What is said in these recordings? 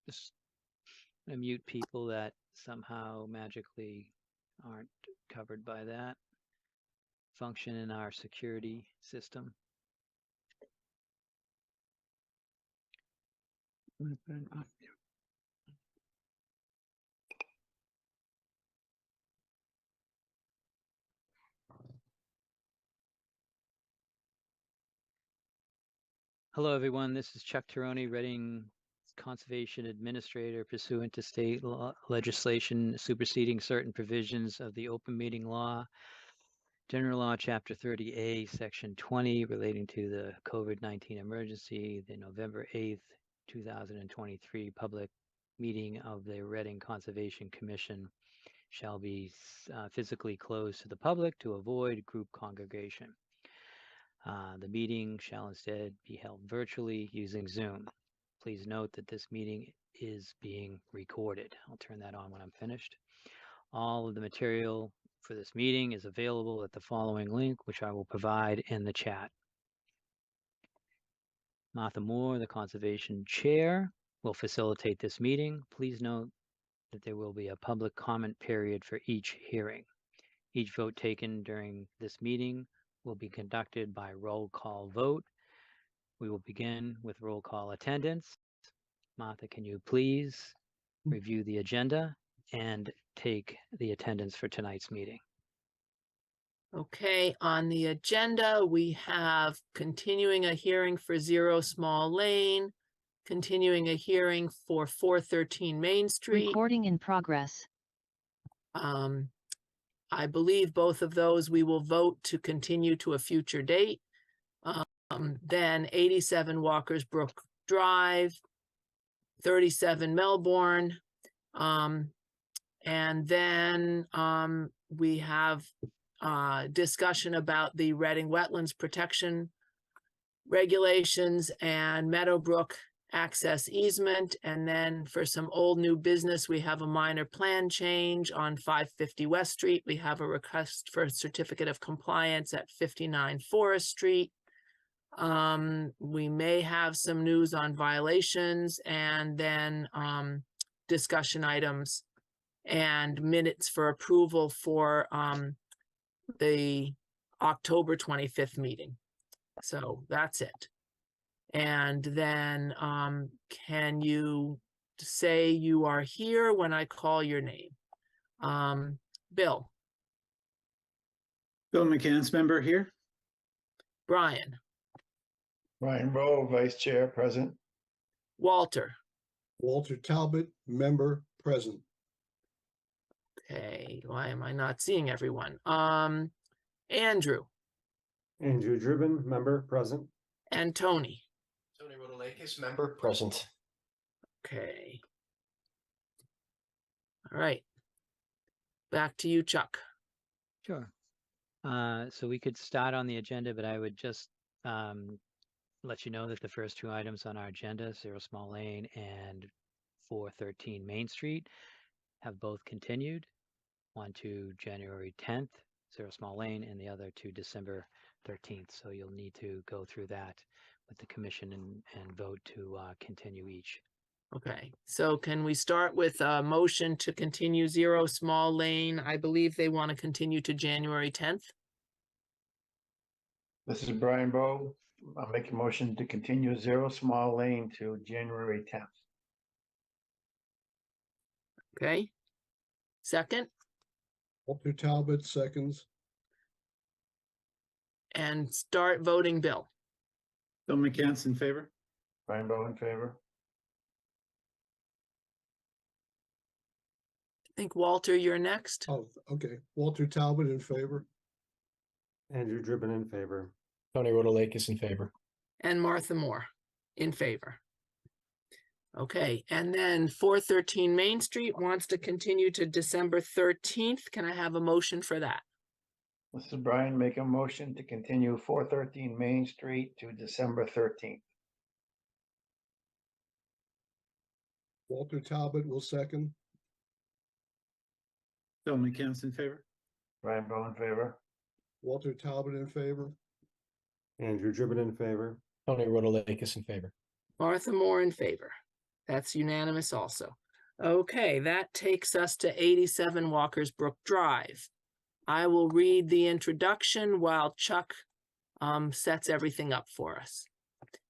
Just gonna mute people that somehow magically aren't covered by that function in our security system. Hello, everyone. This is Chuck Tironi, Reading Conservation Administrator, pursuant to state legislation superseding certain provisions of the Open Meeting Law, General Law, Chapter 30A, Section 20, relating to the COVID-19 emergency, the November 8th, 2023 public meeting of the Reading Conservation Commission shall be physically closed to the public to avoid group congregation. The meeting shall instead be held virtually using Zoom. Please note that this meeting is being recorded. I'll turn that on when I'm finished. All of the material for this meeting is available at the following link, which I will provide in the chat. Martha Moore, the Conservation Chair, will facilitate this meeting. Please note that there will be a public comment period for each hearing. Each vote taken during this meeting will be conducted by roll call vote. We will begin with roll call attendance. Martha, can you please review the agenda and take the attendance for tonight's meeting? Okay, on the agenda, we have continuing a hearing for 0 Small Lane, continuing a hearing for 413 Main Street. Recording in progress. I believe both of those we will vote to continue to a future date. Then 87 Walker's Brook Drive, 37 Melbourne. And then we have discussion about the Reading Wetlands Protection Regulations and Meadowbrook Access Easement. And then for some old new business, we have a minor plan change on 550 West Street. We have a request for a certificate of compliance at 59 Forest Street. We may have some news on violations, and then discussion items and minutes for approval for the October 25th meeting. So that's it. And then can you say you are here when I call your name? Bill. Bill McCants, member here. Brian. Brian Rowe, Vice Chair, present. Walter. Walter Talbot, member, present. Okay, why am I not seeing everyone? Andrew. Andrew Driven, member, present. And Tony. Tony Rodolakis, member, present. Okay. All right. Back to you, Chuck. Sure. So we could start on the agenda, but I would just let you know that the first two items on our agenda, 0 Small Lane and 413 Main Street, have both continued. One to January 10th, 0 Small Lane, and the other to December 13th. So you'll need to go through that with the commission and vote to continue each. Okay, so can we start with a motion to continue 0 Small Lane? I believe they want to continue to January 10th. This is Brian Rowe. I'll make a motion to continue 0 Small Lane to January 10th. Okay. Second. Walter Talbot, seconds. And start voting, Bill. Bill McCants in favor. Brian Rowe in favor. I think, Walter, you're next. Oh, okay. Walter Talbot in favor. Andrew Driven in favor. Tony Rodolakis in favor. And Martha Moore in favor. Okay, and then 413 Main Street wants to continue to December 13th. Can I have a motion for that? This is Brian, make a motion to continue 413 Main Street to December 13th. Walter Talbot will second. Bill McCants in favor. Brian Rowe in favor. Walter Talbot in favor. Andrew Driven in favor. Tony Rodolakis in favor. Martha Moore in favor. That's unanimous also. Okay, that takes us to 87 Walker's Brook Drive. I will read the introduction while Chuck sets everything up for us.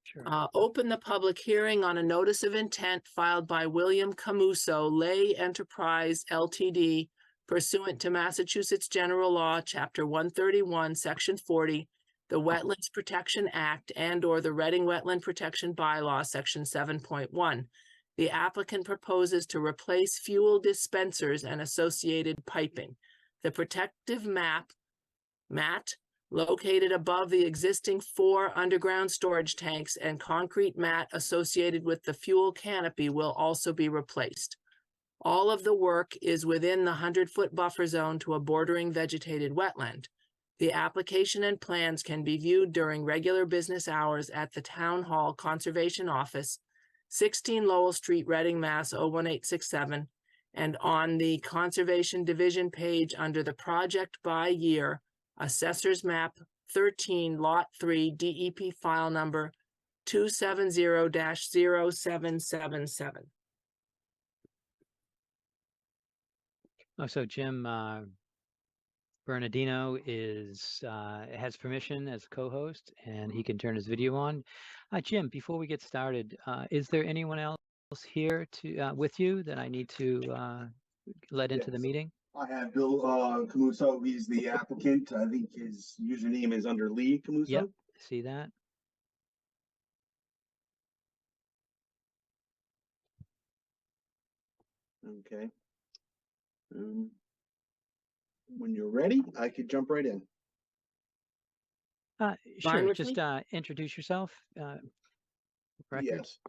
Sure. Open the public hearing on a notice of intent filed by William Camuso, Lay Enterprise LTD, pursuant to Massachusetts General Law, Chapter 131, Section 40, the Wetlands Protection Act and/or the Reading Wetland Protection Bylaw, Section 7.1. The applicant proposes to replace fuel dispensers and associated piping. The protective mat located above the existing 4 underground storage tanks and concrete mat associated with the fuel canopy will also be replaced. All of the work is within the 100-foot buffer zone to a bordering vegetated wetland. The application and plans can be viewed during regular business hours at the Town Hall Conservation Office, 16 Lowell Street, Reading, Mass. 01867, and on the Conservation Division page under the Project by Year, Assessor's Map 13, Lot 3, DEP file number 270-0777. Oh, so Jim Bernardino has permission as co-host, and he can turn his video on. Jim, before we get started, is there anyone else here with you that I need to let into the Yes. meeting? I have Bill Camuso. He's the applicant. I think his username is under Lee Camuso. Yep, see that? Okay. When you're ready, I could jump right in. Sure, with just me? introduce yourself. Record. Yes.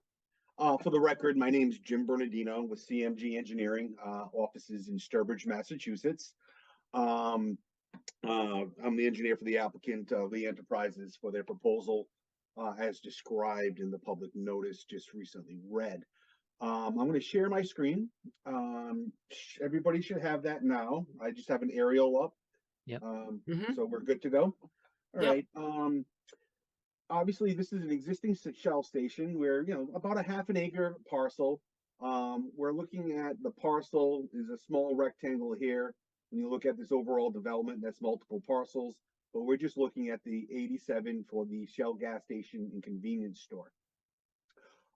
For the record, my name is Jim Bernardino with CMG Engineering, offices in Sturbridge, Massachusetts. I'm the engineer for the applicant, Lee Enterprises, for their proposal as described in the public notice just recently read. I'm going to share my screen. Everybody should have that now. I just have an aerial up. Yep. So we're good to go. All Yep. right. Obviously, this is an existing Shell station where, about a half an acre parcel. We're looking at the parcel is a small rectangle here. When you look at this overall development, that's multiple parcels, but we're just looking at the 87 for the Shell gas station and convenience store.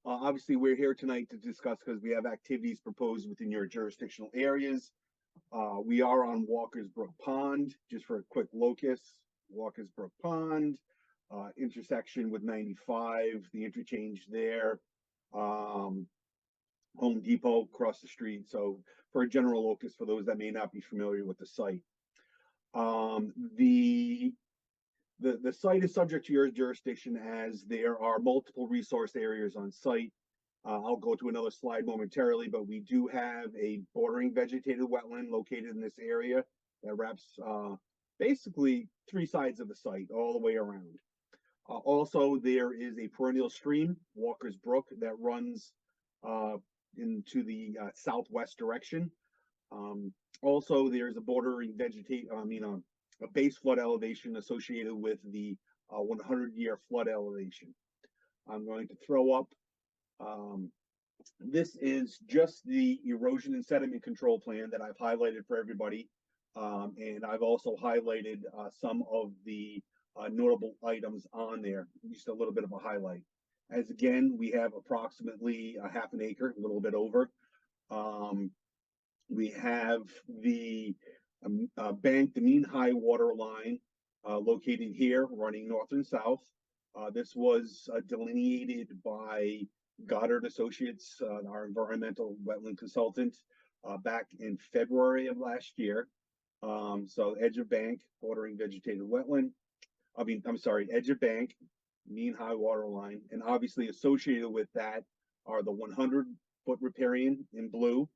Obviously, we're here tonight to discuss because we have activities proposed within your jurisdictional areas. We are on Walker's Brook Pond, just for a quick locus. Walker's Brook Pond, intersection with 95, the interchange there. Home Depot across the street. So for a general locus, for those that may not be familiar with the site. The site is subject to your jurisdiction as there are multiple resource areas on site. I'll go to another slide momentarily, but we do have a bordering vegetated wetland located in this area that wraps basically 3 sides of the site all the way around. Also, there is a perennial stream, Walker's Brook, that runs into the southwest direction. Also, there's a bordering a base flood elevation associated with the 100-year flood elevation. I'm going to throw up. This is just the erosion and sediment control plan that I've highlighted for everybody. And I've also highlighted some of the notable items on there, just a little bit of a highlight. As again, we have approximately a half an acre, a little bit over. We have the bank, the mean high water line located here, running north and south. This was delineated by Goddard Associates, our environmental wetland consultant, back in February of last year. So edge of bank, bordering vegetated wetland. Edge of bank, mean high water line, and obviously associated with that are the 100-foot riparian in blue.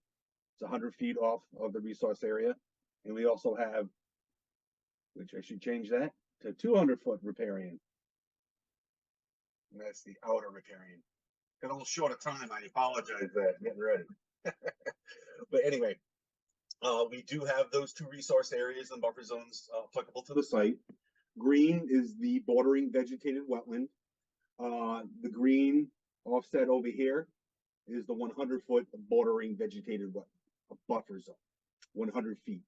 It's 100 feet off of the resource area. And we also have, which I should change that to 200-foot riparian. And that's the outer riparian. Got a little short of time. I apologize for that. Getting ready. But anyway, we do have those 2 resource areas and buffer zones applicable to the site. Green is the bordering vegetated wetland. The green offset over here is the 100-foot bordering vegetated buffer zone, 100 feet.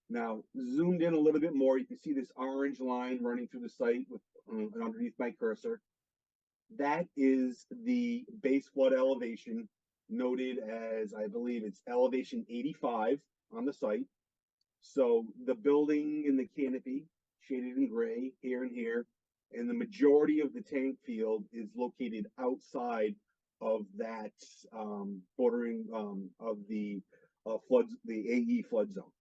Now, zoomed in a little bit more, you can see this orange line running through the site with underneath my cursor. That is the base flood elevation, noted as, I believe it's elevation 85 on the site. So the building in the canopy, shaded in gray here and here, and the majority of the tank field is located outside of that bordering of the floods, the AE flood zone.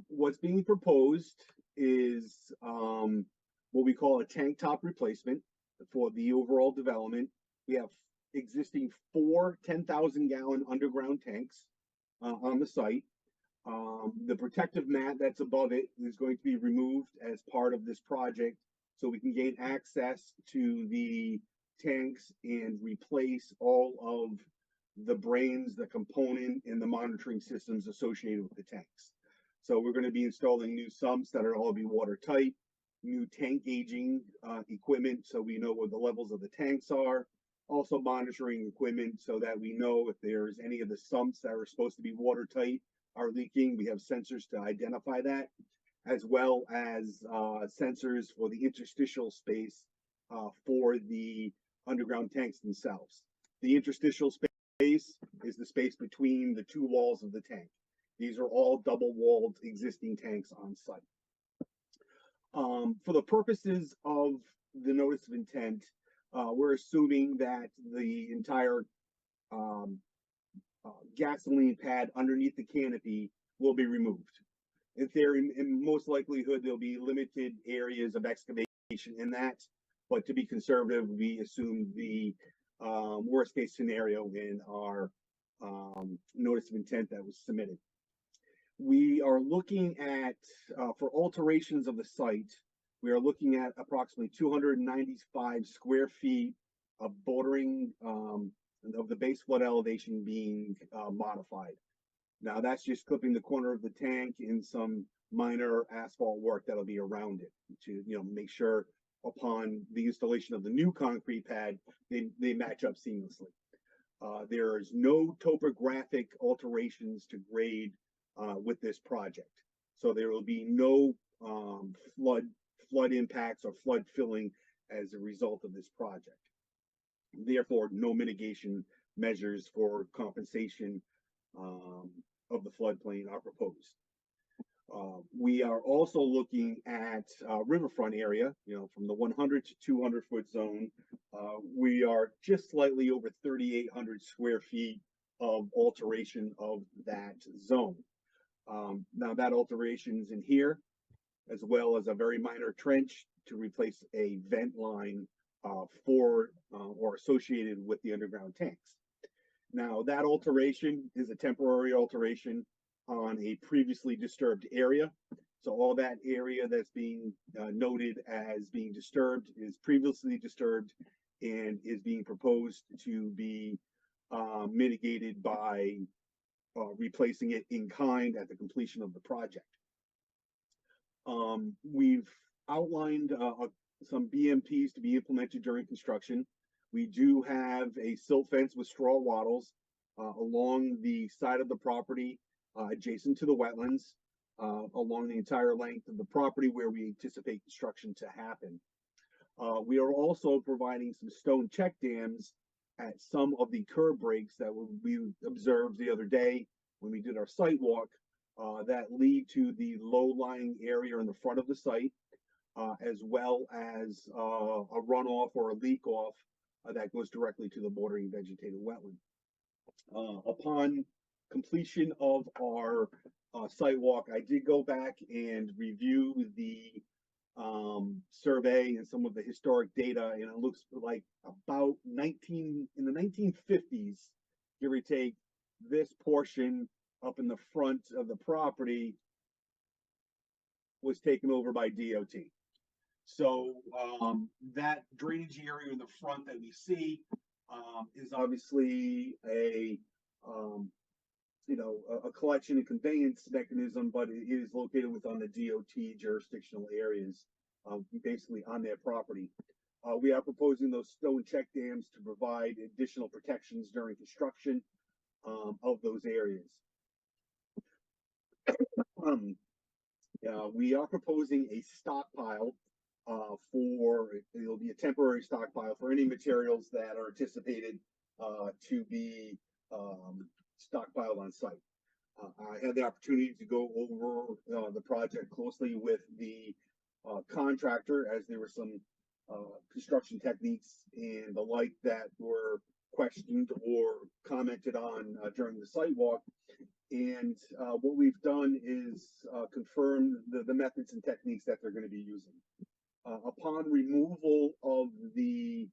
What's being proposed is what we call a tank top replacement for the overall development. We have existing 4 10,000-gallon underground tanks on the site. The protective mat that's above it is going to be removed as part of this project so we can gain access to the tanks and replace all of the brains, the component, and the monitoring systems associated with the tanks. So we're going to be installing new sumps that are all be watertight, new tank gauging equipment so we know what the levels of the tanks are, also monitoring equipment so that we know if there's any of the sumps that are supposed to be watertight are leaking. We have sensors to identify that, as well as sensors for the interstitial space for the underground tanks themselves. The interstitial space is the space between the 2 walls of the tank. These are all double-walled existing tanks on site. For the purposes of the notice of intent, we're assuming that the entire gasoline pad underneath the canopy will be removed. In theory, in most likelihood, there'll be limited areas of excavation in that, but to be conservative, we assume the worst case scenario in our notice of intent that was submitted. We are looking at, for alterations of the site, we are looking at approximately 295 square feet of bordering of the base flood elevation being modified. Now that's just clipping the corner of the tank and some minor asphalt work that'll be around it to, make sure upon the installation of the new concrete pad, they match up seamlessly. There is no topographic alterations to grade with this project. So there will be no flood impacts or flood filling as a result of this project. Therefore, no mitigation measures for compensation of the floodplain are proposed. We are also looking at riverfront area, from the 100 to 200 foot zone. We are just slightly over 3,800 square feet of alteration of that zone. Now that alteration is in here, as well as a very minor trench to replace a vent line for or associated with the underground tanks. Now that alteration is a temporary alteration on a previously disturbed area. So all that area that's being noted as being disturbed is previously disturbed and is being proposed to be mitigated by replacing it in kind at the completion of the project. We've outlined some BMPs to be implemented during construction. We do have a silt fence with straw wattles along the side of the property adjacent to the wetlands, along the entire length of the property where we anticipate construction to happen. We are also providing some stone check dams at some of the curb breaks that we observed the other day when we did our site walk that lead to the low-lying area in the front of the site, as well as a runoff or a leak off that goes directly to the bordering vegetated wetland. Upon completion of our site walk, I did go back and review the survey and some of the historic data, and it looks like about in the 1950s, give or take, this portion up in the front of the property was taken over by DOT. So that drainage area in the front that we see is obviously a collection and conveyance mechanism, but it is located within the DOT jurisdictional areas, basically on their property. We are proposing those stone check dams to provide additional protections during construction of those areas. We are proposing a stockpile it'll be a temporary stockpile for any materials that are anticipated to be stockpiled on site. I had the opportunity to go over the project closely with the contractor, as there were some construction techniques and the like that were questioned or commented on during the site walk. And what we've done is confirm the methods and techniques that they're going to be using. Upon removal of the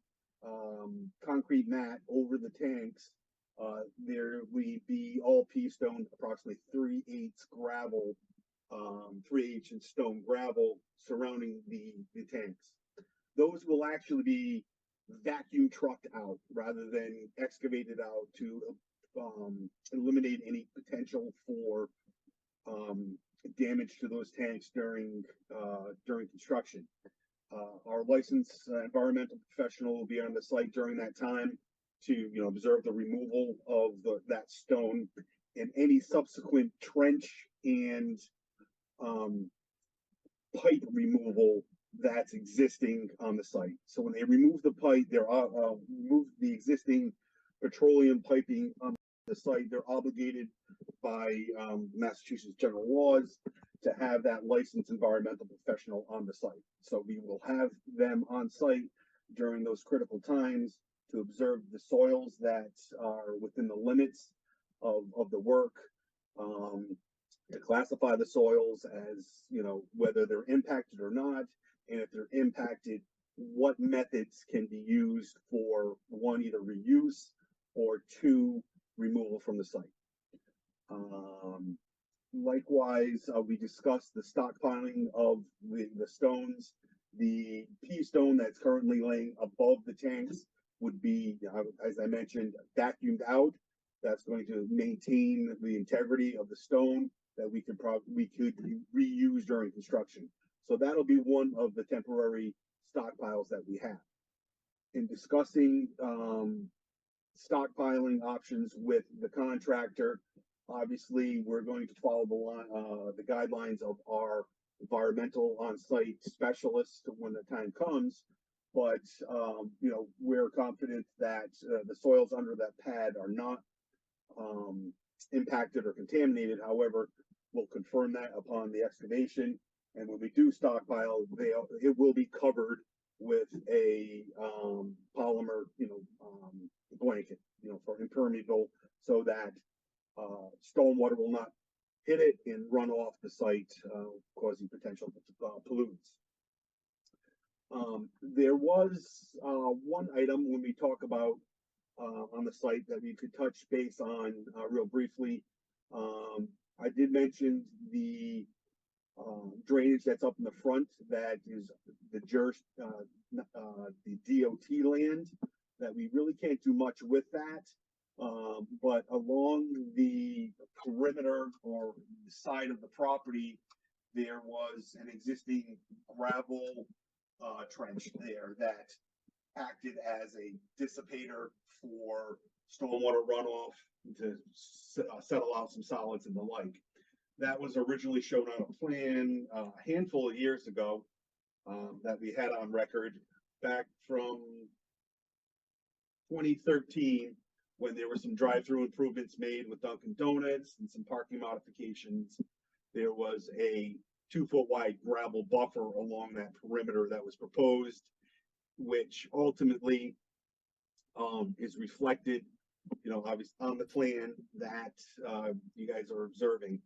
concrete mat over the tanks, there will be all pea stone, approximately 3/8 gravel, 3/8 inch stone gravel surrounding the tanks. Those will actually be vacuum trucked out rather than excavated out to eliminate any potential for damage to those tanks during construction. Our licensed environmental professional will be on the site during that time to observe the removal of that stone and any subsequent trench and pipe removal that's existing on the site. So when they remove the pipe, they're remove the existing petroleum piping on the site. They're obligated by Massachusetts general laws to have that licensed environmental professional on the site. So we will have them on site during those critical times to observe the soils that are within the limits of the work, to classify the soils as, whether they're impacted or not, and if they're impacted, what methods can be used for, one, either reuse, or two, removal from the site. Likewise, we discussed the stockpiling of the stones. The pea stone that's currently laying above the tanks would be, as I mentioned, vacuumed out. That's going to maintain the integrity of the stone that we could reuse during construction. So that'll be one of the temporary stockpiles that we have. In discussing stockpiling options with the contractor, obviously we're going to follow the guidelines of our environmental on-site specialist when the time comes. But we're confident that the soils under that pad are not impacted or contaminated. However, we'll confirm that upon the excavation. And when we do stockpile, it will be covered with a polymer, blanket, for impermeable, so that stormwater will not hit it and run off the site, causing potential pollutants. There was one item when we talk about on the site that we could touch base on real briefly. I did mention the drainage that's up in the front, that is the DOT land, that we really can't do much with that. But along the perimeter or the side of the property, there was an existing gravel trench there that acted as a dissipator for stormwater runoff to settle out some solids and the like. That was originally shown on a plan a handful of years ago that we had on record back from 2013, when there were some drive-through improvements made with Dunkin' Donuts and some parking modifications. There was a 2-foot wide gravel buffer along that perimeter that was proposed, which ultimately is reflected, obviously on the plan that you guys are observing.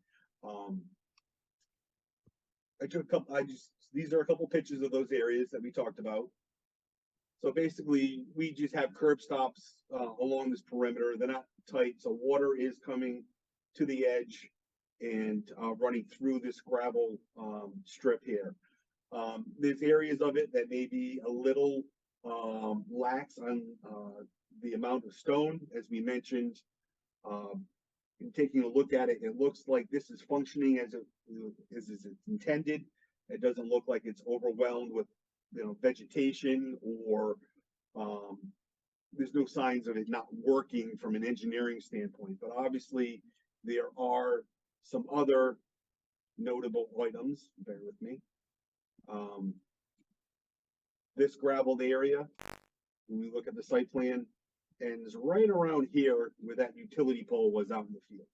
These are a couple pictures of those areas that we talked about. So basically, we just have curb stops along this perimeter. They're not tight, so water is coming to the edge and running through this gravel strip here. There's areas of it that may be a little lax on the amount of stone, as we mentioned. In taking a look at it, it looks like this is functioning as it's intended. It doesn't look like it's overwhelmed with vegetation or, there's no signs of it not working from an engineering standpoint, but obviously there are some other notable items, bear with me. This gravelled area, when we look at the site plan, ends right around here where that utility pole was out in the field.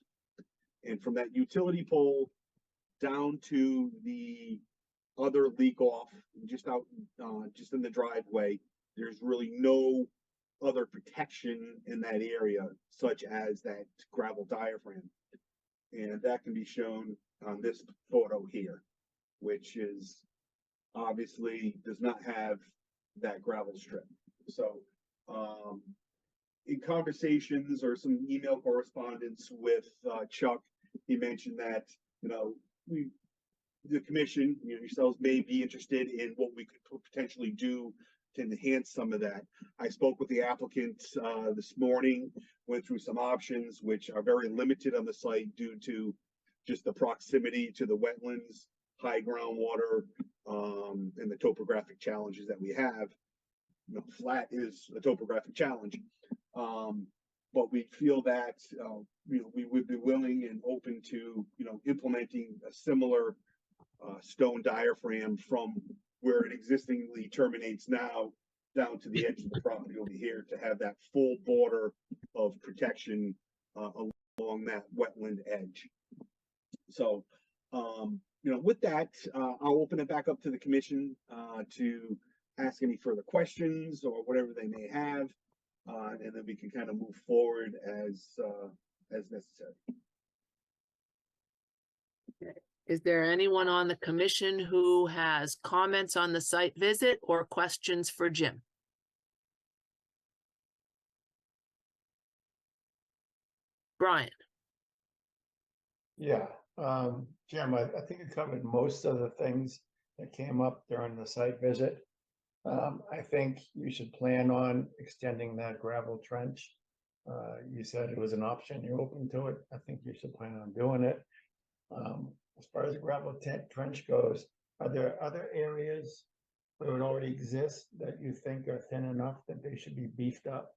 And from that utility pole down to the other leak off, just out, just in the driveway, there's really no other protection in that area, such as that gravel diaphragm. And that can be shown on this photo here, which is obviously does not have that gravel strip. So, in conversations or some email correspondence with Chuck, he mentioned that, the commission, yourselves may be interested in what we could potentially do to enhance some of that. I spoke with the applicant this morning, went through some options which are very limited on the site due to just the proximity to the wetlands, high groundwater, and the topographic challenges that we have. Flat is a topographic challenge. But we feel that, we would be willing and open to, implementing a similar stone diaphragm from where it existingly terminates now down to the edge of the property over here to have that full border of protection along that wetland edge. So, with that, I'll open it back up to the commission to ask any further questions or whatever they may have, and then we can kind of move forward as necessary. Is there anyone on the commission who has comments on the site visit or questions for Jim? Brian? Yeah, Jim, I think you covered most of the things that came up during the site visit. I think you should plan on extending that gravel trench. You said it was an option, you're open to it. I think you should plan on doing it. As far as the gravel trench goes, are there other areas that would already exist that you think are thin enough that they should be beefed up?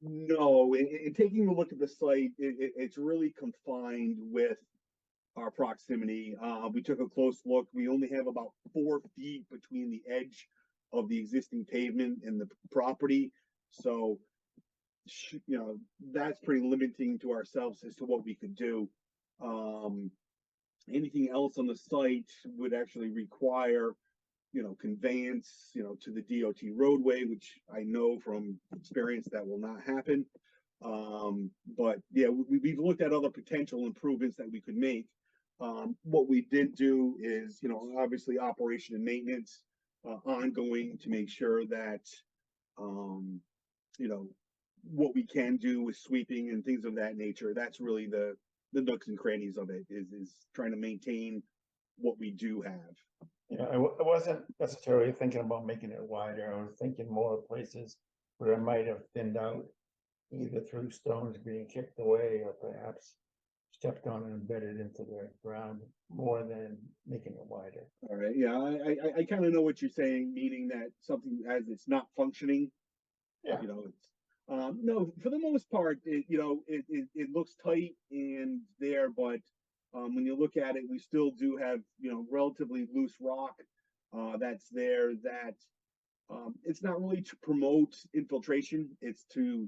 No, in taking a look at the site, it's really confined with our proximity. We took a close look. We only have about 4 feet between the edge of the existing pavement and the property. So, that's pretty limiting to ourselves as to what we could do. Anything else on the site would actually require, conveyance, to the DOT roadway, which I know from experience that will not happen. But yeah, we've looked at other potential improvements that we could make. What we did do is, obviously operation and maintenance, ongoing to make sure that, what we can do with sweeping and things of that nature. That's really the nooks and crannies of it is trying to maintain what we do have. Yeah, I wasn't necessarily thinking about making it wider. I was thinking more of places where it might have thinned out, either through stones being kicked away or perhaps stepped on and embedded into the ground more than making it wider. All right, yeah, I kind of know what you're saying, meaning that something as it's not functioning. Yeah. It's no, for the most part, it looks tight and there, but when you look at it, we still do have, relatively loose rock that's there that it's not really to promote infiltration, it's to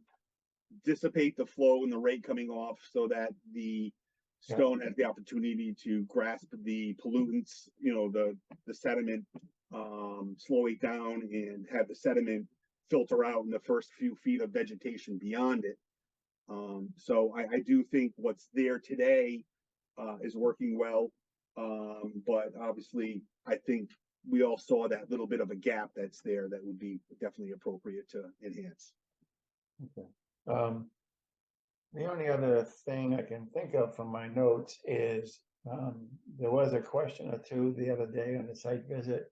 dissipate the flow and the rate coming off so that the stone has the opportunity to grasp the pollutants, the sediment, slow it down and have the sediment filter out in the first few feet of vegetation beyond it. So I do think what's there today is working well. But obviously I think we all saw that little bit of a gap that's there that would be definitely appropriate to enhance. Okay. The only other thing I can think of from my notes is there was a question or two the other day on the site visit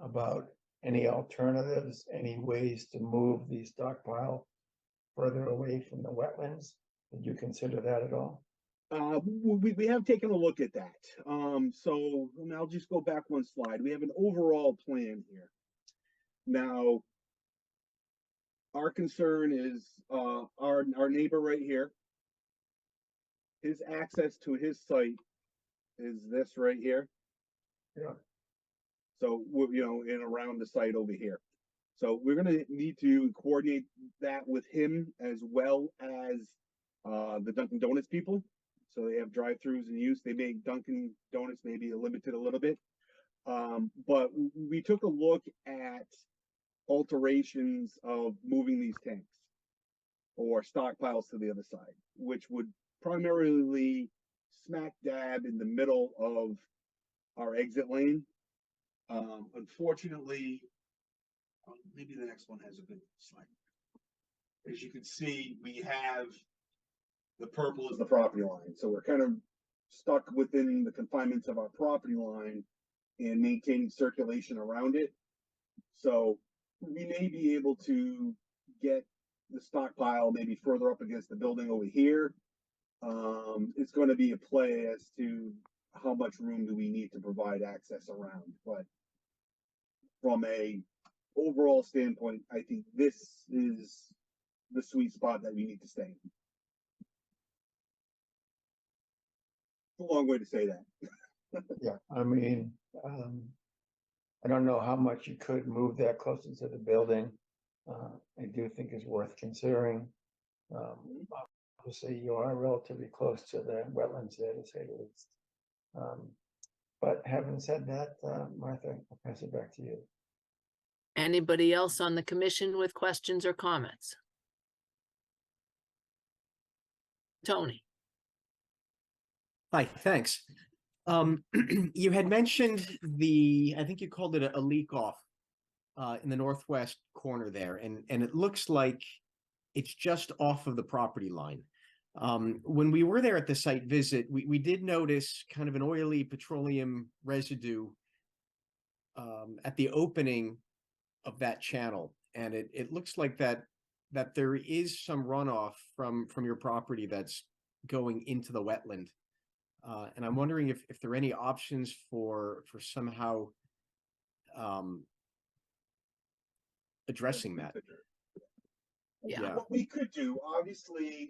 about any alternatives, any ways to move the stockpile further away from the wetlands. Did you consider that at all? We have taken a look at that. So and I'll just go back one slide. We have an overall plan here. Now, our concern is our neighbor right here. His access to his site is this right here. Yeah. So we're, you know, in around the site over here. So we're gonna need to coordinate that with him as well as the Dunkin' Donuts people. So they have drive-throughs in use. They make Dunkin' Donuts maybe limited a little bit. But we took a look at alterations of moving these tanks or stockpiles to the other side, which would primarily smack dab in the middle of our exit lane. Unfortunately, maybe the next one has a good slide. As you can see, we have the purple is the property line. So we're kind of stuck within the confinements of our property line and maintaining circulation around it. So we may be able to get the stockpile maybe further up against the building over here. It's going to be a play as to how much room do we need to provide access around. But from a overall standpoint, I think this is the sweet spot that we need to stay in. It's a long way to say that. Yeah, I mean, I don't know how much you could move that closer to the building. I do think it's worth considering. Obviously, you are relatively close to the wetlands there, to say the least. But having said that, Martha, I'll pass it back to you. Anybody else on the commission with questions or comments? Tony? Hi, thanks. You had mentioned I think you called it a leak off in the northwest corner there, and it looks like it's just off of the property line. When we were there at the site visit, we did notice kind of an oily petroleum residue at the opening of that channel, and it looks like that there is some runoff from your property that's going into the wetland. And I'm wondering if there are any options for somehow addressing that. Yeah. What we could do, obviously,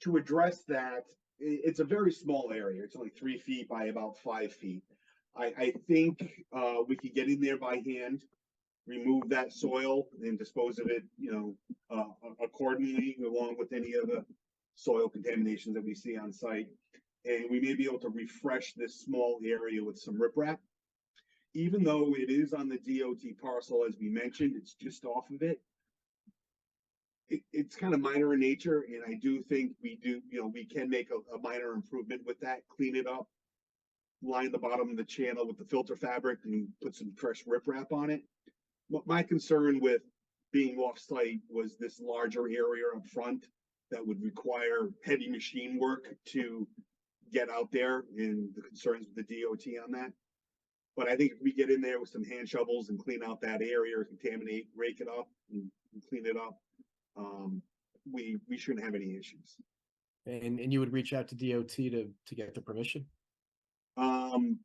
to address that, it's a very small area. It's only 3 feet by about 5 feet. I think we could get in there by hand, remove that soil and dispose of it, you know, accordingly, along with any of the soil contaminations that we see on site. And we may be able to refresh this small area with some riprap. Even though it is on the DOT parcel, as we mentioned, it's just off of it. It's kind of minor in nature, and I do think we can make a minor improvement with that, clean it up, line the bottom of the channel with the filter fabric and put some fresh riprap on it. But my concern with being off-site was this larger area up front that would require heavy machine work to get out there, and the concerns with the DOT on that. But I think if we get in there with some hand shovels and clean out that area, contaminate, rake it up and clean it up, we shouldn't have any issues. And you would reach out to DOT to get the permission? No,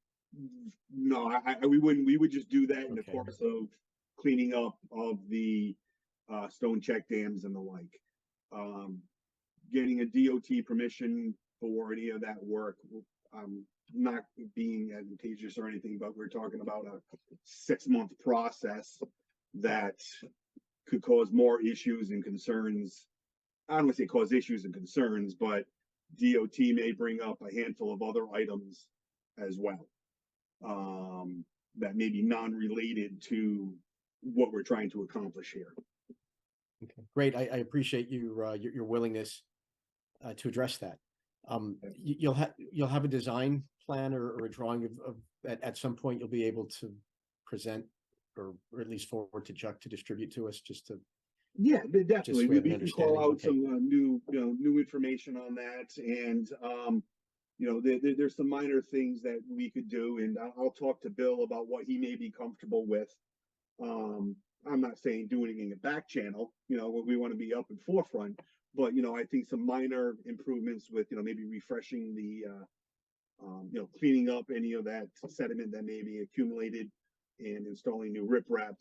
we wouldn't. We would just do that in the Okay. course of cleaning up of the stone check dams and the like. Getting a DOT permission for any of that work, not being advantageous or anything, but we're talking about a 6-month process that could cause more issues and concerns. I don't want to say cause issues and concerns, but DOT may bring up a handful of other items as well, that may be non-related to what we're trying to accomplish here. Okay, great. I appreciate your willingness to address that. You'll have a design plan or a drawing of at some point you'll be able to present or at least forward to Chuck to distribute to us, just to. Yeah, definitely. Just so we We have an can call out understanding. some new information on that, and there's some minor things that we could do, and I'll talk to Bill about what he may be comfortable with. I'm not saying do anything in back channel, we want to be up in forefront, But, I think some minor improvements with, maybe refreshing the, cleaning up any of that sediment that may be accumulated and installing new riprap,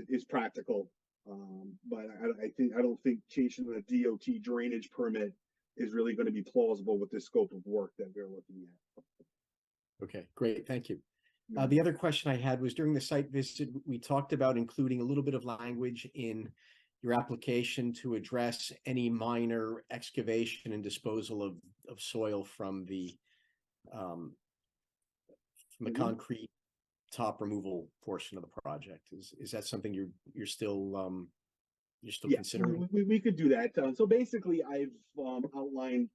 is practical. But I don't think changing the DOT drainage permit is really going to be plausible with the scope of work that we're looking at. Okay, great, thank you. Yeah. The other question I had was during the site visit, we talked about including a little bit of language in your application to address any minor excavation and disposal of soil from the Mhm. concrete top removal portion of the project. Is that something you're still Yeah, considering? we could do that. So basically, I've outlined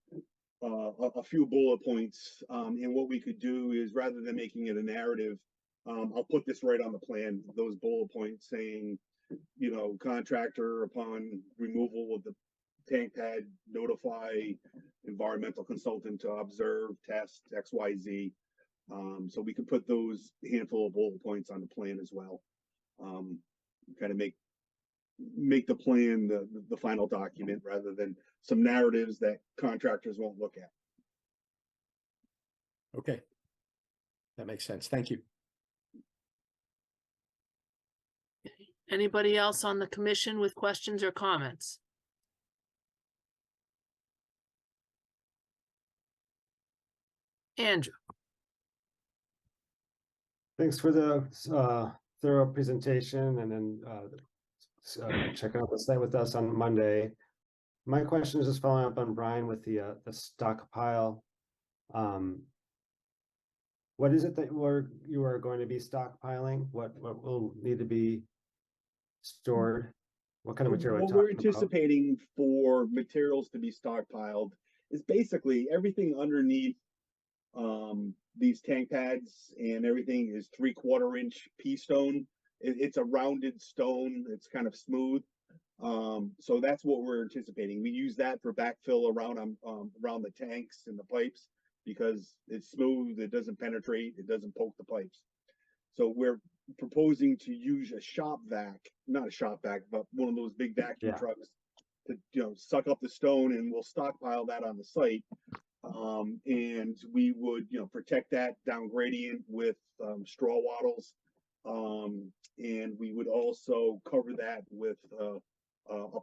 a few bullet points, and what we could do is rather than making it a narrative, I'll put this right on the plan. Those bullet points saying, contractor upon removal of the tank pad, notify environmental consultant to observe, test XYZ. So we could put those handful of bullet points on the plan as well. Kind of make the plan the final document rather than some narratives that contractors won't look at. Okay, that makes sense. Thank you. Anybody else on the commission with questions or comments? Andrew, Thanks for the thorough presentation and then checking out the site with us on Monday. My question is just following up on Brian with the stockpile. What is it that you are going to be stockpiling? What will need to be stored? What kind of material? What we're anticipating for materials to be stockpiled is basically everything underneath these tank pads, and everything is 3/4 inch pea stone. It's a rounded stone. It's kind of smooth. So that's what we're anticipating. We use that for backfill around the tanks and the pipes because it's smooth. It doesn't penetrate. It doesn't poke the pipes. So we're proposing to use a shop vac, not a shop vac, but one of those big vacuum trucks to suck up the stone, and we'll stockpile that on the site. And we would, protect that down gradient with straw wattles. And we would also cover that with a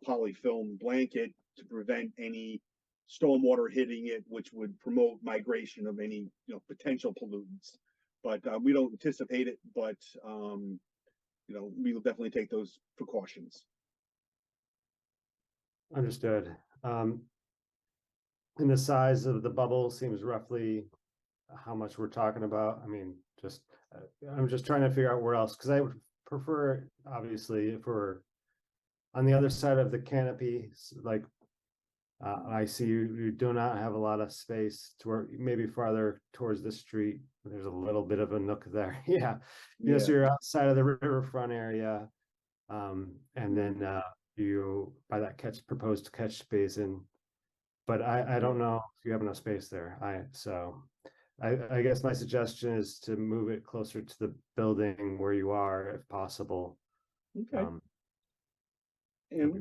polyfilm blanket to prevent any stormwater hitting it, which would promote migration of any, potential pollutants. But we don't anticipate it, but, we will definitely take those precautions. Understood. And the size of the bubble seems roughly how much we're talking about. I mean, I'm just trying to figure out where else, because I would prefer, obviously, if we're on the other side of the canopy, like I see you do not have a lot of space to where maybe farther towards the street. There's a little bit of a nook there. Yeah. So you're outside of the riverfront area. And then you by that proposed catch basin. But I don't know if you have enough space there. I guess my suggestion is to move it closer to the building where you are, if possible. Okay. And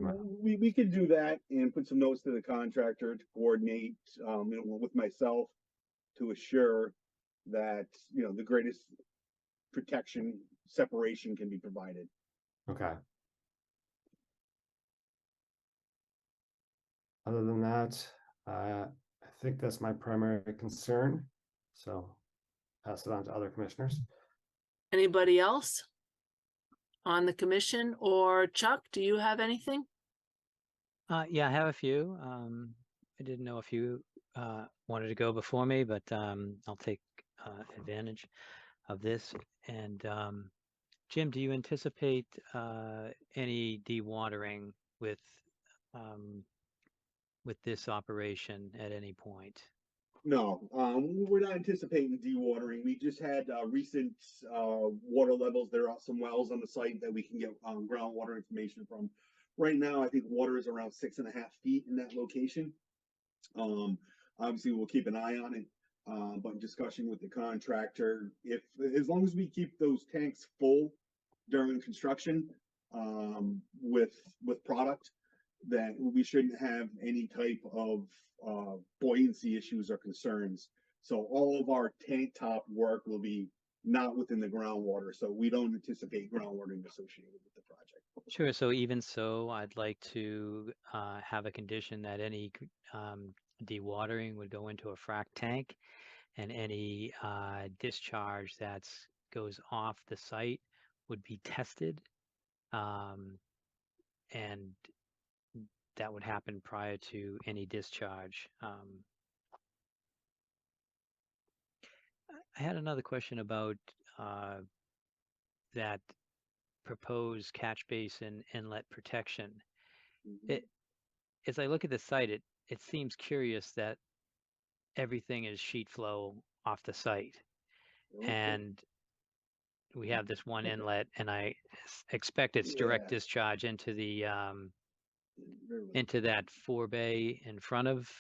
we could do that and put some notes to the contractor to coordinate, with myself to assure that, the greatest protection separation can be provided. Okay. Other than that, I think that's my primary concern. So pass it on to other commissioners. anybody else on the commission, or Chuck, do you have anything? Yeah, I have a few. I didn't know if you wanted to go before me, but I'll take advantage of this. And Jim, do you anticipate any dewatering with this operation at any point? No, we're not anticipating dewatering. We just had recent water levels. There are some wells on the site that we can get groundwater information from. Right now, I think water is around 6.5 feet in that location. Obviously, we'll keep an eye on it, but in discussion with the contractor, as long as we keep those tanks full during construction with product, that we shouldn't have any type of buoyancy issues or concerns. So all of our tank top work will be not within the groundwater, so we don't anticipate groundwater associated with the project. Sure. So even so, I'd like to have a condition that any dewatering would go into a frac tank, and any discharge that's goes off the site would be tested, and that would happen prior to any discharge. I had another question about that proposed catch basin inlet protection. Mhm. As I look at the site, it seems curious that everything is sheet flow off the site, Okay. and we have this one inlet, and I expect it's direct Yeah. discharge into the Very well. into that forebay in front of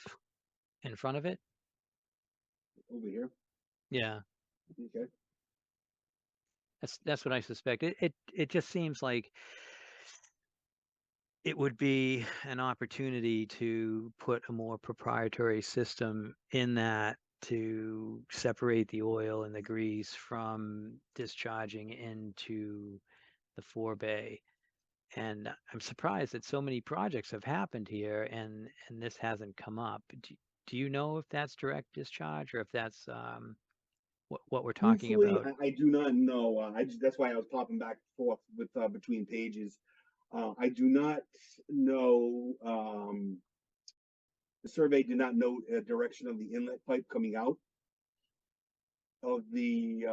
it. Over here. Yeah, Okay. that's what I suspect. It just seems like it would be an opportunity to put a more proprietary system in that to separate the oil and the grease from discharging into the forebay. And I'm surprised that so many projects have happened here and this hasn't come up. Do you know if that's direct discharge or if that's what we're talking Truthfully, about? I do not know. That's why I was popping back and forth with between pages. I do not know. The survey did not note a direction of the inlet pipe coming out of the.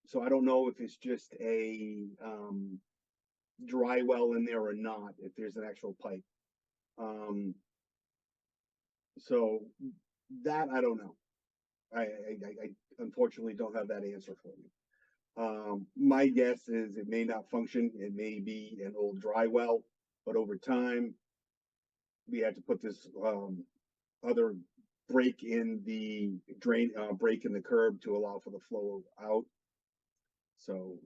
So I don't know if it's just a dry well in there or not. If there's an actual pipe. So that I don't know. I unfortunately don't have that answer for you. My guess is it may not function. It may be an old dry well, but over time, we had to put this other break in the drain, break in the curb to allow for the flow out. So,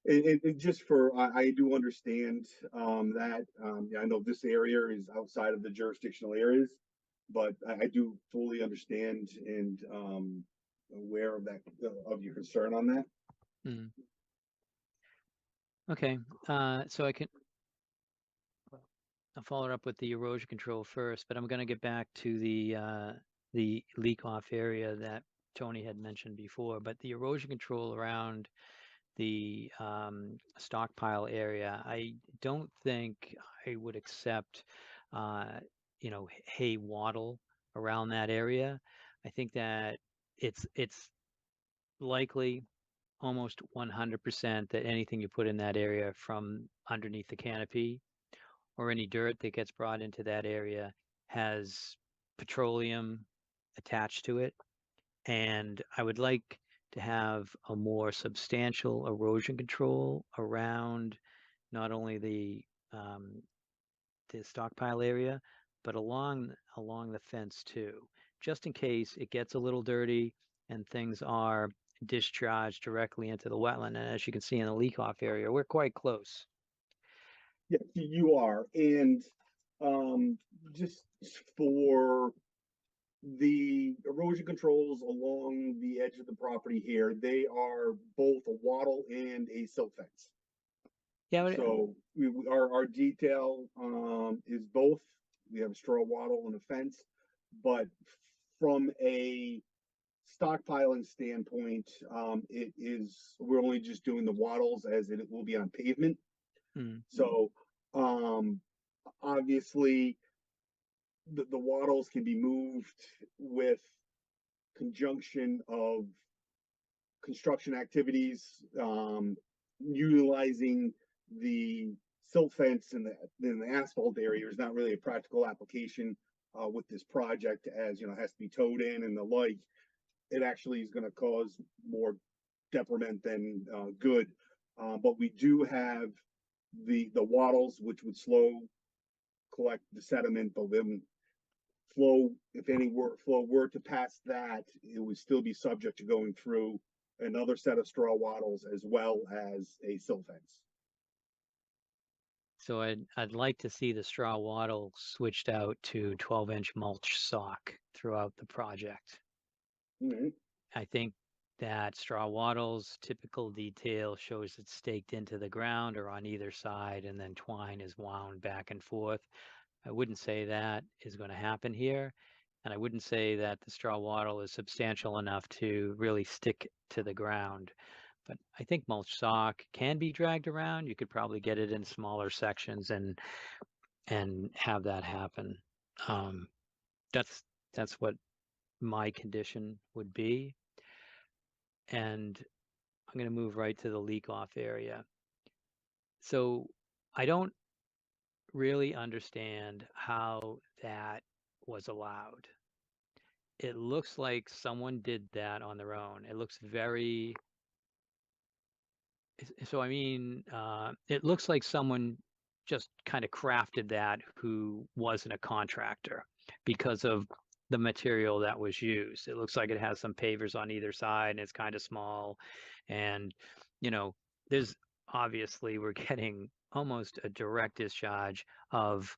it just for I do understand that yeah, I know this area is outside of the jurisdictional areas, but I do fully understand and aware of that of your concern on that. Mm. Okay, so I'll follow up with the erosion control first, but I'm going to get back to the leak off area that Tony had mentioned before. But the erosion control around the stockpile area, I don't think I would accept, hay wattle around that area. I think that it's likely almost 100% that anything you put in that area from underneath the canopy or any dirt that gets brought into that area has petroleum attached to it. And I would like to have a more substantial erosion control around not only the stockpile area, but along the fence too, just in case it gets a little dirty and things are discharged directly into the wetland. And as you can see in the leak off area, we're quite close. Yeah, you are, and just for the erosion controls along the edge of the property here, they are both a wattle and a silt fence. Yeah, So our detail is both. We have a straw wattle and a fence, but from a stockpiling standpoint, we're only just doing the wattles as it will be on pavement. So obviously the wattles can be moved with conjunction of construction activities, utilizing the silt fence in the asphalt area is not really a practical application with this project, as it has to be towed in and the like. It actually is going to cause more detriment than good. But we do have the wattles, which would collect the sediment, but then flow, if any flow were to pass that, it would still be subject to going through another set of straw wattles as well as a silt fence. So I'd like to see the straw wattle switched out to 12-inch mulch sock throughout the project. Alright. I think that straw wattle's typical detail shows it staked into the ground or on either side, and then twine is wound back and forth. I wouldn't say that is going to happen here. And I wouldn't say that the straw wattle is substantial enough to really stick to the ground. But I think mulch sock can be dragged around. You could probably get it in smaller sections and have that happen. Um, that's what my condition would be. And I'm going to move right to the leak off area. So I don't really understand how that was allowed. It looks like someone did that on their own. It looks very, so I mean, it looks like someone just kind of crafted that who wasn't a contractor because of the material that was used. It looks like it has some pavers on either side and it's kind of small. And, you know, there's obviously we're getting almost a direct discharge of,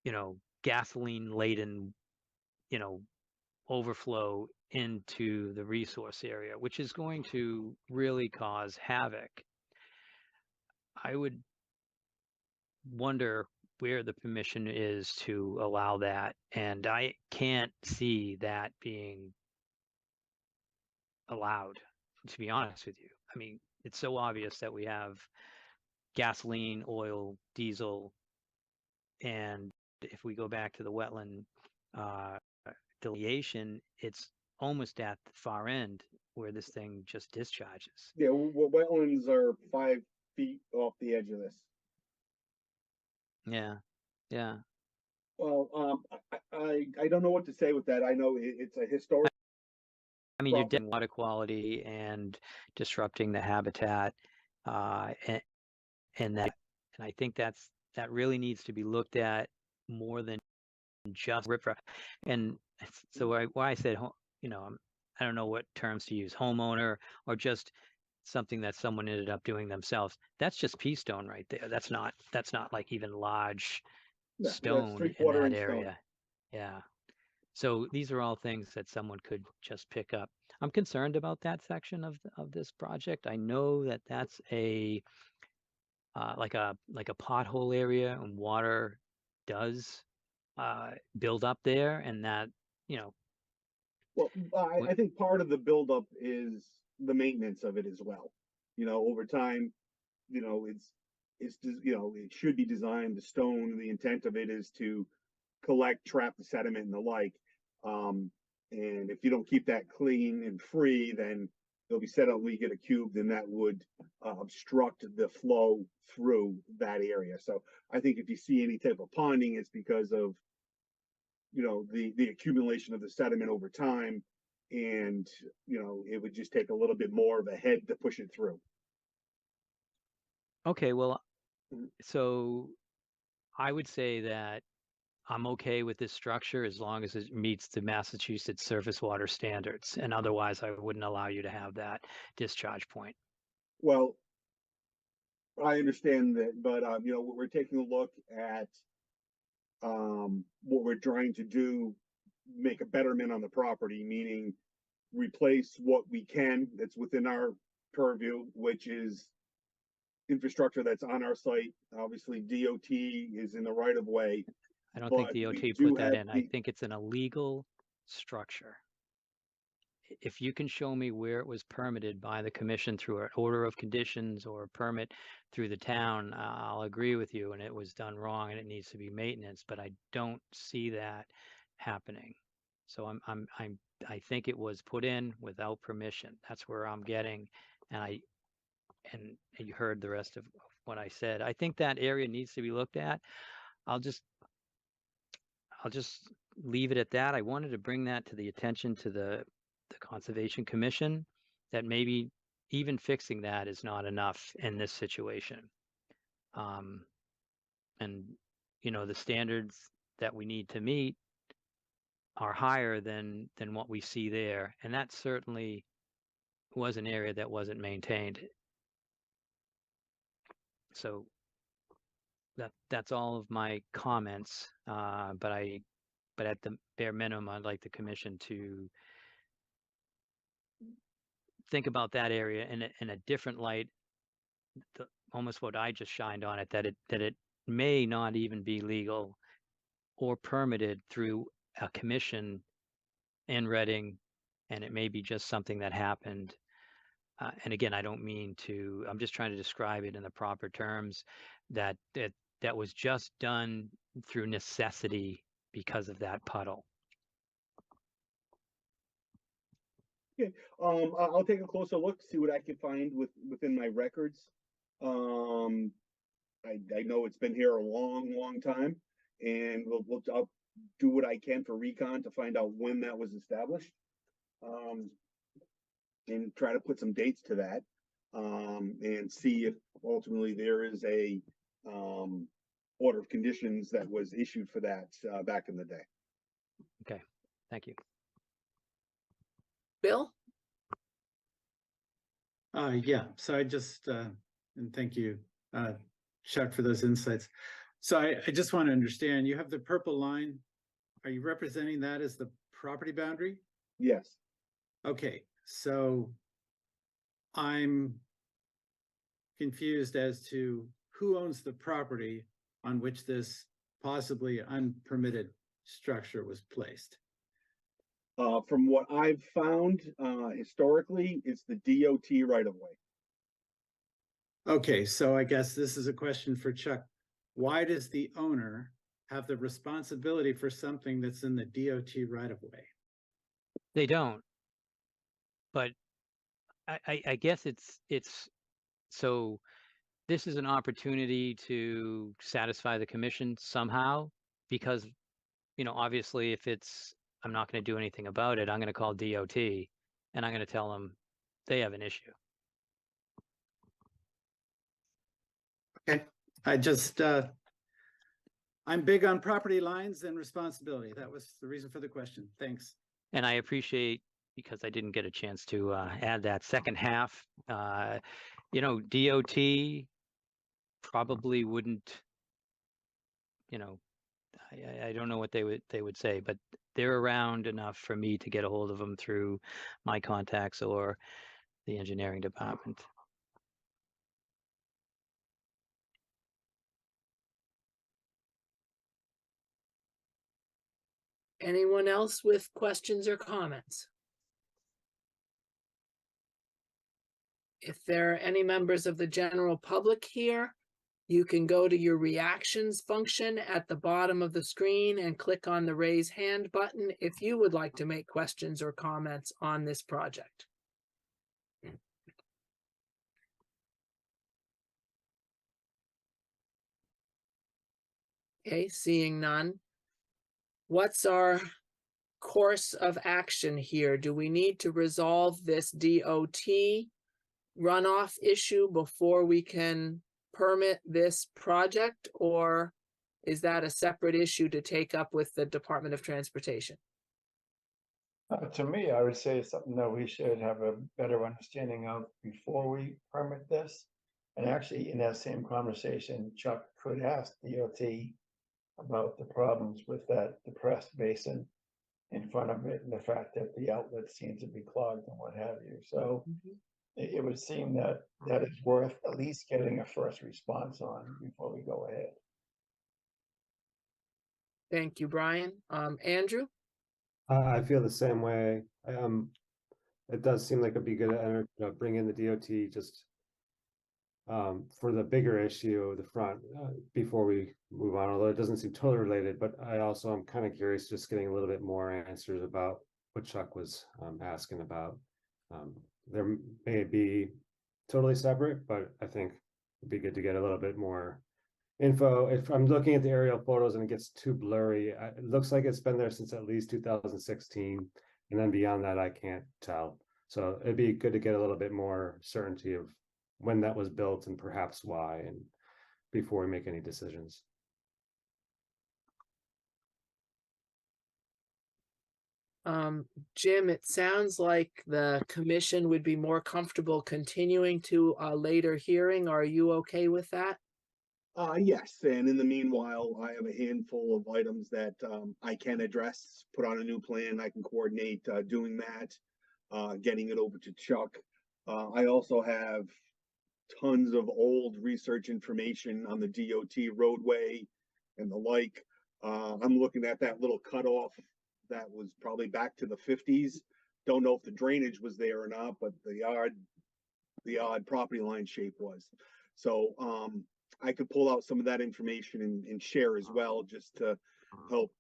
you know, gasoline laden, you know, overflow into the resource area, which is going to really cause havoc. I would wonder where the permission is to allow that, and I can't see that being allowed, to be honest with you. I mean, it's so obvious that we have gasoline, oil, diesel, and if we go back to the wetland delineation, it's almost at the far end where this thing just discharges. Yeah, wetlands are 5 feet off the edge of this. Yeah, yeah. Well, I don't know what to say with that. I know it's a historic. I mean, you're property. getting water quality and disrupting the habitat, and that, and I think that really needs to be looked at more than just riprap. And so why I said, you know, I don't know what terms to use, homeowner or just something that someone ended up doing themselves. That's just pea stone right there. That's not like even large Yeah, that's stone in 3/4 that inch stone. area. Yeah. So these are all things that someone could just pick up. I'm concerned about that section of this project. I know that that's a like a pothole area, and water does build up there, and that, you know, Well, I think part of the buildup is the maintenance of it as well. You know, over time, you know, you know, it should be designed, the stone, the intent of it is to collect, trap the sediment and the like. And if you don't keep that clean and free, then it'll be set up, we get a cube, then that would obstruct the flow through that area. So I think if you see any type of ponding, it's because of, you know, the accumulation of the sediment over time, and you know, it would just take a little bit more of a head to push it through. okay, well, Mhm. so I would say that I'm okay with this structure as long as it meets the Massachusetts surface water standards, and otherwise I wouldn't allow you to have that discharge point. Well, I understand that, but you know, we're taking a look at what we're trying to do, make a betterment on the property, meaning replace what we can that's within our purview, which is infrastructure that's on our site. Obviously, DOT is in the right of way. I don't think But the we OT do put that have in. I think it's an illegal structure. If you can show me where it was permitted by the commission through an order of conditions or a permit through the town, I'll agree with you, and it was done wrong and it needs to be maintenance, but I don't see that happening. So I think it was put in without permission. That's where I'm getting, and you heard the rest of what I said. I think that area needs to be looked at. I'll just leave it at that. I wanted to bring that to the attention to the Conservation Commission, that maybe even fixing that is not enough in this situation. And, you know, the standards that we need to meet are higher than what we see there. And that certainly was an area that wasn't maintained. So that's all of my comments. But at the bare minimum, I'd like the commission to think about that area in a different light, almost what I just shined on it, that it may not even be legal or permitted through a commission in Reading, and it may be just something that happened. And again, I don't mean to, I'm just trying to describe it in the proper terms, that was just done through necessity because of that puddle. I'll take a closer look, see what I can find within my records. I know it's been here a long time, and I'll do what I can for recon to find out when that was established. And try to put some dates to that, and see if ultimately there is a order of conditions that was issued for that back in the day. Okay, thank you. Bill? Yeah, so I just, and thank you, Chuck, for those insights. So I just want to understand, you have the purple line. Are you representing that as the property boundary? Yes. Okay, so I'm confused as to who owns the property on which this possibly unpermitted structure was placed. From what I've found, historically, it's the DOT right of way. Okay, so I guess this is a question for Chuck. Why does the owner have the responsibility for something that's in the DOT right of way? They don't, but I guess it's so this is an opportunity to satisfy the commission somehow, because, you know, obviously if I'm not going to do anything about it, I'm going to call DOT and I'm going to tell them they have an issue. Okay, I just, I'm big on property lines and responsibility. That was the reason for the question. Thanks. And I appreciate, because I didn't get a chance to add that second half, you know, DOT probably wouldn't, you know, I don't know what they would say, but they're around enough for me to get a hold of them through my contacts or the engineering department. Anyone else with questions or comments? If there are any members of the general public here, you can go to your reactions function at the bottom of the screen and click on the raise hand button if you would like to make questions or comments on this project. Okay, seeing none. What's our course of action here? Do we need to resolve this DOT runoff issue before we can permit this project, or is that a separate issue to take up with the Department of Transportation? To me, I would say it's something that we should have a better understanding of before we permit this. And actually, in that same conversation, Chuck could ask DOT about the problems with that depressed basin in front of it and the fact that the outlets seem to be clogged and what have you. So it would seem that it's worth at least getting a first response on before we go ahead. Thank you, Brian. Andrew? I feel the same way. It does seem like it'd be good to bring in the DOT just for the bigger issue, the front, before we move on, although it doesn't seem totally related, but I also am kind of curious, just getting a little bit more answers about what Chuck was asking about. There may be totally separate, but I think it'd be good to get a little bit more info. If I'm looking at the aerial photos and it gets too blurry, it looks like it's been there since at least 2016, and then beyond that I can't tell. So it'd be good to get a little bit more certainty of when that was built and perhaps why, and before we make any decisions. Jim, it sounds like the commission would be more comfortable continuing to a later hearing. Are you okay with that? Yes, and in the meanwhile, I have a handful of items that I can address, put on a new plan. I can coordinate doing that, getting it over to Chuck. I also have tons of old research information on the DOT roadway and the like. I'm looking at that little cutoff that was probably back to the 50s. Don't know if the drainage was there or not, but the odd property line shape was. So I could pull out some of that information and share as well, just to help,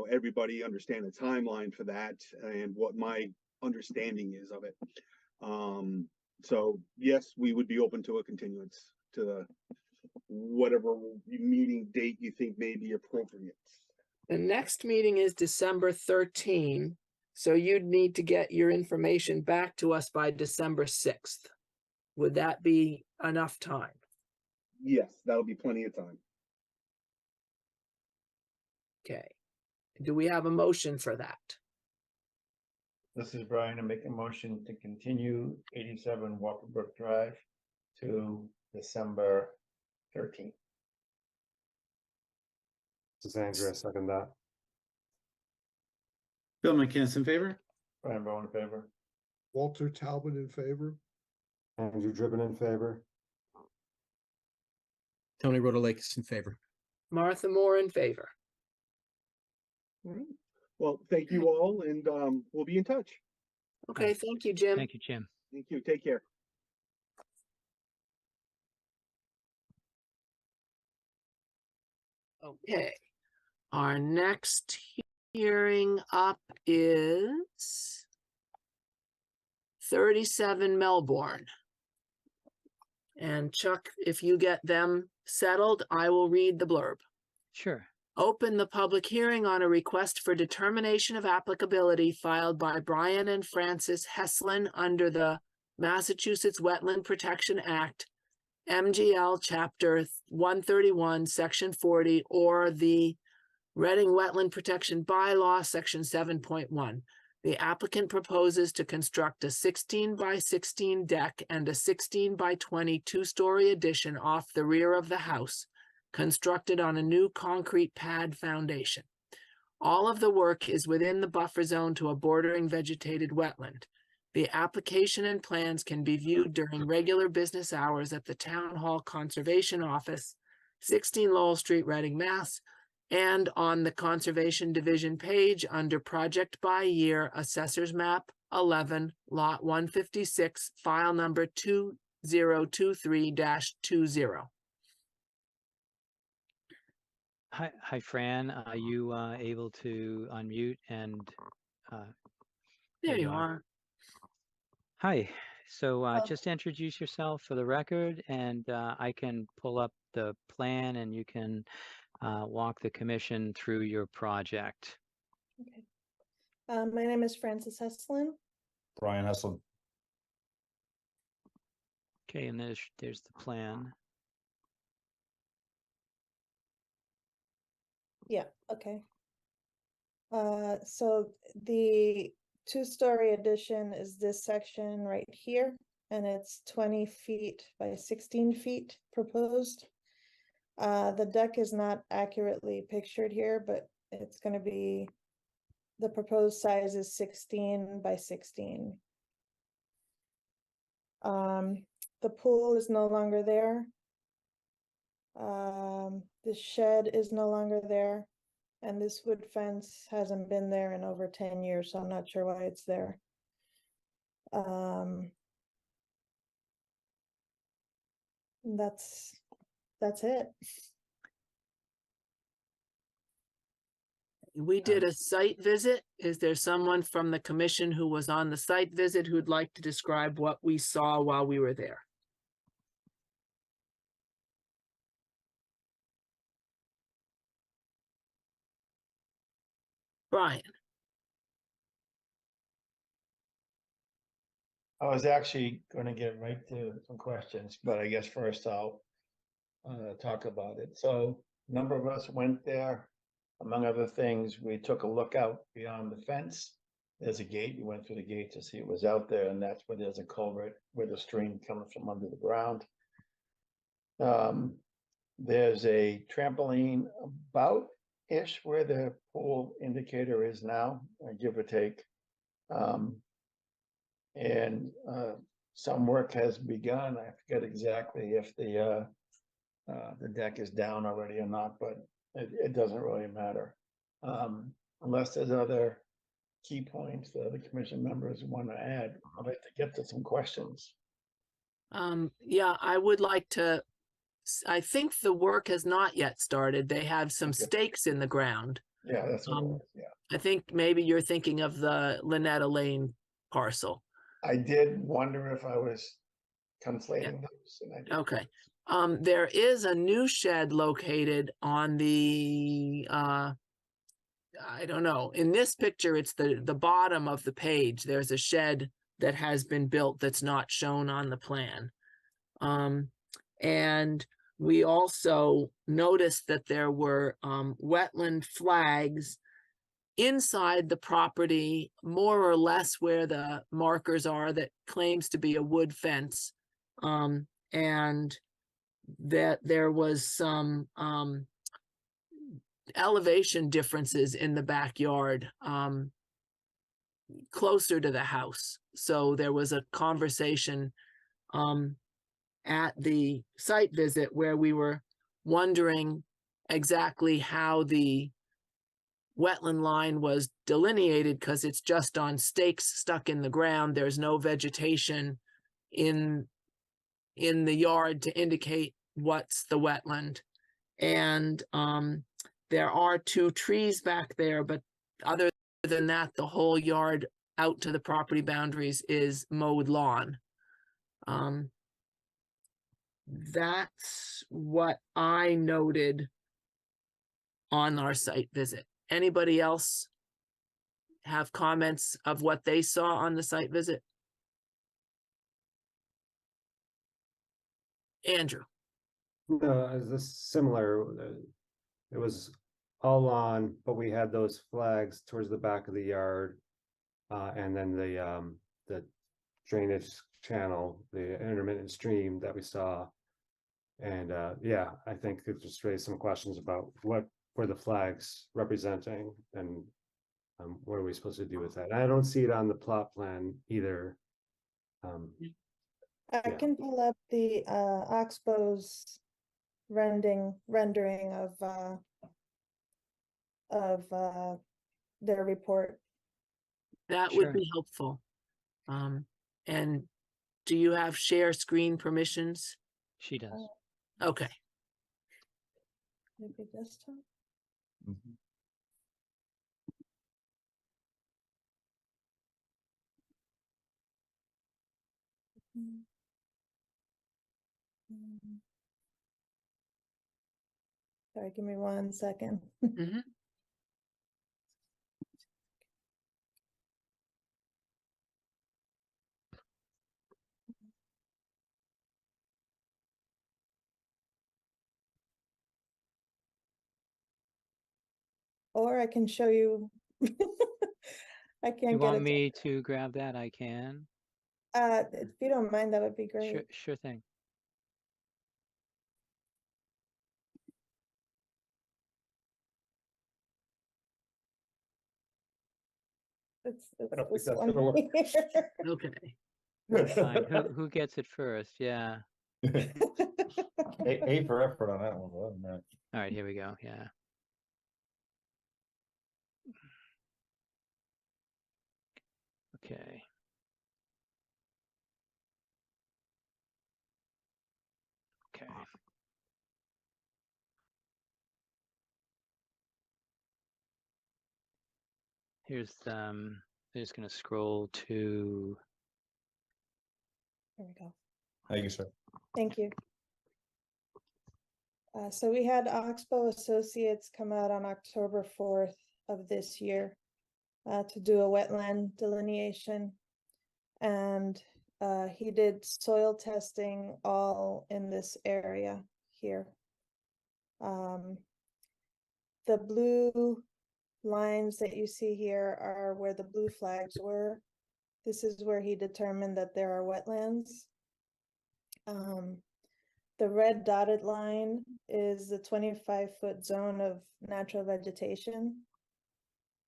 everybody understand the timeline for that and what my understanding is of it. So yes, we would be open to a continuance to the whatever meeting date you think may be appropriate. The next meeting is December 13. So you'd need to get your information back to us by December 6th. Would that be enough time? Yes, that'll be plenty of time. Okay. Do we have a motion for that? This is Brian. I make a motion to continue 87 Walker Brook Drive to December 13th. This is Andrew, I second that. Bill McCants in favor? Brian Bowen in favor. Walter Talbot in favor. Andrew Driven in favor. Tony Rotalakis in favor. Martha Moore in favor. Well, thank you all, and we'll be in touch. Okay, thank you, Jim. Thank you, Jim. Thank you. Take care. Okay, our next hearing up is 37 Melbourne. And Chuck, if you get them settled, I will read the blurb. Sure. Open the public hearing on a request for determination of applicability filed by Brian and Francis Heslin under the Massachusetts Wetland Protection Act, MGL Chapter 131, Section 40, or the Reading Wetland Protection Bylaw, Section 7.1. The applicant proposes to construct a 16 by 16 deck and a 16 by 20 two-story addition off the rear of the house, constructed on a new concrete pad foundation. All of the work is within the buffer zone to a bordering vegetated wetland. The application and plans can be viewed during regular business hours at the Town Hall Conservation Office, 16 Lowell Street, Reading, Mass., and on the Conservation Division page under Project by Year, Assessor's Map 11, Lot 156, file number 2023-20. Hi, Fran. Are you able to unmute and There you are. Hi. So just introduce yourself for the record, and I can pull up the plan and you can walk the commission through your project. Okay. My name is Francis Heslin. Brian Heslin. Okay, and there's the plan. Yeah, okay. So the two-story addition is this section right here, and it's 20 feet by 16 feet proposed. The deck is not accurately pictured here, but it's going to be, the proposed size is 16 by 16. The pool is no longer there. The shed is no longer there, and this wood fence hasn't been there in over 10 years, so I'm not sure why it's there. That's it. We did a site visit. Is there someone from the commission who was on the site visit who'd like to describe what we saw while we were there? Brian. I was actually going to get right to some questions, but I guess first I'll talk about it. So a number of us went there. Among other things, we took a look out beyond the fence. There's a gate. We went through the gate to see it was out there, and that's where there's a culvert where the stream comes from under the ground. There's a trampoline about-ish where the pool indicator is now, give or take. And some work has begun. I forget exactly if the deck is down already or not, but it doesn't really matter. Unless there's other key points that the commission members want to add, I'd like to get to some questions. Yeah, I would like to, I think the work has not yet started. They have some Okay. stakes in the ground. Yeah, that's what it Um, was, yeah. I think maybe you're thinking of the Lynetta Lane parcel. I did wonder if I was conflating those. And I did. Okay. There is a new shed located on the, I don't know, in this picture, it's the bottom of the page. There's a shed that has been built that's not shown on the plan. And we also noticed that there were, wetland flags inside the property, more or less where the markers are, that claims to be a wood fence. And that there was some elevation differences in the backyard closer to the house. So there was a conversation at the site visit where we were wondering exactly how the wetland line was delineated, because it's just on stakes stuck in the ground. There's no vegetation in the yard to indicate what's the wetland. And there are 2 trees back there, but other than that, the whole yard out to the property boundaries is mowed lawn. That's what I noted on our site visit. Anybody else have comments of what they saw on the site visit? Andrew. No, it's just similar. It was all lawn, but we had those flags towards the back of the yard. And then the drainage channel, the intermittent stream that we saw. And yeah, I think it just raised some questions about what were the flags representing, and what are we supposed to do with that? I don't see it on the plot plan either. I Yeah. can pull up the Oxbow's rendering of their report. That Sure. would be helpful. And do you have share screen permissions? She does. Okay. Maybe desktop. Mm. Mm. Sorry, give me 1 second. Mhm. Or I can show you. I You can't get want it. me to grab that? I can. If you don't mind, that would be Sure, great. sure thing. It's I don't think this that's one gonna work. here. Okay. That's fine. Who gets it first? Yeah. A for effort on that one, wasn't it? All right, here we go. Yeah. Okay. Okay. Here's I'm just gonna scroll to There we go. Thank you, sir. Thank you. So we had Oxbow Associates come out on October 4th of this year to do a wetland delineation. And he did soil testing all in this area here. The blue lines that you see here are where the blue flags were. This is where he determined that there are wetlands. the red dotted line is the 25-foot zone of natural vegetation.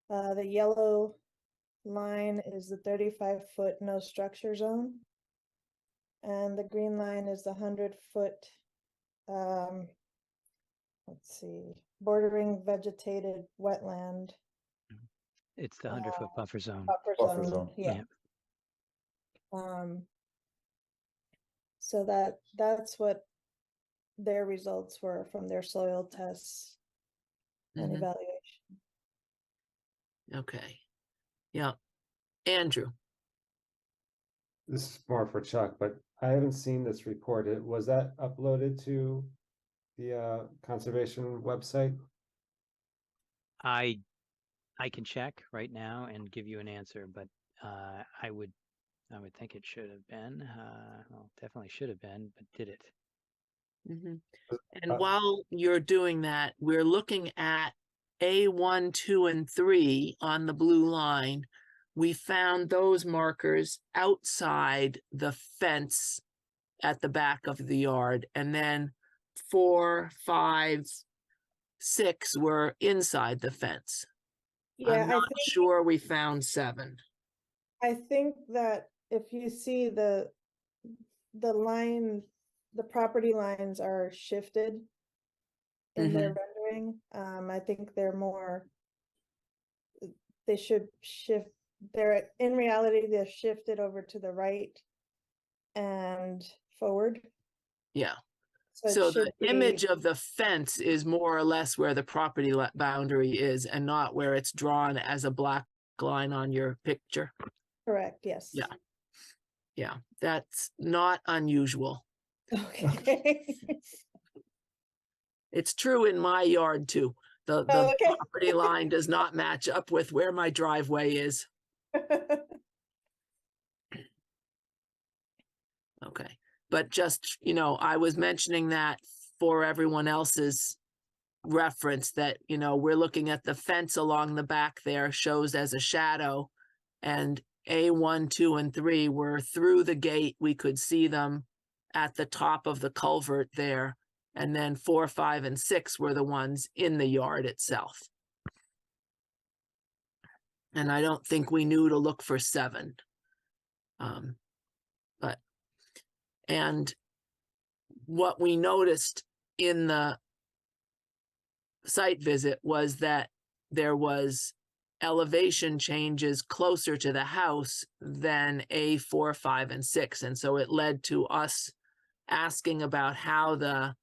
The yellow line is the 35-foot no structure zone. And the green line is the 100-foot, let's see, bordering vegetated wetland It's the 100-foot buffer zone. Buffer zone. Yeah. So that's what their results were from their soil tests and Mhm. evaluation. Okay. Yeah. Andrew, This is more for Chuck, but I haven't seen this report. Was that uploaded to the conservation website? I can check right now and give you an answer, but I would think it should have been. Well, definitely should have been, but did it? and Uh, while you're doing that, we're looking at A1, 2, and 3 on the blue line. We found those markers outside the fence at the back of the yard, and then 4, 5, 6 were inside the fence. Yeah, I'm not sure we found 7. I think that if you see the line, the property lines are shifted in their rendering. I think they're more, they should shift, in reality, they're shifted over to the right and forward. Yeah. So So it should the be image of the fence is more or less where the property boundary is and not where it's drawn as a black line on your picture. correct, yes. Yeah. Yeah, that's not unusual. Okay. It's true in my yard too. The Oh, okay. property line does not match up with where my driveway is. Okay. But just, I was mentioning that for everyone else's reference that, we're looking at the fence along the back there shows as a shadow, and A1, 2, and 3 were through the gate. We could see them at the top of the culvert there. And then 4, 5, and 6 were the ones in the yard itself. And I don't think we knew to look for 7. And what we noticed in the site visit was that there was elevation changes closer to the house than A4, 5, and 6. And so it led to us asking about how the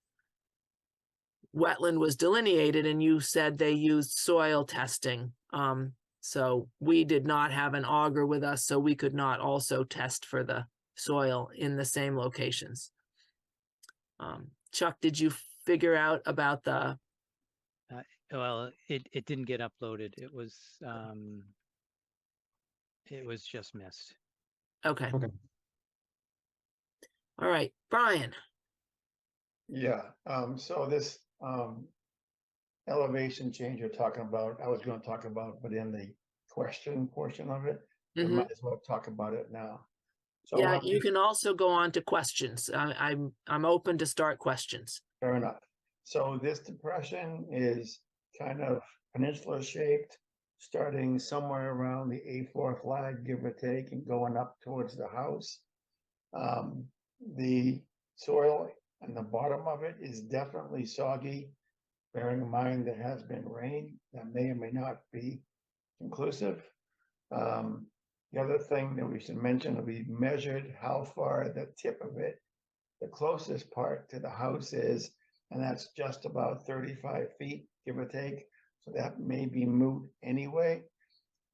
wetland was delineated, and you said they used soil testing. So we did not have an auger with us, so we could not also test for the soil in the same locations. Chuck, did you figure out about the? Well, it didn't get uploaded. It was just missed. Okay. Okay. All right, Brian. Yeah, so this elevation change you're talking about, I was gonna talk about, but in the question portion of it, we Mhm. might as well talk about it now. So Yeah, on you the- can also go on to questions. I'm open to start questions. Fair enough. So this depression is kind of peninsula shaped, starting somewhere around the A4 flag, give or take, and going up towards the house. The soil on the bottom of it is definitely soggy, bearing in mind there has been rain that may or may not be conclusive. The other thing that we should mention, we measured how far the tip of it, the closest part to the house is, and that's just about 35 feet, give or take. So that may be moot anyway.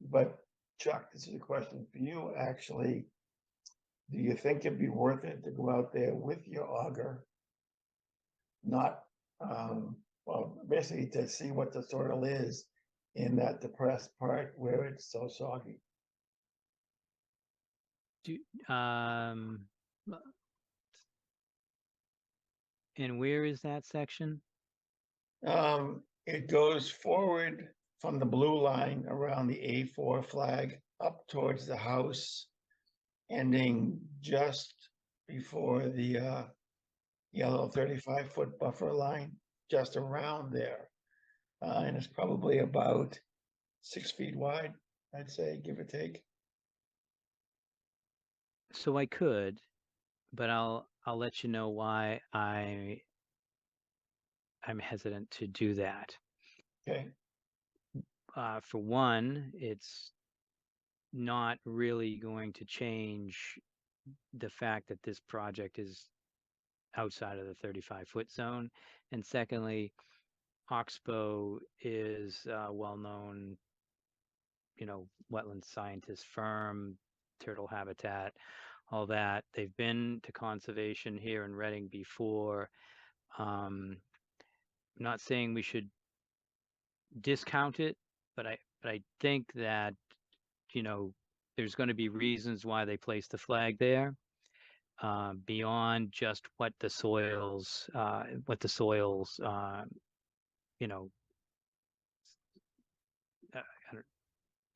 But Chuck, this is a question for you, actually. Do you think it'd be worth it to go out there with your auger? Not, well, basically to see what the soil is in that depressed part where it's so soggy. And where is that section? It goes forward from the blue line around the A4 flag up towards the house, ending just before the yellow 35-foot buffer line just around there. And it's probably about 6 feet wide, I'd say, give or take. So I could, but I'll let you know why I'm hesitant to do that. Okay, For one, it's not really going to change the fact that this project is outside of the 35-foot zone. And secondly, Oxbow is a well-known, wetland scientist firm, turtle habitat, all that. They've been to conservation here in Reading before. I'm not saying we should discount it, but I think that, there's going to be reasons why they placed the flag there, beyond just what the soils, you know, I don't-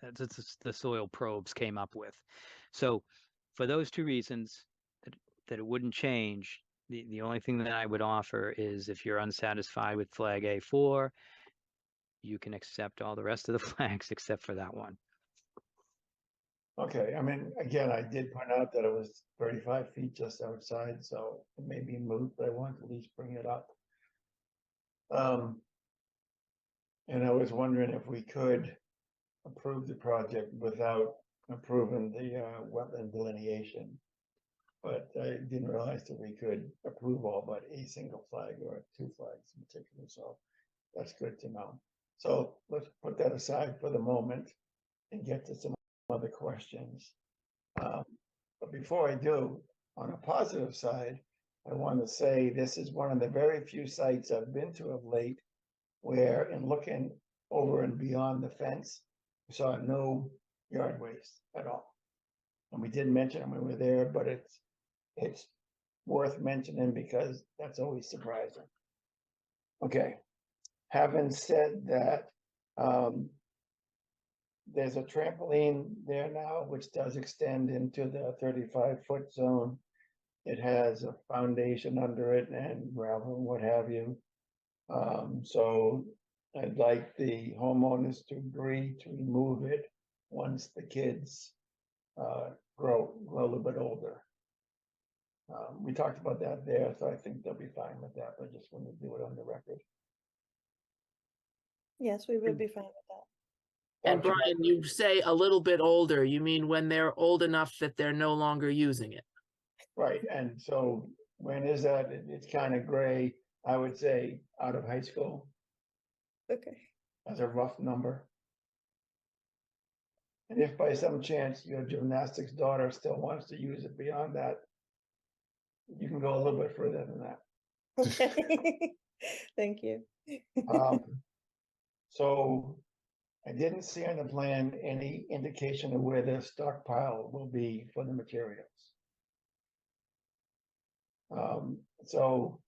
that's the soil probes came up with. So for those two reasons, that it wouldn't change, the only thing that I would offer is if you're unsatisfied with flag A4, you can accept all the rest of the flags except for that one. okay, I mean, again, I did point out that it was 35 feet just outside, so it may be moot, but I wanted to at least bring it up. And I was wondering if we could approve the project without approving the wetland delineation. But I didn't realize that we could approve all but a single flag or 2 flags in particular, so that's good to know. So let's put that aside for the moment and get to some other questions. But before I do, on a positive side, I want to say this is one of the very few sites I've been to of late where, in looking over and beyond the fence, we saw no yard waste at all. And we did mention it when we were there, but it's worth mentioning because that's always surprising. Okay, having said that, there's a trampoline there now, which does extend into the 35-foot zone. It has a foundation under it and gravel and what have you. So I'd like the homeowners to agree to remove it once the kids grow a little bit older. We talked about that there, so I think they'll be fine with that, but I just wanted to do it on the record. Yes, we would be fine with that. And Dr. Brian, you say a little bit older, you mean when they're old enough that they're no longer using it? Right, and so when is that? It's kind of gray, I would say, out of high school Okay. as a rough number. And if by some chance your gymnastics daughter still wants to use it beyond that, you can go a little bit further than that. Okay. Thank you. So I didn't see on the plan any indication of where the stockpile will be for the materials. So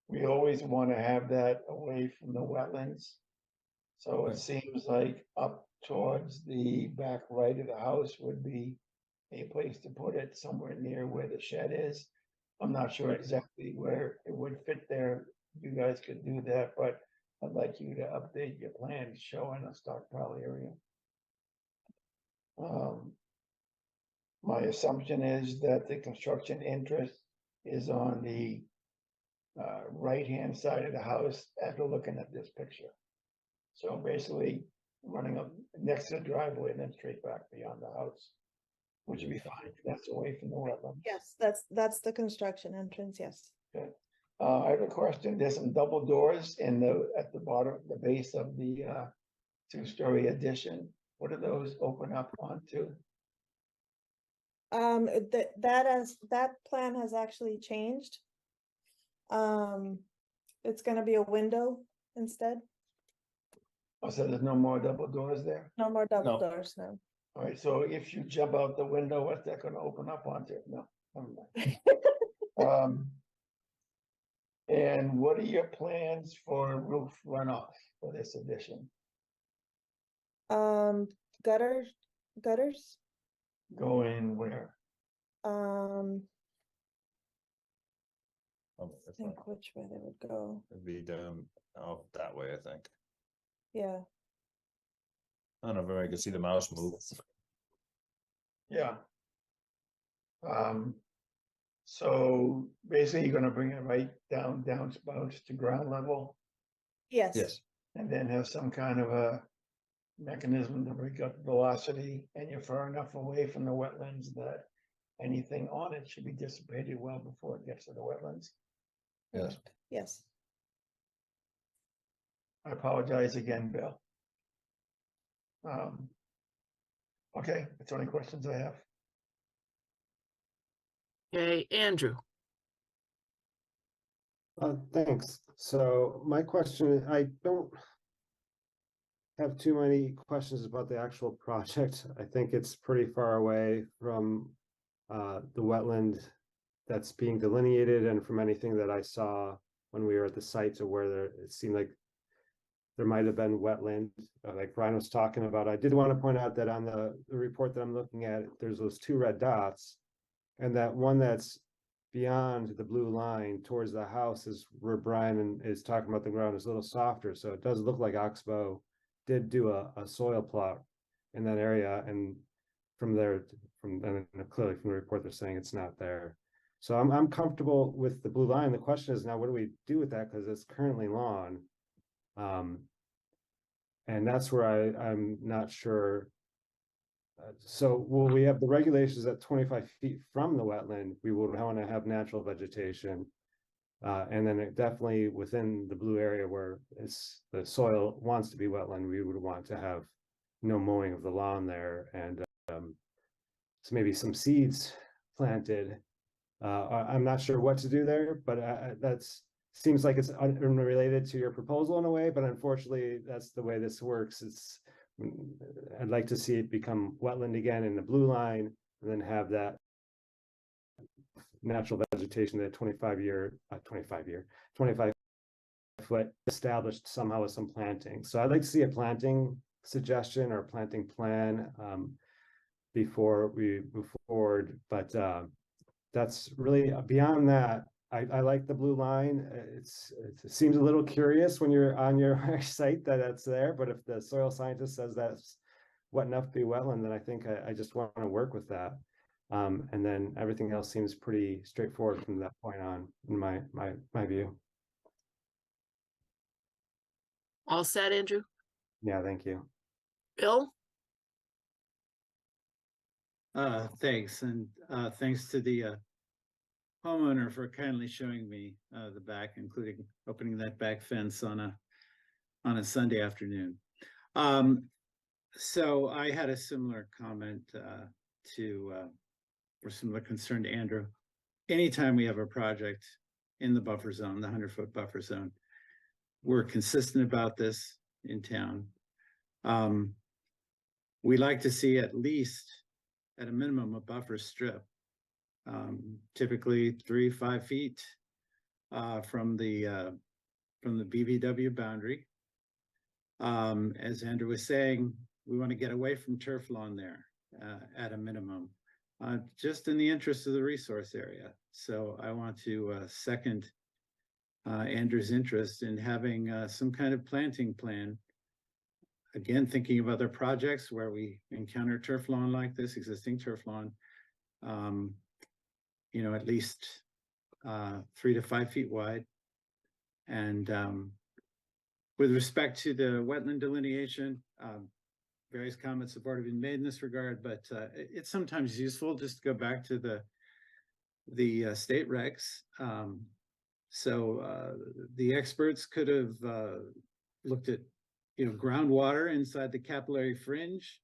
we always want to have that away from the wetlands. So it Right. seems like up towards the back right of the house would be a place to put it, somewhere near where the shed is. I'm not sure exactly where it would fit there. You guys could do that, but I'd like you to update your plans showing a stockpile area. My assumption is that the construction interest is on the right-hand side of the house after looking at this picture. So basically running up next to the driveway and then straight back beyond the house, which would be fine. That's away from the wetlands. Yes, that's the construction entrance, yes. Okay. I have a question. There's some double doors at the bottom, the base of the 2-story addition. What do those open up onto? That plan has actually changed. It's gonna be a window instead. Oh, so there's no more double doors there? No more double No. doors, no. All right, so if you jump out the window, what's that gonna open up onto? No, never mind. And what are your plans for roof runoff for this addition? Gutters, Going where? um, Oh, think which way they would go. It'd be down out that way, I think. Yeah, I don't know if I can see the mouse move. Yeah. So basically you're gonna bring it right downspouts to ground level yes. and then have some kind of a mechanism to break up velocity, and you're far enough away from the wetlands that anything on it should be dissipated well before it gets to the wetlands. Yes. correct, yes. I apologize again, Bill. Okay, that's the only questions I have. Okay, Andrew. Thanks. So my question, I don't have too many questions about the actual project. I think it's pretty far away from the wetland that's being delineated, and from anything that I saw when we were at the site to where there, it seemed like there might have been wetland, like Brian was talking about. I did want to point out that on the report that I'm looking at, there's those 2 red dots, and that one that's beyond the blue line towards the house is where Brian is talking about the ground is a little softer. So it does look like Oxbow did do a soil plot in that area, and from there, clearly from the report, they're saying it's not there. So I'm comfortable with the blue line. The question is now, what do we do with that? Because it's currently lawn. And that's where I'm not sure. So will we have the regulations at 25 feet from the wetland? We would want to have natural vegetation. And then it definitely within the blue area where the soil wants to be wetland, we would want to have no mowing of the lawn there, and so maybe some seeds planted. I'm not sure what to do there, but that's seems like it's unrelated to your proposal in a way, but unfortunately that's the way this works. I'd like to see it become wetland again in the blue line, and then have that natural vegetation, that 25 foot established somehow with some planting. So I'd like to see a planting suggestion or planting plan before we move forward. But that's really beyond that. I like the blue line. It seems a little curious when you're on your site that it's there, but if the soil scientist says that's wet enough to be wetland, then I think I just want to work with that. And then everything else seems pretty straightforward from that point on, in my view. All set, Andrew? Yeah, thank you. Bill? Thanks, and thanks to the homeowner for kindly showing me the back, including opening that back fence on a Sunday afternoon. So I had a similar comment or similar concern to Andrew. Anytime we have a project in the buffer zone, the 100-foot buffer zone, we're consistent about this in town. We like to see at least, at a minimum, a buffer strip, typically 3-5 feet from the BVW boundary. As Andrew was saying, we want to get away from turf lawn there at a minimum, just in the interest of the resource area. So I want to second Andrew's interest in having some kind of planting plan. Again, thinking of other projects where we encounter turf lawn like this, existing turf lawn, at least 3 to 5 feet wide. And with respect to the wetland delineation, various comments have already been made in this regard, but it's sometimes useful just to go back to the state regs. So the experts could have looked at groundwater inside the capillary fringe.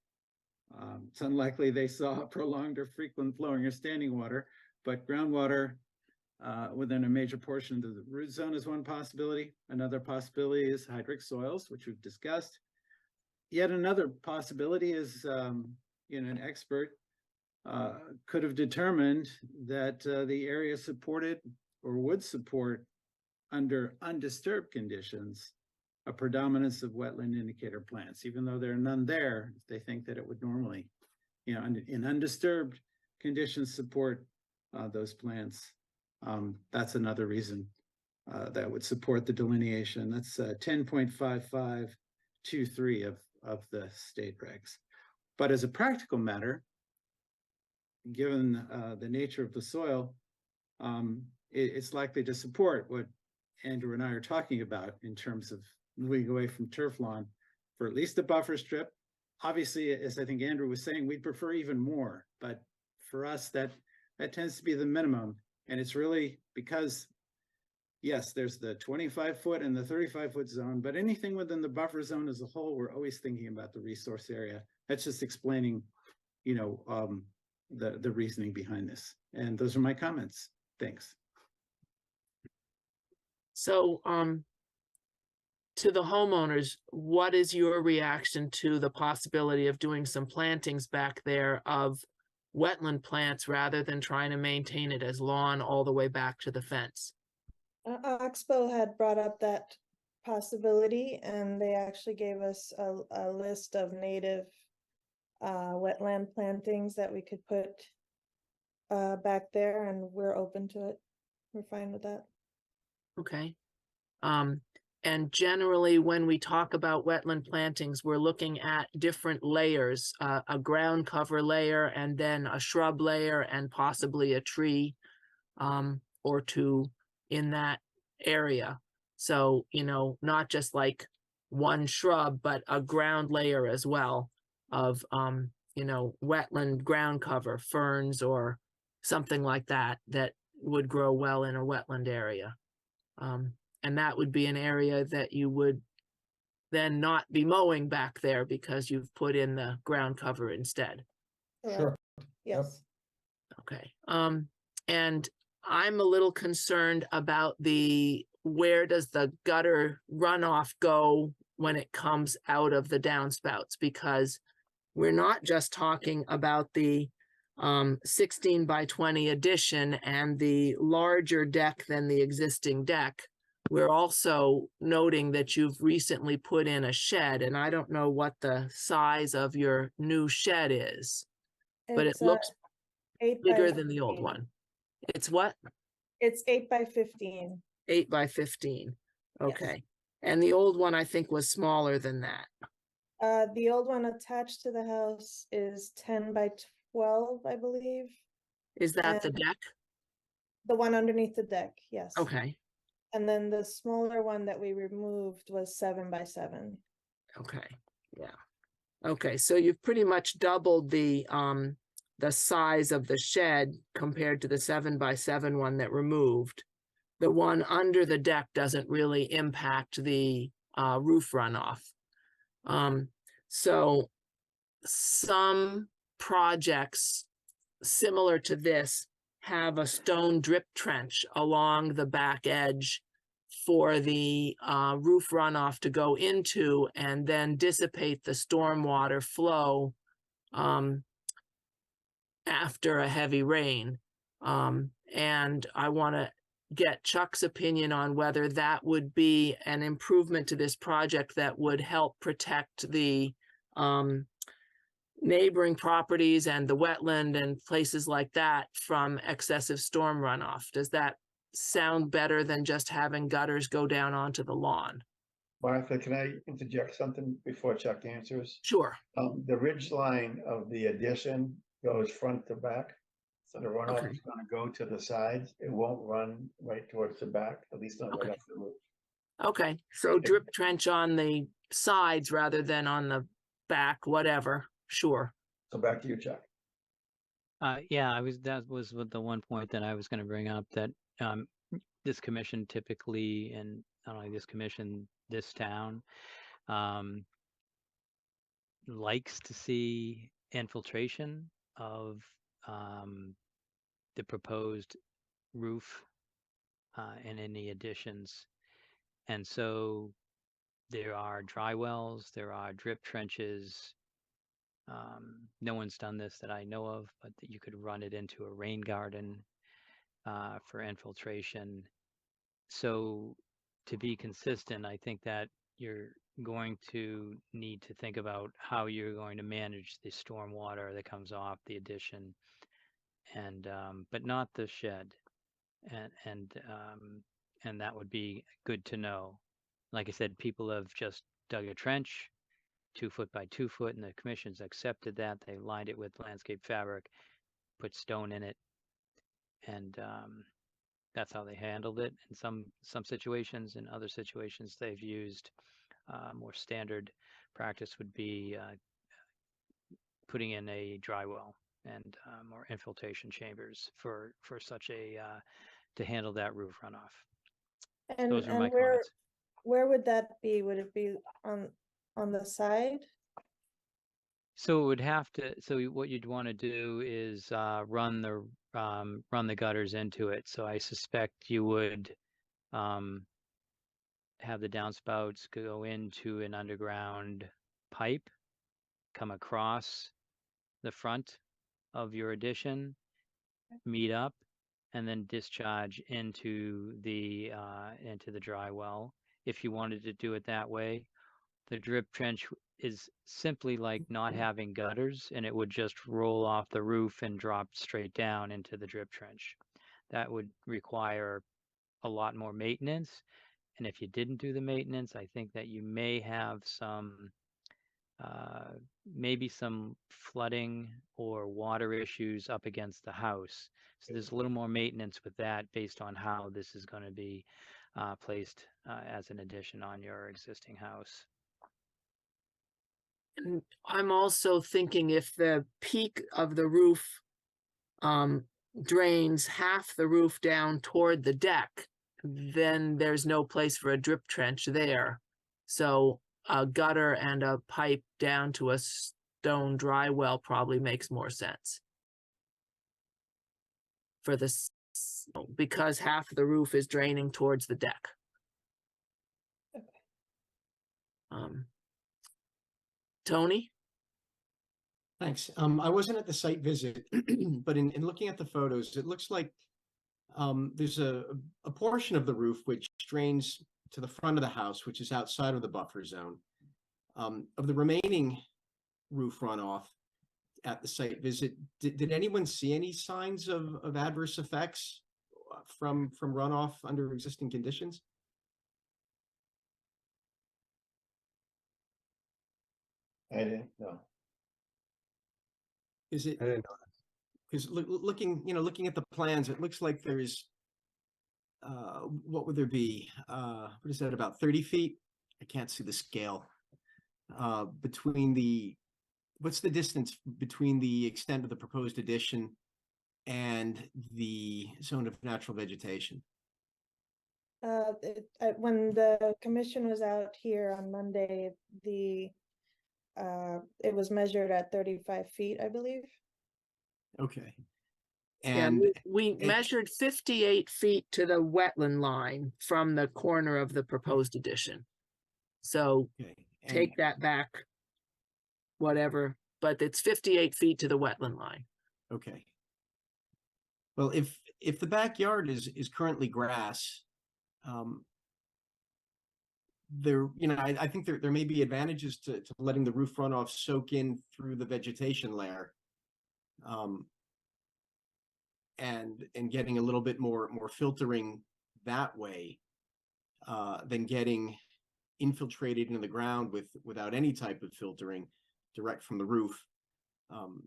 It's unlikely they saw prolonged or frequent flowing or standing water, but groundwater within a major portion of the root zone is one possibility. Another possibility is hydric soils, which we've discussed. Yet another possibility is, an expert could have determined that the area supported or would support, under undisturbed conditions, a predominance of wetland indicator plants, even though there are none there. They think that it would normally, in undisturbed conditions, support those plants. That's another reason that would support the delineation. That's 10.5523 of the state regs. But as a practical matter, given the nature of the soil, it's likely to support what Andrew and I are talking about in terms of moving away from turf lawn for at least a buffer strip. Obviously, as I think Andrew was saying, we'd prefer even more, but for us, that tends to be the minimum. And it's really because, yes, there's the 25-foot and the 35-foot zone, but anything within the buffer zone as a whole, we're always thinking about the resource area. That's just explaining, the reasoning behind this. And those are my comments. Thanks. So, to the homeowners, what is your reaction to the possibility of doing some plantings back there of wetland plants rather than trying to maintain it as lawn all the way back to the fence? Oxbow had brought up that possibility, and they actually gave us a list of native wetland plantings that we could put back there, and we're open to it. We're fine with that. Okay. And generally, when we talk about wetland plantings, we're looking at different layers, a ground cover layer, and then a shrub layer, and possibly a tree or two in that area. So, not just like one shrub, but a ground layer as well of, wetland ground cover, ferns or something like that, that would grow well in a wetland area. And that would be an area that you would then not be mowing back there because you've put in the ground cover instead. Sure. Yes. Okay. And I'm a little concerned about where does the gutter runoff go when it comes out of the downspouts, because we're not just talking about the 16 by 20 addition and the larger deck than the existing deck. We're also noting that you've recently put in a shed, and I don't know what the size of your new shed is, but it It's, looks 8 bigger by than the old 15. one. It's what? It's 8 by 15. 8 by 15. Yes. Okay. And the old one, I think, was smaller than that. The old one attached to the house is 10 by 12, I believe. Is that the And- deck? The one underneath the deck, yes. Okay. And then the smaller one that we removed was 7 by 7. Okay. Yeah. Okay. So you've pretty much doubled the size of the shed compared to the 7 by 7 one that removed. The one under the deck doesn't really impact the roof runoff. So some projects similar to this have a stone drip trench along the back edge for the roof runoff to go into and then dissipate the stormwater flow after a heavy rain. And I want to get Chuck's opinion on whether that would be an improvement to this project that would help protect the neighboring properties and the wetland and places like that from excessive storm runoff. Does that sound better than just having gutters go down onto the lawn? Martha, can I interject something before Chuck answers? Sure. The ridge line of the addition goes front to back. So the runoff Okay. is gonna go to the sides. It won't run right towards the back, at least not right Okay. off the roof. Okay, so drip trench on the sides rather than on the back, whatever, sure. So back to you, Chuck. Yeah, that was what the one point that I was going to bring up, that this commission typically, and not only this commission, this town, likes to see infiltration of the proposed roof and any additions. And so there are dry wells, there are drip trenches. No one's done this that I know of, but that you could run it into a rain garden for infiltration. So to be consistent, I think that you're going to need to think about how you're going to manage the storm water that comes off the addition, and but not the shed. And and that would be good to know. Like I said, people have just dug a trench 2 foot by 2 foot, and the commission's accepted that. They lined it with landscape fabric, put stone in it, and that's how they handled it in some situations. In other situations, they've used more standard practice would be putting in a dry well and or infiltration chambers for such a to handle that roof runoff. And Those are my where comments. would that be? Would it be on the side? So it would have to. So what you'd want to do is run the gutters into it. So I suspect you would have the downspouts go into an underground pipe, come across the front of your addition, meet up, and then discharge into the dry well. If you wanted to do it that way, the drip trench is simply like not having gutters, and it would just roll off the roof and drop straight down into the drip trench. That would require a lot more maintenance. And if you didn't do the maintenance, I think that you may have some maybe some flooding or water issues up against the house. So there's a little more maintenance with that based on how this is going to be placed as an addition on your existing house. And I'm also thinking if the peak of the roof drains half the roof down toward the deck, then there's no place for a drip trench there. So a gutter and a pipe down to a stone dry well probably makes more sense. For this, because half the roof is draining towards the deck. Tony? Thanks. I wasn't at the site visit, but in looking at the photos, it looks like there's a portion of the roof which drains to the front of the house, which is outside of the buffer zone. Of the remaining roof runoff at the site visit, did anyone see any signs of adverse effects from runoff under existing conditions? I didn't know. Is it? I didn't know. Because looking at the plans, it looks like there's, what would there be? What is that, about 30 feet? I can't see the scale. What's the distance between the extent of the proposed addition and the zone of natural vegetation? When the commission was out here on Monday, it was measured at 35 feet, I believe. Okay. Yeah, And we measured 58 feet to the wetland line from the corner of the proposed addition. So okay, and- take that back, whatever, but it's 58 feet to the wetland line. Okay. Well, if the backyard is currently grass, I think there may be advantages to letting the roof runoff soak in through the vegetation layer, and getting a little bit more filtering that way, than getting infiltrated into the ground without any type of filtering direct from the roof. I'm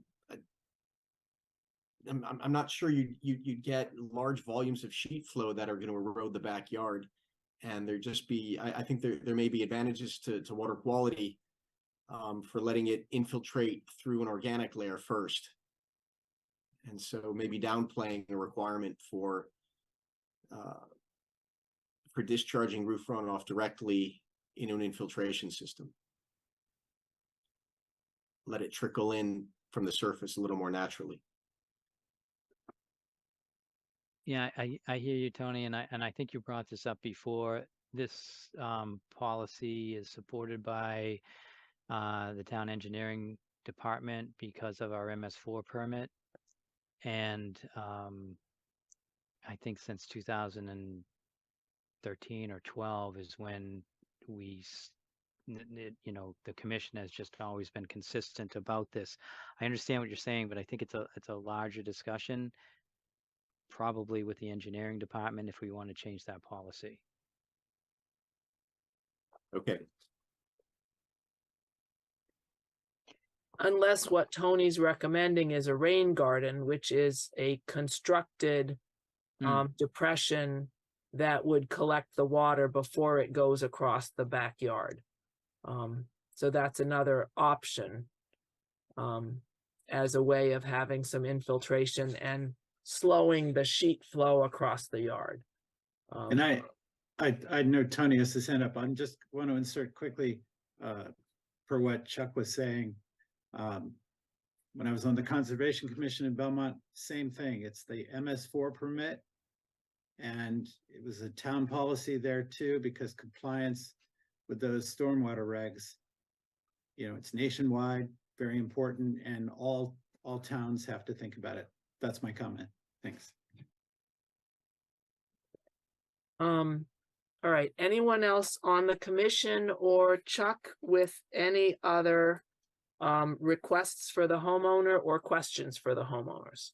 not sure you'd get large volumes of sheet flow that are going to erode the backyard, and I think there may be advantages to water quality for letting it infiltrate through an organic layer first, and so maybe downplaying a requirement for discharging roof runoff directly into an infiltration system. Let it trickle in from the surface a little more naturally. Yeah, I hear you, Tony, and I think you brought this up before. This policy is supported by the town engineering department because of our MS4 permit, and I think since 2013 or 12 is when the commission has just always been consistent about this. I understand what you're saying, but I think it's a larger discussion. probably with the engineering department if we want to change that policy. Okay, Unless what Tony's recommending is a rain garden, which is a constructed depression that would collect the water before it goes across the backyard. So that's another option as a way of having some infiltration and slowing the sheet flow across the yard. And I know Tony has his hand up. I just want to insert quickly for what Chuck was saying. When I was on the Conservation Commission in Belmont, same thing. It's the MS4 permit. And it was a town policy there too, because compliance with those stormwater regs, you know, it's nationwide, very important, and all towns have to think about it. That's my comment. Thanks. All right, anyone else on the commission or Chuck with any other requests for the homeowner or questions for the homeowners?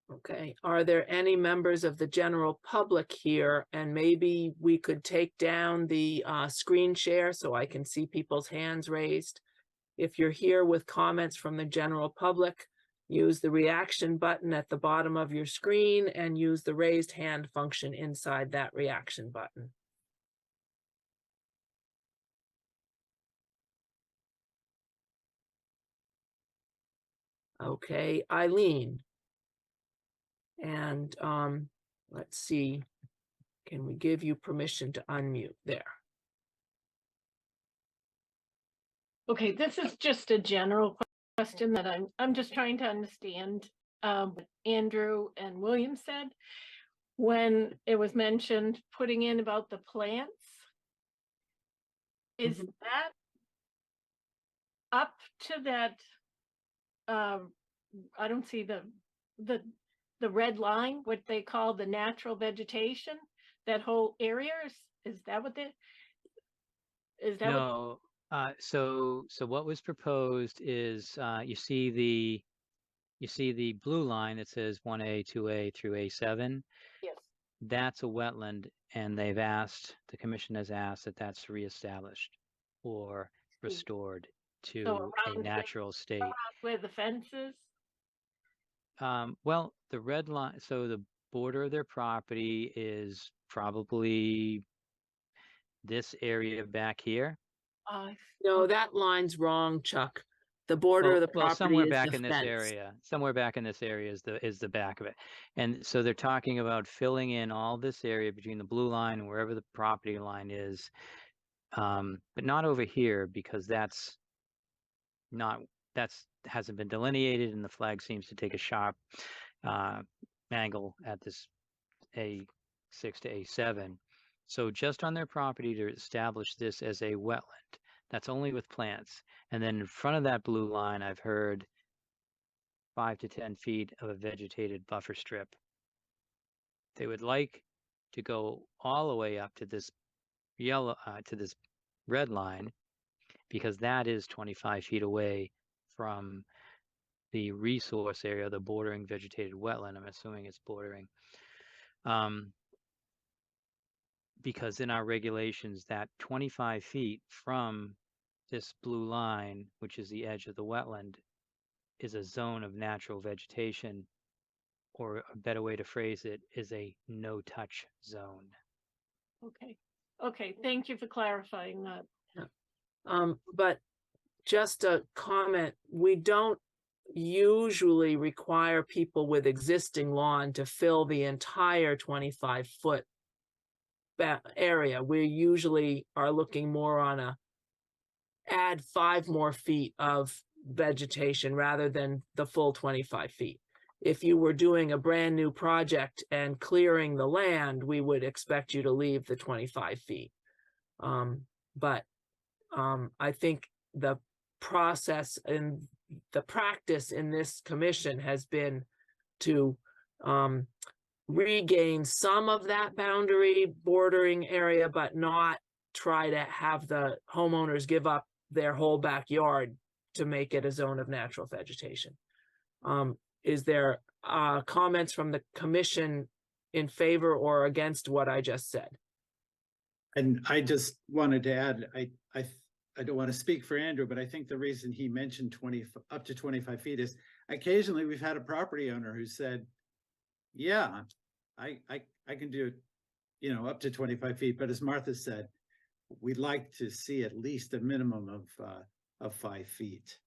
Okay, are there any members of the general public here? And maybe we could take down the screen share so I can see people's hands raised. If you're here with comments from the general public, use the reaction button at the bottom of your screen and use the raised hand function inside that reaction button. Okay, Eileen. And let's see, can we give you permission to unmute there? Okay, this is just a general question that I'm just trying to understand what Andrew and William said when it was mentioned putting in about the plants. Is that up to that? I don't see the red line, what they call the natural vegetation, that whole area, is that what is that? No, so what was proposed is you see the blue line that says 1A, 2A through A7. Yes. That's a wetland, and the commission has asked that that's reestablished or restored to a natural state. Where the fence is? Well, the red line, so the border of their property is probably this area back here. No, that line's wrong, Chuck. The border of the property somewhere is back the in this fence. area. Somewhere back in this area is the back of it. And so they're talking about filling in all this area between the blue line and wherever the property line is. But not over here, because that's hasn't been delineated, and the flag seems to take a sharp angle at this A6 to A7. So just on their property to establish this as a wetland, that's only with plants. And then in front of that blue line, I've heard 5 to 10 feet of a vegetated buffer strip. They would like to go all the way up to this yellow, to this red line, because that is 25 feet away from the resource area, the bordering vegetated wetland. I'm assuming it's bordering. Because in our regulations, that 25 feet from this blue line, which is the edge of the wetland, is a zone of natural vegetation, or a better way to phrase it is a no-touch zone. Okay, thank you for clarifying that. But just a comment, we don't usually require people with existing lawn to fill the entire 25-foot area. We usually are looking more on add 5 more feet of vegetation rather than the full 25 feet. If you were doing a brand new project and clearing the land, we would expect you to leave the 25 feet. But I think the process and the practice in this commission has been to regain some of that boundary bordering area, but not try to have the homeowners give up their whole backyard to make it a zone of natural vegetation. Is there comments from the commission in favor or against what I just said? And I just wanted to add, I don't want to speak for Andrew, but I think the reason he mentioned up to 25 feet is occasionally we've had a property owner who said, yeah, I can do, up to 25 feet. But as Martha said, we'd like to see at least a minimum of 5 feet.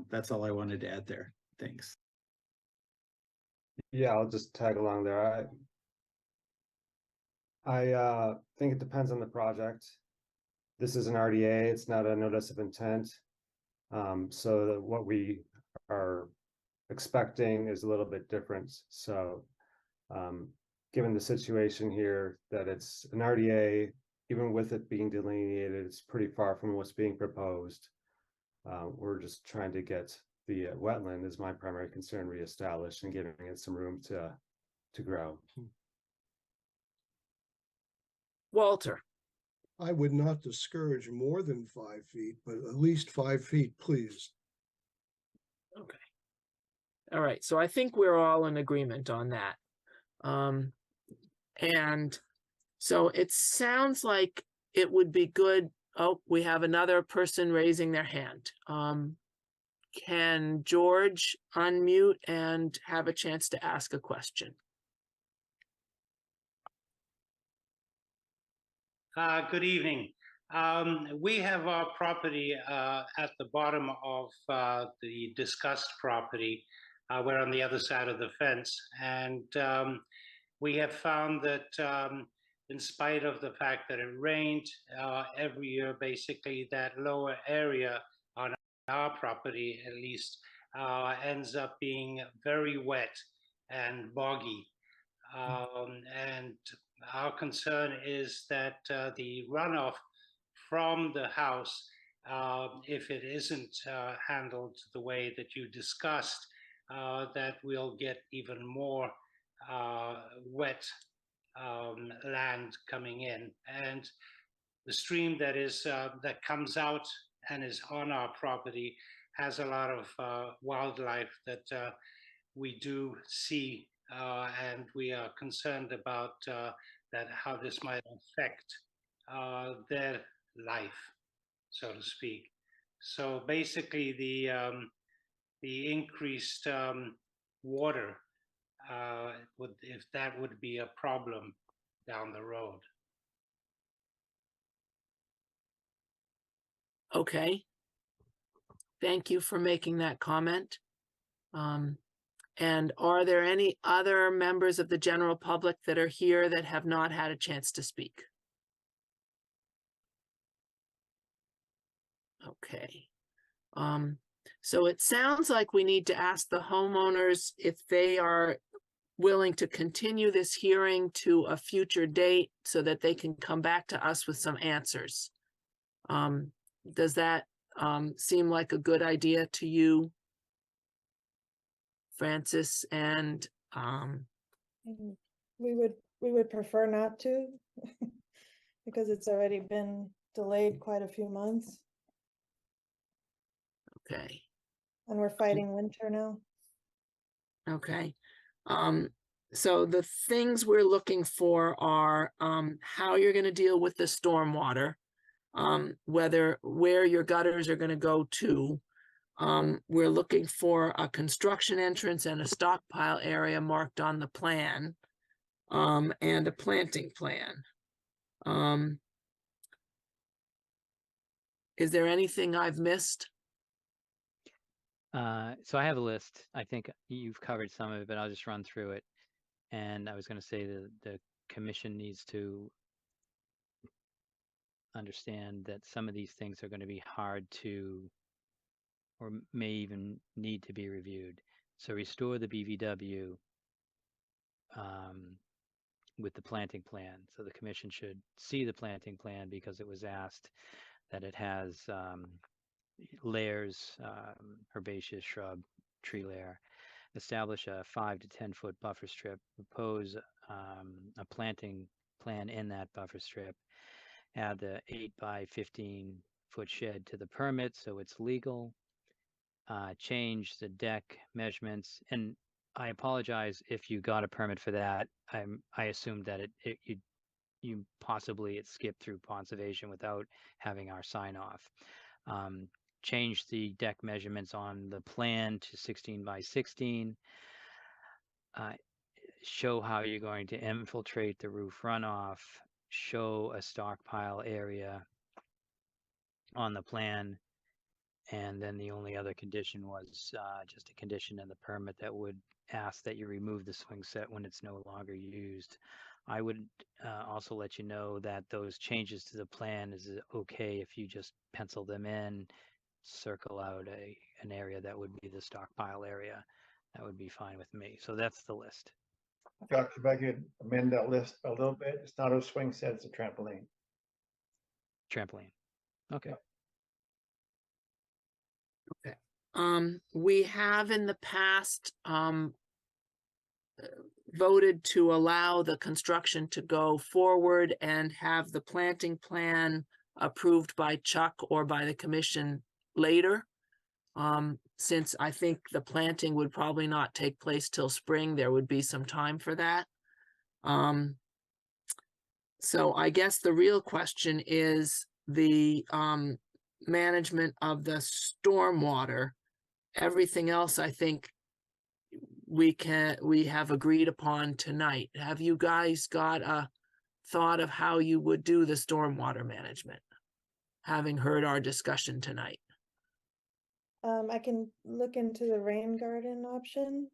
That's all I wanted to add there. Thanks. Yeah, I'll just tag along there. I think it depends on the project. This is an RDA, it's not a notice of intent. So what we are expecting is a little bit different. So given the situation here, that it's an RDA, even with it being delineated, it's pretty far from what's being proposed. We're just trying to get the wetland, is my primary concern, reestablished and giving it some room to grow. Walter, I would not discourage more than 5 feet, but at least 5 feet, please. okay. All right, so I think we're all in agreement on that. And so it sounds like it would be good. Oh, we have another person raising their hand. Can George unmute and have a chance to ask a question? Good evening. We have our property at the bottom of the discussed property. We're on the other side of the fence, and we have found that in spite of the fact that it rained every year, basically that lower area on our property at least ends up being very wet and boggy. And our concern is that the runoff from the house, if it isn't handled the way that you discussed, that we'll get even more wet land coming in. And the stream that comes out and is on our property has a lot of wildlife that we do see, and we are concerned about that, how this might affect their life, so to speak. So basically, the increased water if that would be a problem down the road. Okay. Thank you for making that comment. And are there any other members of the general public that are here that have not had a chance to speak? Okay. So it sounds like we need to ask the homeowners if they are willing to continue this hearing to a future date so that they can come back to us with some answers. Does that seem like a good idea to you, Francis? And we would prefer not to because it's already been delayed quite a few months. Okay. And we're fighting winter now. Okay. So the things we're looking for are how you're going to deal with the stormwater, where your gutters are going to go to. We're looking for a construction entrance and a stockpile area marked on the plan, and a planting plan. Is there anything I've missed? So I have a list. I think you've covered some of it, but I'll just run through it. And I was going to say the commission needs to understand that some of these things are going to be hard to, or may even need to be reviewed. So restore the BVW with the planting plan. So the commission should see the planting plan because it was asked that it has layers, herbaceous shrub, tree layer. Establish a 5 to 10 foot buffer strip. Propose a planting plan in that buffer strip. Add the 8 by 15 foot shed to the permit so it's legal. change the deck measurements. And I apologize if you got a permit for that. I assumed that you possibly it skipped through conservation without having our sign off. Change the deck measurements on the plan to 16 by 16. Show how you're going to infiltrate the roof runoff. Show a stockpile area on the plan. And then the only other condition was just a condition in the permit that would ask that you remove the swing set when it's no longer used. I would also let you know that those changes to the plan is okay if you just pencil them in, circle out an area that would be the stockpile area. That would be fine with me. So that's the list. Doc, if I could amend that list a little bit, it's not a swing set, it's a trampoline. Trampoline. Okay. We have in the past, voted to allow the construction to go forward and have the planting plan approved by Chuck or by the commission later. Since I think the planting would probably not take place till spring, there would be some time for that. So I guess the real question is the, management of the stormwater. Everything else, I think we have agreed upon tonight. Have you guys got a thought of how you would do the stormwater management? Having heard our discussion tonight. I can look into the rain garden option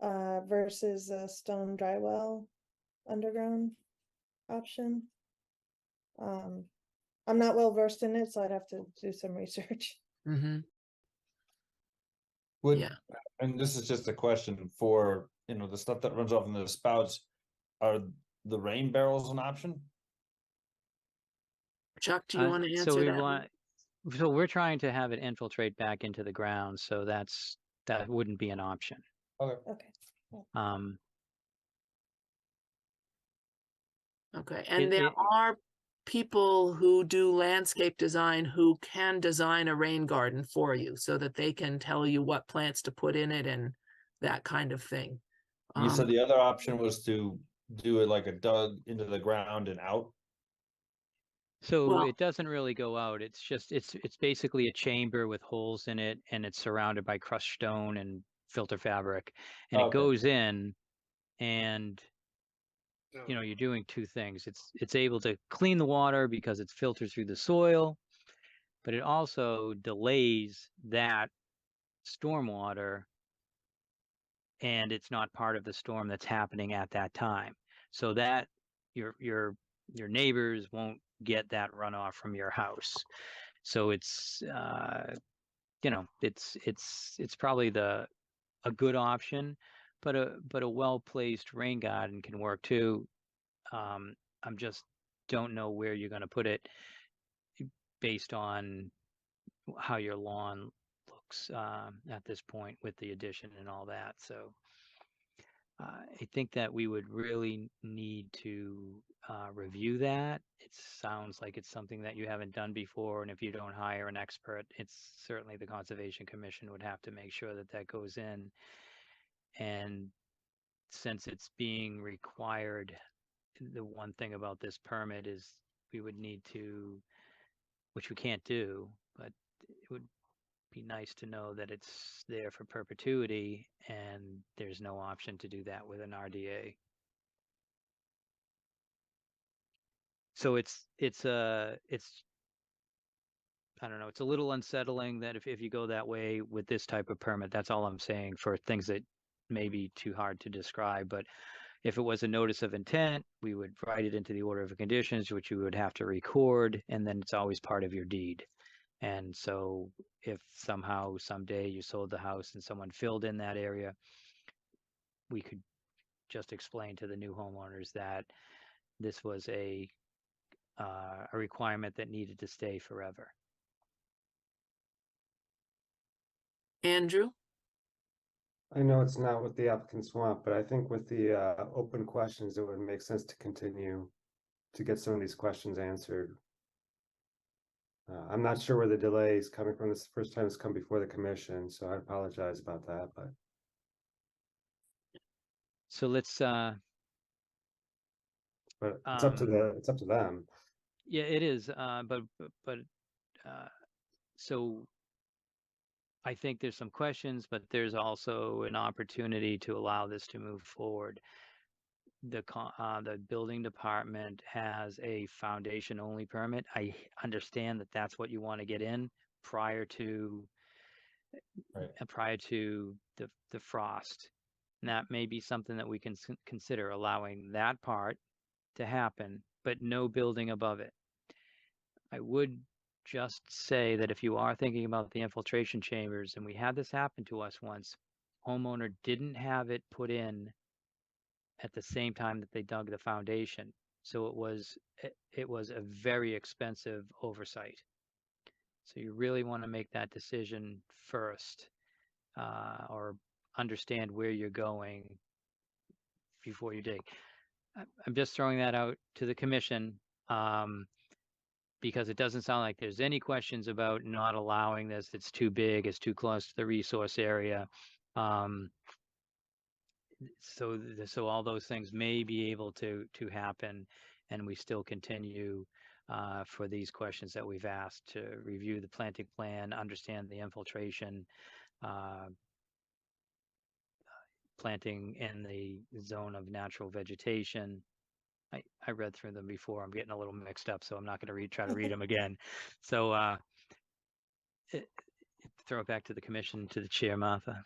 versus a stone dry well underground option. I'm not well versed in it, so I'd have to do some research. Mm-hmm. Would, Yeah. and this is just a question for, the stuff that runs off in the spouts, are the rain barrels an option? Chuck, do you want to answer that? So we're trying to have it infiltrate back into the ground, so that wouldn't be an option. Okay. Okay, and there are people who do landscape design who can design a rain garden for you so that they can tell you what plants to put in it and that kind of thing. You said the other option was to do it like a dug into the ground and out? So Well- it doesn't really go out. It's just, it's basically a chamber with holes in it, and it's surrounded by crushed stone and filter fabric. And it Okay. goes in, and you're doing two things. It's able to clean the water because it's filtered through the soil, but it also delays that stormwater, and it's not part of the storm that's happening at that time. So that your neighbors won't get that runoff from your house. So it's it's probably a good option, but a well-placed rain garden can work too. I'm just don't know where you're going to put it based on how your lawn looks at this point with the addition and all that. So I think that we would really need to review that. It sounds like it's something that you haven't done before, and if you don't hire an expert, it's certainly the Conservation Commission would have to make sure that that goes in. And since it's being required, the one thing about this permit is we would need to, which we can't do, but it would be nice to know that it's there for perpetuity, and there's no option to do that with an RDA. So it's I don't know, it's a little unsettling that if you go that way with this type of permit. That's all I'm saying for things that may be too hard to describe. But if it was a notice of intent, we would write it into the order of conditions, which you would have to record, and then it's always part of your deed. And so if somehow someday you sold the house and someone filled in that area, we could just explain to the new homeowners that this was a requirement that needed to stay forever. Andrew? I know it's not what the applicants want, but I think with the open questions, it would make sense to continue to get some of these questions answered. I'm not sure where the delay is coming from. This is the first time it's come before the commission, so I apologize about that, but. So let's, But it's up to it's up to them. yeah, it is, but, so I think there's some questions, but there's also an opportunity to allow this to move forward. The building department has a foundation only permit. I understand that that's what you want to get in prior to Right. prior to the frost. And that may be something that we can consider allowing that part to happen, but no building above it. I would just say that if you are thinking about the infiltration chambers, and we had this happen to us once, homeowner didn't have it put in at the same time that they dug the foundation. So it was a very expensive oversight. So you really want to make that decision first, or understand where you're going before you dig. I'm just throwing that out to the commission, because it doesn't sound like there's any questions about not allowing this. It's too big, it's too close to the resource area. So all those things may be able to happen, and we still continue for these questions that we've asked to review the planting plan, understand the infiltration, planting in the zone of natural vegetation. I read through them before. I'm getting a little mixed up, so I'm not going to try to read them again. So throw it back to the commission, to the chair, Martha.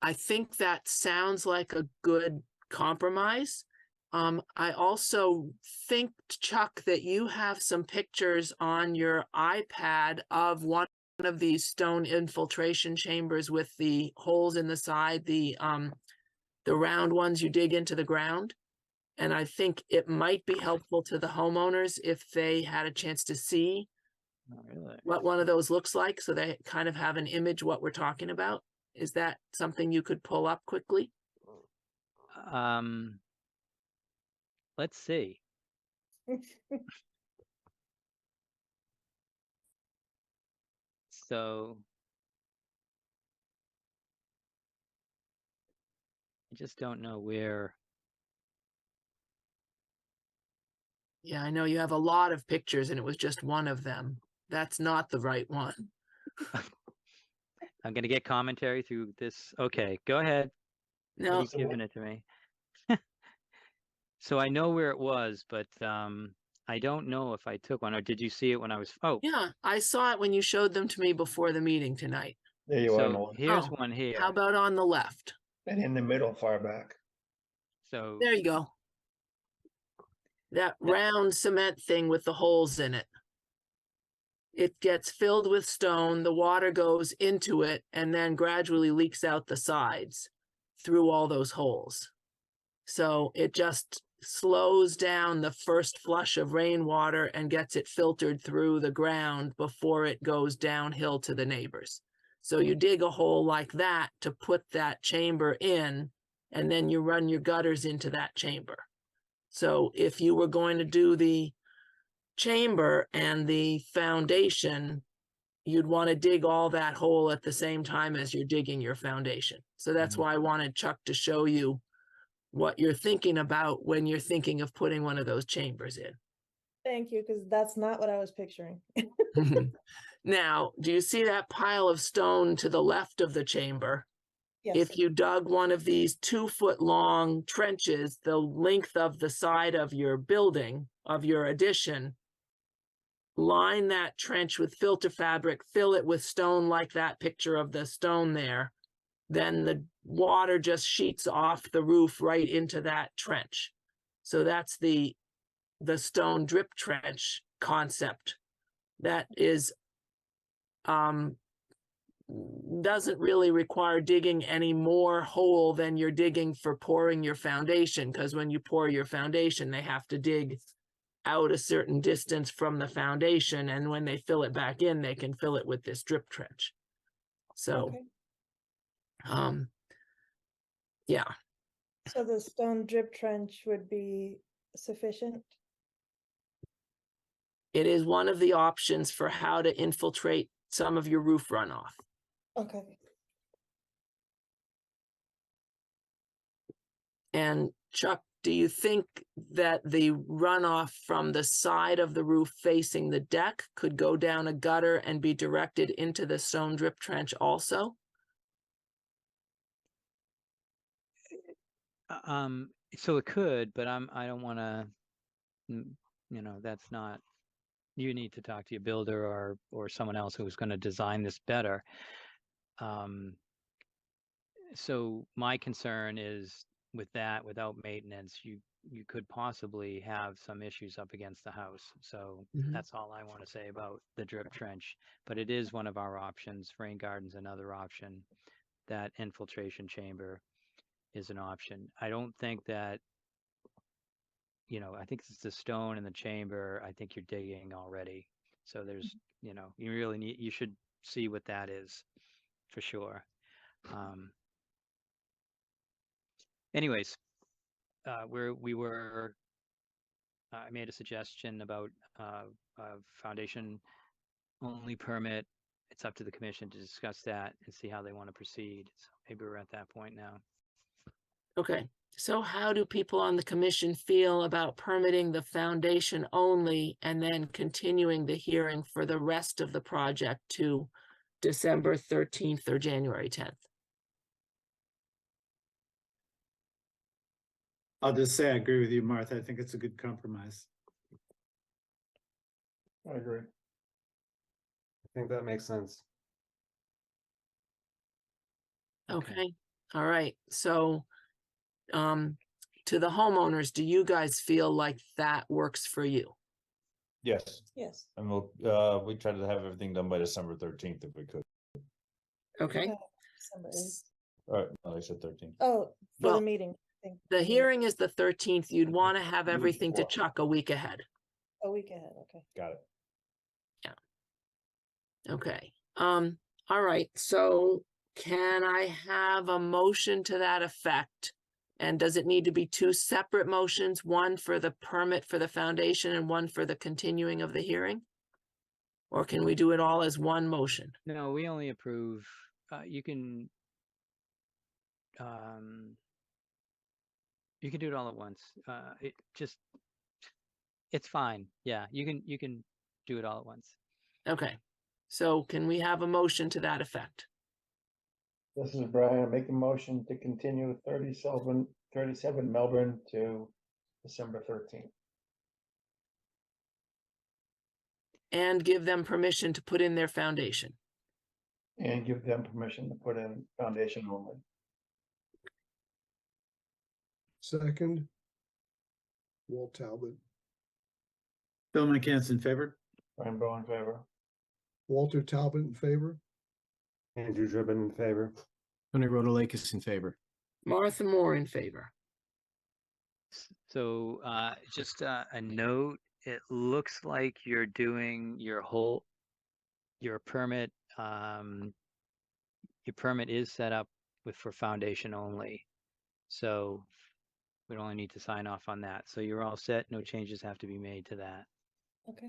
I think that sounds like a good compromise. I also think, Chuck, that you have some pictures on your iPad of one of these stone infiltration chambers with the holes in the side, the round ones you dig into the ground. And I think it might be helpful to the homeowners if they had a chance to see what one of those looks like, so they kind of have an image what we're talking about. Is that something you could pull up quickly? Let's see. So I just don't know where. Yeah, I know you have a lot of pictures and it was just one of them. That's not the right one. I'm going to get commentary through this. Okay, go ahead. No, Keep giving it to me. So I know where it was, but I don't know if I took one, or did you see it when I was? Oh, yeah, I saw it when you showed them to me before the meeting tonight. There you are, so Melissa. here's Oh, one here. How about on the left? And in the middle, far back. So There you go. That round cement thing with the holes in it. It gets filled with stone, the water goes into it, and then gradually leaks out the sides through all those holes. So it just slows down the first flush of rainwater and gets it filtered through the ground before it goes downhill to the neighbors. So you dig a hole like that to put that chamber in, and then you run your gutters into that chamber. So if you were going to do the chamber and the foundation, you'd want to dig all that hole at the same time as you're digging your foundation. So that's why I wanted Chuck to show you what you're thinking about when you're thinking of putting one of those chambers in. Thank you, because that's not what I was picturing. Now, do you see that pile of stone to the left of the chamber? Yes. If you dug one of these 2-foot long trenches, the length of the side of your building, of your addition, line that trench with filter fabric, fill it with stone like that picture of the stone there, then the water just sheets off the roof right into that trench. So that's the stone drip trench concept. That is, doesn't really require digging any more hole than you're digging for pouring your foundation, because when you pour your foundation, they have to dig out a certain distance from the foundation, and when they fill it back in, they can fill it with this drip trench. So, Okay. Yeah. So the stone drip trench would be sufficient? It is one of the options for how to infiltrate some of your roof runoff. Okay. And Chuck, do you think that the runoff from the side of the roof facing the deck could go down a gutter and be directed into the stone drip trench also? So it could, but I don't want to, you know, that's not, you need to talk to your builder or someone else who's going to design this better. So my concern is with that, without maintenance, you could possibly have some issues up against the house. So Mhm. that's all I want to say about the drip trench. But it is one of our options. Rain garden's another option. That infiltration chamber is an option. I don't think that, you know, I think it's the stone in the chamber. I think you're digging already. So there's, you know, you really need, you should see what that is for sure. Anyways, I made a suggestion about a foundation only permit. It's up to the commission to discuss that and see how they want to proceed. So maybe we're at that point now. Okay, so how do people on the commission feel about permitting the foundation only and then continuing the hearing for the rest of the project to December 13th or January 10th? I'll just say I agree with you, Martha. I think it's a good compromise. I agree. I think that makes sense. Okay, all right, so to the homeowners, do you guys feel like that works for you? Yes, Yes. and we try to have everything done by December 13th if we could. Okay, December 8th. All right, no, I said 13th. Oh, for Well, the meeting. I think the yeah, hearing is the 13th. You'd want to have week everything to before. Chuck a week ahead. a week ahead. Okay. Got it. Okay, all right, so can I have a motion to that effect? And does it need to be two separate motions, one for the permit for the foundation and one for the continuing of the hearing? Or can we do it all as one motion? No, we only approve, you can do it all at once. It's fine. Yeah, you can do it all at once. Okay, so can we have a motion to that effect? This is Brian. I make a motion to continue 37 Melbourne to December 13th. And give them permission to put in their foundation. And give them permission to put in foundation only. Second. Walt Talbot, Bill McCants in favor? Brian Bowe in favor. Walter Talbot in favor. Andrew Driven in favor. Tony Rotalakis in favor. Martha Moore in favor. So just a note, it looks like you're doing your permit, your permit is set up for foundation only. So we only need to sign off on that. So you're all set. No changes have to be made to that. Okay.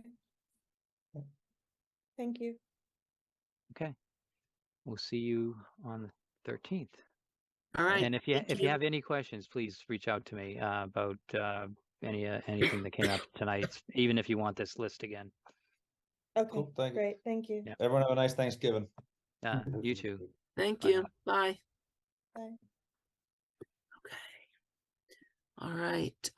Thank you. Okay. We'll see you on the 13th. All right. And if you thank you. have any questions, please reach out to me about anything that came up tonight, even if you want this list again. Okay, Cool, thank you. great. Thank you. Yeah. Everyone have a nice Thanksgiving. You too. Thank Bye you. now. Bye. Bye. Okay. All right.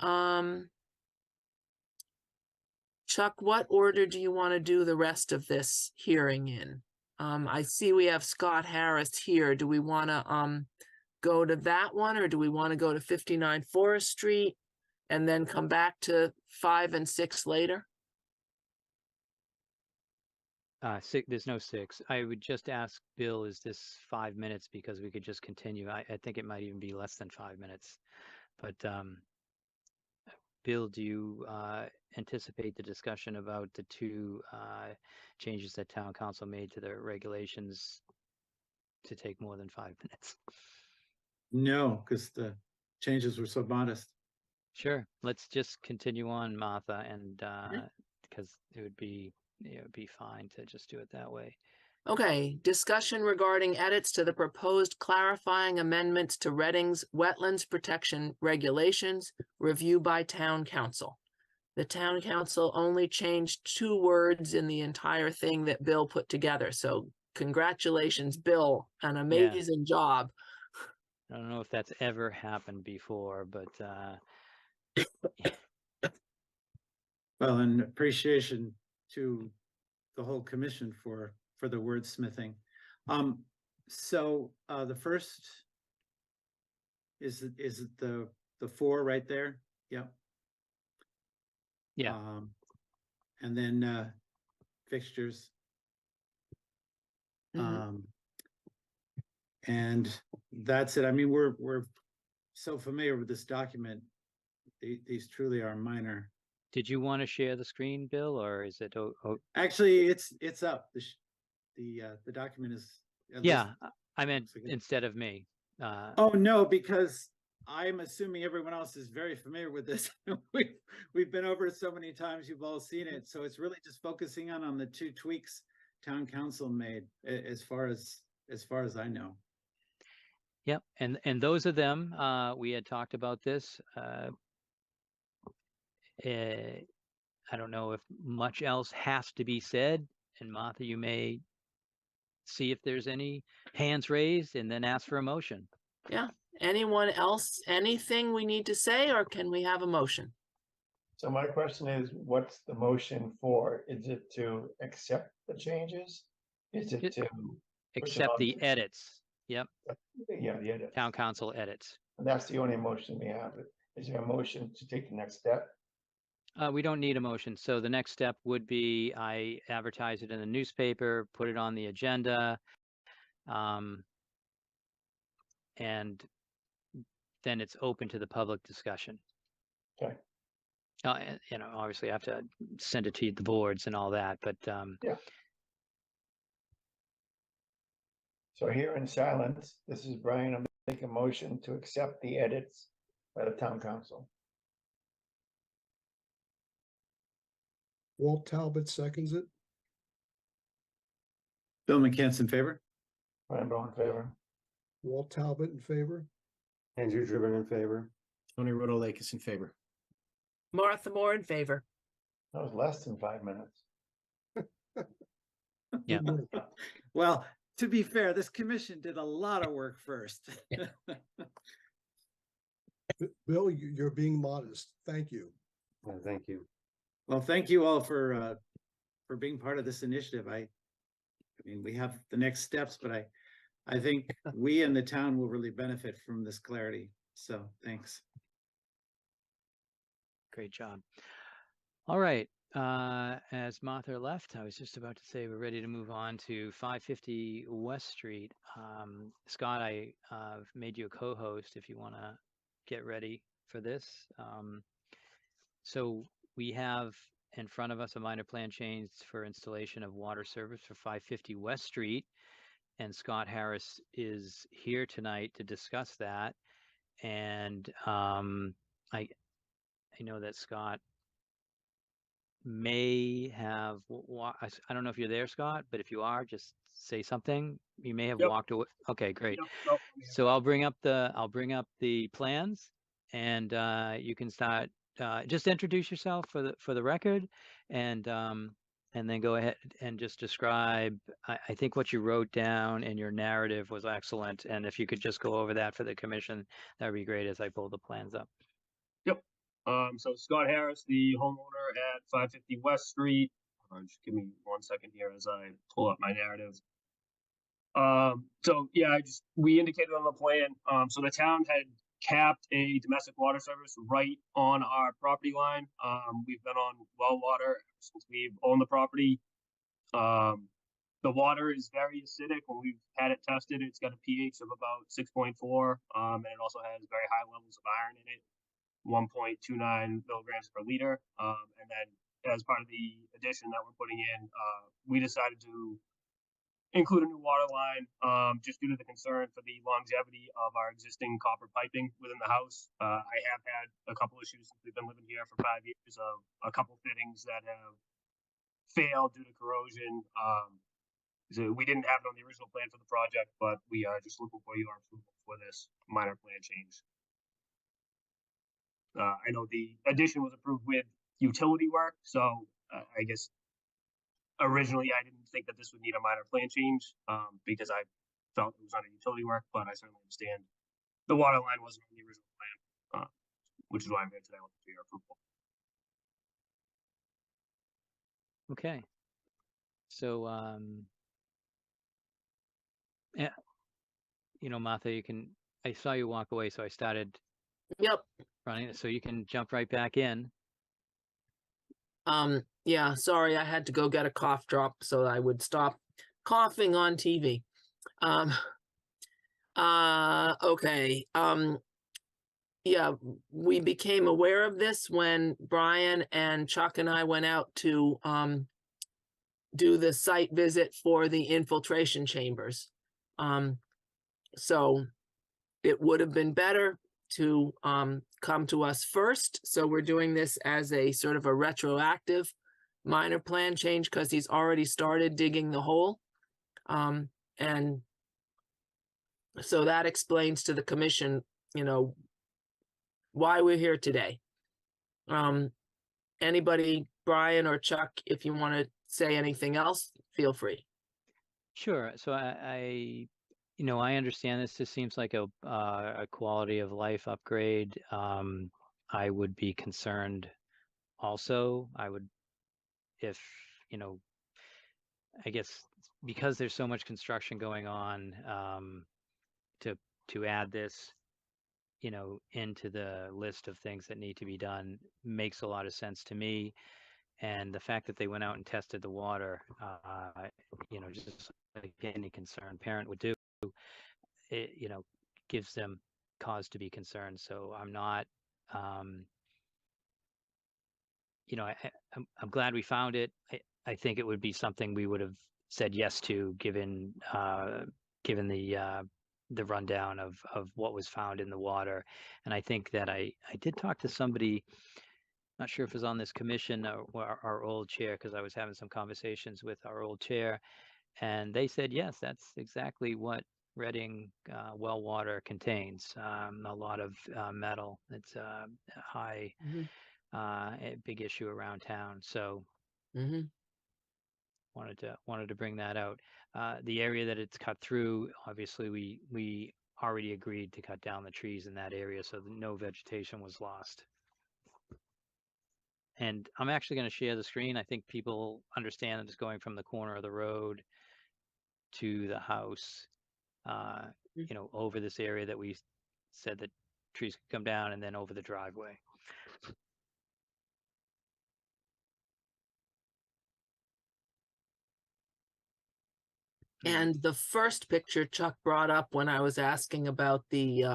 Chuck, what order do you want to do the rest of this hearing in? I see we have Scott Harris here. Do we want to go to that one, or do we want to go to 59 Forest Street and then come back to 5 and 6 later? There's no 6. I would just ask Bill, is this 5 minutes? Because we could just continue. I think it might even be less than 5 minutes. But Bill, do you anticipate the discussion about the 2 changes that town council made to the regulations to take more than 5 minutes? No, because the changes were so modest. Sure. Let's just continue on, Martha, and because it would be, it would be fine to just do it that way. Okay, discussion regarding edits to the proposed clarifying amendments to Reading's Wetlands Protection Regulations, review by Town Council. The Town Council only changed 2 words in the entire thing that Bill put together, so congratulations, Bill, an amazing job. I don't know if that's ever happened before, but Well, and appreciation to the whole commission for the wordsmithing. So the first is it the 4 right there? Yep. yeah, And then fixtures. Mhm. And that's it. I mean, we're so familiar with this document. These truly are minor. did you want to share the screen, Bill, or is it? Actually, it's up. The document is. at Yeah, least- I meant looks like it. instead of me. Oh, no, because I'm assuming everyone else is very familiar with this. We've been over it so many times, you've all seen it. So it's really just focusing on the 2 tweaks town council made as far as I know. Yep, and those are them. We had talked about this. I don't know if much else has to be said, and Martha, you may see if there's any hands raised and then ask for a motion. Yeah, anyone else, anything we need to say, or can we have a motion? So my question is, what's the motion for? Is it to accept the changes? Is it It- to? Except the edits. Yep, Yeah, the edit. town council edits. And that's the only motion we have. Is there a motion to take the next step? We don't need a motion. So the next step would be I advertise it in the newspaper, put it on the agenda. And then it's open to the public discussion. Okay. And, obviously I have to send it to the boards and all that, but Yeah. So here in silence, this is Brian. I'm making a motion to accept the edits by the town council. Walt Talbot seconds it. Bill McCants in favor? Brian Bowe in favor. Walt Talbot in favor. Andrew Driven in favor. Tony Rotalakis in favor. Martha Moore in favor. That was less than 5 minutes. Yeah. Good work. Well, to be fair, this commission did a lot of work first. Bill, you're being modest. Thank you. Thank you. Well, thank you all for being part of this initiative. I mean, we have the next steps, but I think we and the town will really benefit from this clarity. So thanks. Great job. All right. As Martha left, I was just about to say we're ready to move on to 550 West Street. Scott, I made you a co-host if you want to get ready for this. So we have in front of us a minor plan change for installation of water service for 550 West Street. And Scott Harris is here tonight to discuss that. And I know that Scott may have, I don't know if you're there, Scott, but if you are, just say something. You may have walked away. Okay, great. So I'll bring up the plans, and you can start. Just introduce yourself for the record, and then go ahead and just describe. I think what you wrote down in your narrative was excellent, and if you could just go over that for the commission, that would be great as I pull the plans up. So Scott Harris, the homeowner at 550 West Street. Just give me 1 second here as I pull up my narrative. So yeah, we indicated on the plan. So the town had capped a domestic water service right on our property line. We've been on well water since we've owned the property. The water is very acidic. When we've had it tested, it's got a pH of about 6.4, and it also has very high levels of iron in it. 1.29 milligrams per liter. And then as part of the addition that we're putting in, we decided to include a new water line just due to the concern for the longevity of our existing copper piping within the house. I have had a couple issues since we've been living here for 5 years of a couple fittings that have failed due to corrosion. So we didn't have it on the original plan for the project, but we are just looking for your approval for this minor plan change. I know the addition was approved with utility work, so I guess originally I didn't think that this would need a minor plan change because I felt it was under utility work, but I certainly understand the water line wasn't on the original plan, which is why I'm here today looking for your approval. Okay. So, yeah, Martha, I saw you walk away, so I started Yep. running it, so you can jump right back in. Yeah, sorry, I had to go get a cough drop so I would stop coughing on TV. Okay. Yeah, we became aware of this when Brian and Chuck and I went out to do the site visit for the infiltration chambers. So it would have been better to come to us first. So we're doing this as a sort of a retroactive minor plan change because he's already started digging the hole. And so that explains to the commission, why we're here today. Anybody, Brian or Chuck, if you want to say anything else, feel free. Sure. So I understand this. This seems like a quality of life upgrade. I would be concerned also. I guess because there's so much construction going on, to add this, into the list of things that need to be done makes a lot of sense to me. And the fact that they went out and tested the water, just like any concerned parent would do, it, gives them cause to be concerned. So I'm not, I'm glad we found it. I think it would be something we would have said yes to, given the rundown of what was found in the water. And I think that I did talk to somebody, not sure if it was on this commission or our old chair, because I was having some conversations with our old chair, and they said, yes, that's exactly what Reading well water contains. A lot of metal. It's a high, a big issue around town. So wanted to bring that out. The area that it's cut through, obviously we already agreed to cut down the trees in that area, so that no vegetation was lost. And I'm actually going to share the screen. I think people understand that it's going from the corner of the road to the house, over this area that we said that trees could come down, and then over the driveway. And the first picture Chuck brought up when I was asking about the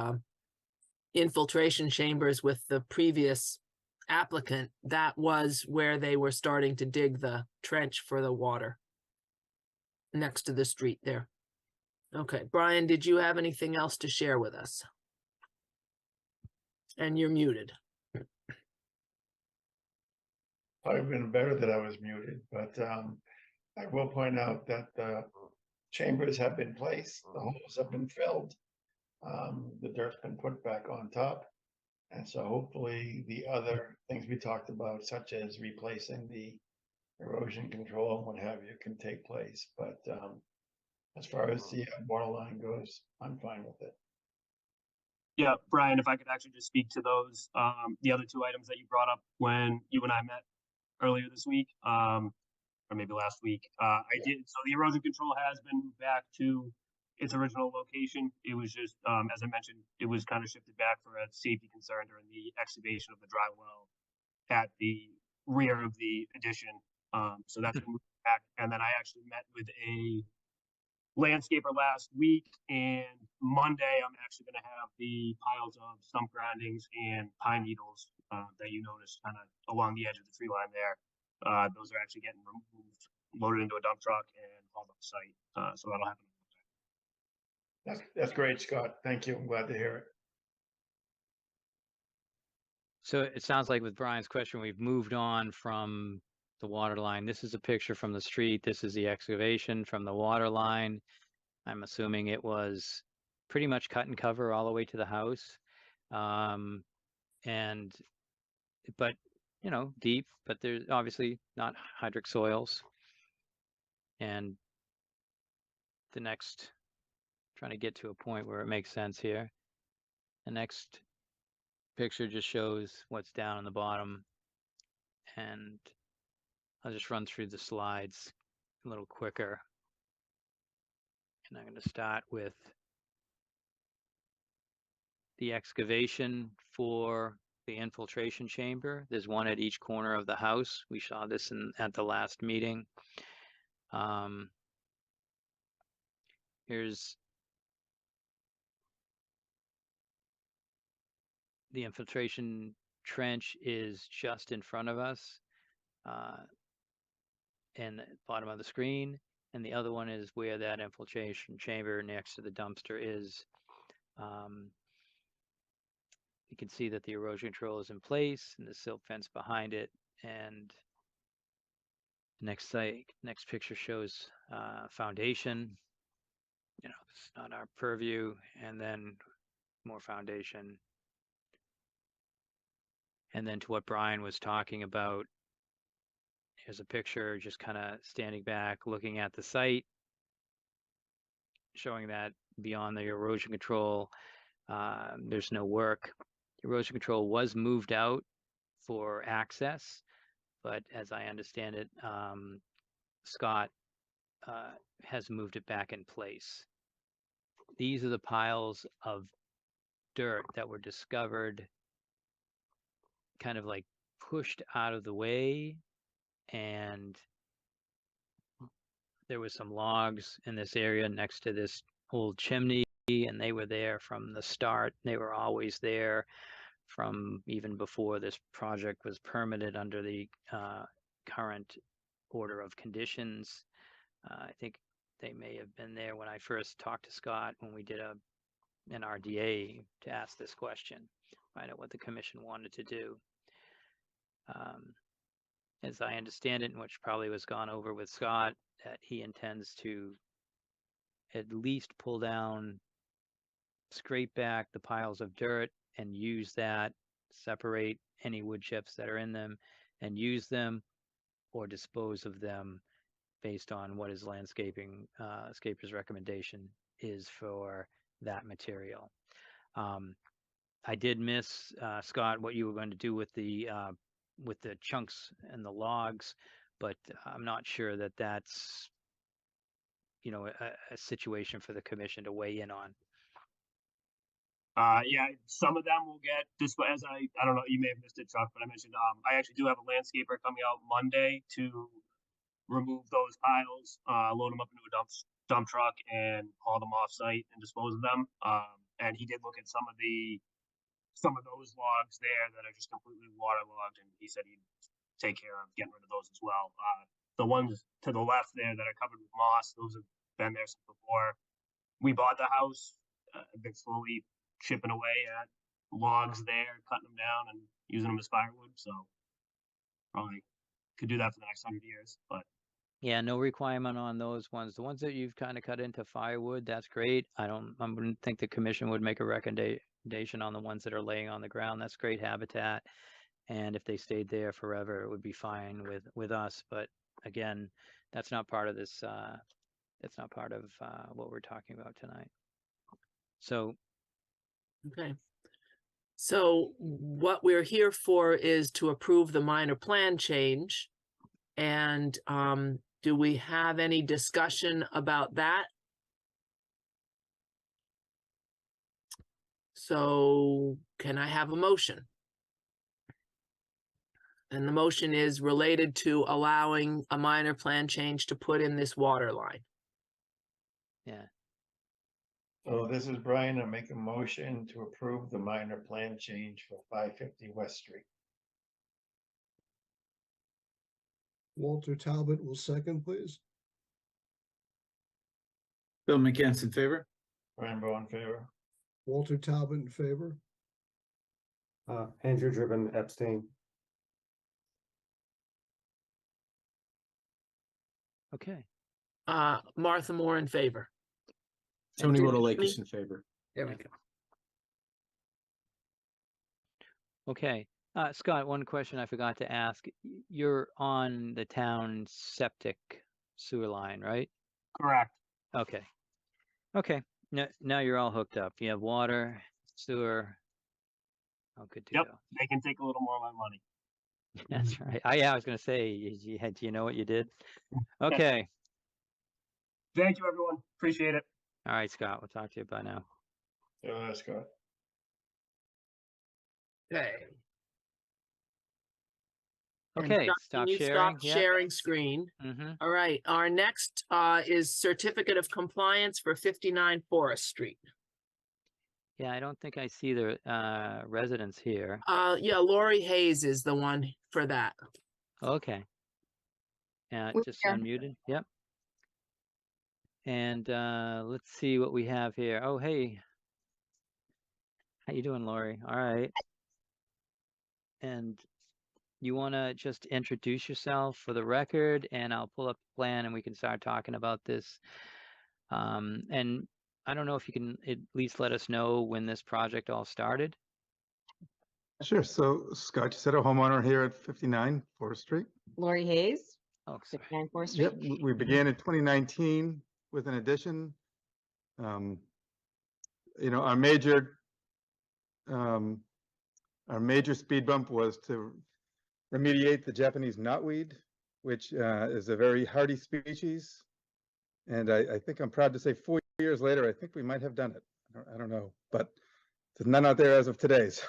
infiltration chambers with the previous applicant, that was where they were starting to dig the trench for the water next to the street there. Okay, Brian, did you have anything else to share with us? And you're muted. Probably been better that I was muted, but I will point out that the chambers have been placed, the holes have been filled, the dirt's been put back on top. And so hopefully the other things we talked about, such as replacing the erosion control and what have you, can take place. But as far as the water line goes, I'm fine with it. Yeah, Brian, if I could actually just speak to those, the other two items that you brought up when you and I met earlier this week, or maybe last week. I did. So the erosion control has been moved back to its original location. It was just, as I mentioned, it was kind of shifted back for a safety concern during the excavation of the dry well at the rear of the addition. So that's been moved back. And then I actually met with a landscaper last week, and Monday I'm actually going to have the piles of stump grindings and pine needles that you noticed kind of along the edge of the tree line there. Those are actually getting removed, loaded into a dump truck, and hauled off site. So that'll happen. That's great, Scott. Thank you. I'm glad to hear it. So it sounds like with Brian's question, we've moved on from the water line. This is a picture from the street. This is the excavation from the water line. I'm assuming it was pretty much cut and cover all the way to the house. But you know, deep, but there's obviously not hydric soils. And the next, trying to get to a point where it makes sense here. The next picture just shows what's down on the bottom. And I'll just run through the slides a little quicker. And I'm going to start with the excavation for the infiltration chamber. There's one at each corner of the house. We saw this at the last meeting. Here's the infiltration trench is just in front of us, and the bottom of the screen. And the other one is where that infiltration chamber next to the dumpster is. You can see that the erosion control is in place and the silt fence behind it. And the next picture shows foundation. You know, it's not our purview. And then more foundation. And then to what Brian was talking about, here's a picture just kind of standing back, looking at the site, showing that beyond the erosion control, there's no work. Erosion control was moved out for access, but as I understand it, Scott has moved it back in place. These are the piles of dirt that were discovered, kind of like pushed out of the way, and there was some logs in this area next to this old chimney, and they were there from the start. They were always there from even before this project was permitted under the current order of conditions. I think they may have been there when I first talked to Scott when we did an RDA to ask this question, find out what the commission wanted to do. As I understand it, and which probably was gone over with Scott, that he intends to at least pull down, scrape back the piles of dirt and use that, separate any wood chips that are in them and use them, or dispose of them based on what his landscaper's recommendation is for that material. I did miss, Scott, what you were going to do with the chunks and the logs, but I'm not sure that that's, you know, a situation for the commission to weigh in on. Yeah, some of them will get this, as I don't know, you may have missed it, Chuck, but I mentioned, I actually do have a landscaper coming out Monday to remove those piles, load them up into a dump truck and haul them off site and dispose of them. And he did look at some of those logs there that are just completely waterlogged, and he said he'd take care of getting rid of those as well. The ones to the left there that are covered with moss, those have been there since before we bought the house. I've been slowly chipping away at logs there, cutting them down and using them as firewood. So probably could do that for the next 100 years, but Yeah, no requirement on those ones. The ones that you've kind of cut into firewood, that's great. I wouldn't think the commission would make a recommendation on the ones that are laying on the ground. That's great habitat. And if they stayed there forever, it would be fine with us. But again, that's not part of this, that's not part of what we're talking about tonight. So, Okay. So what we're here for is to approve the minor plan change. And do we have any discussion about that? So can I have a motion? And the motion is related to allowing a minor plan change to put in this water line. yeah, So this is Brian. I make a motion to approve the minor plan change for 550 West Street. Walter Talbot will second, please. Bill McCants in favor? Brian Bowe in favor. Walter Talbot in favor. Andrew Driven abstain. Okay, Martha Moore in favor. Tony Tony- Rotalakis in favor. There we go. okay. Scott, one question I forgot to ask. You're on the town septic sewer line, right? Correct. Okay. Okay. Now you're all hooked up. You have water, sewer. Oh, good to Yep. go. They can take a little more of my money. That's right. Yeah, I was gonna say, do you know what you did? Okay. Thank you, everyone. Appreciate it. All right, Scott, we'll talk to you about now. Yeah, Scott. Okay. And Okay, Scott, stop can you sharing. stop Yep. sharing screen? Mm-hmm. All right, our next is certificate of compliance for 59 Forest Street. Yeah, I don't think I see the residents here. Yeah, Lori Hayes is the one for that. Okay. We're Just here. unmuted. Yep. And let's see what we have here. Oh, hey. How you doing, Lori? All right. And you want to just introduce yourself for the record, and I'll pull up the plan and we can start talking about this. And I don't know if you can at least let us know when this project all started. Sure. So Scott, you said a homeowner here at 59 Forest Street. Lori Hayes, Oh, sorry. 59 Forest Yep, Street. we began in 2019 with an addition. You know, our major speed bump was to remediate the Japanese knotweed, which is a very hardy species. And I think I'm proud to say 4 years later, I think we might have done it. I don't know, but there's none out there as of today. So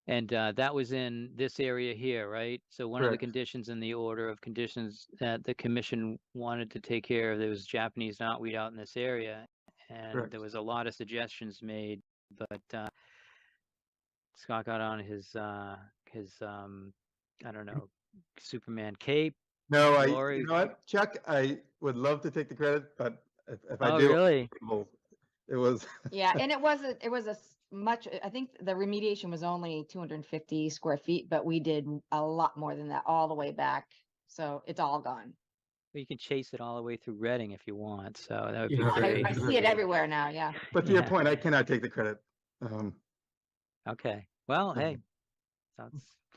And that was in this area here, right? So one of the Correct. conditions in the order of conditions that the commission wanted to take care of, there was Japanese knotweed out in this area. And Correct. there was a lot of suggestions made, but Scott got on his I don't know, Superman cape. no, Lori. you know what, Chuck, I would love to take the credit, but if I Oh, do, really? it was. Yeah, and it was much, I think the remediation was only 250 square feet, but we did a lot more than that all the way back. So it's all gone. You can chase it all the way through Reading if you want. So that would be Yeah. great. I see it everywhere now, yeah. But to your Yeah. point, I cannot take the credit. Okay. Well, So- hey,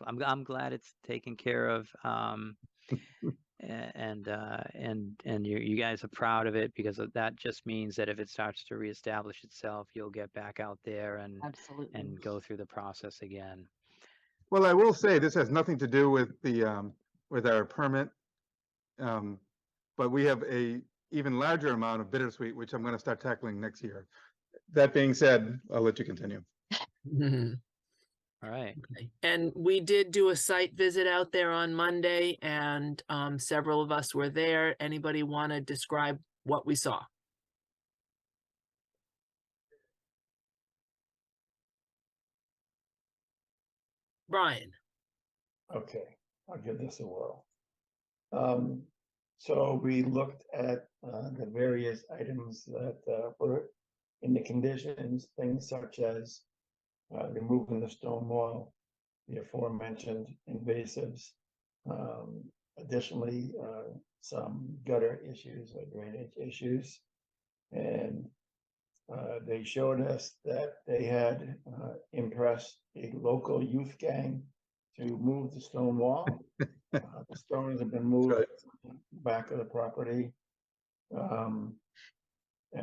I'm glad it's taken care of. And you guys are proud of it because that just means that if it starts to reestablish itself, you'll get back out there and Absolutely. go through the process again. Well, I will say this has nothing to do with the with our permit, but we have a even larger amount of bittersweet, which I'm going to start tackling next year. That being said, I'll let you continue. All right. Okay. And we did do a site visit out there on Monday, and several of us were there. Anybody want to describe what we saw? Brian. Okay, I'll give this a whirl. So we looked at the various items that were in the conditions, things such as removing the stone wall, the aforementioned invasives. Additionally, some gutter issues or drainage issues. And they showed us that they had impressed a local youth gang to move the stone wall. The stones have been moved back of the property. And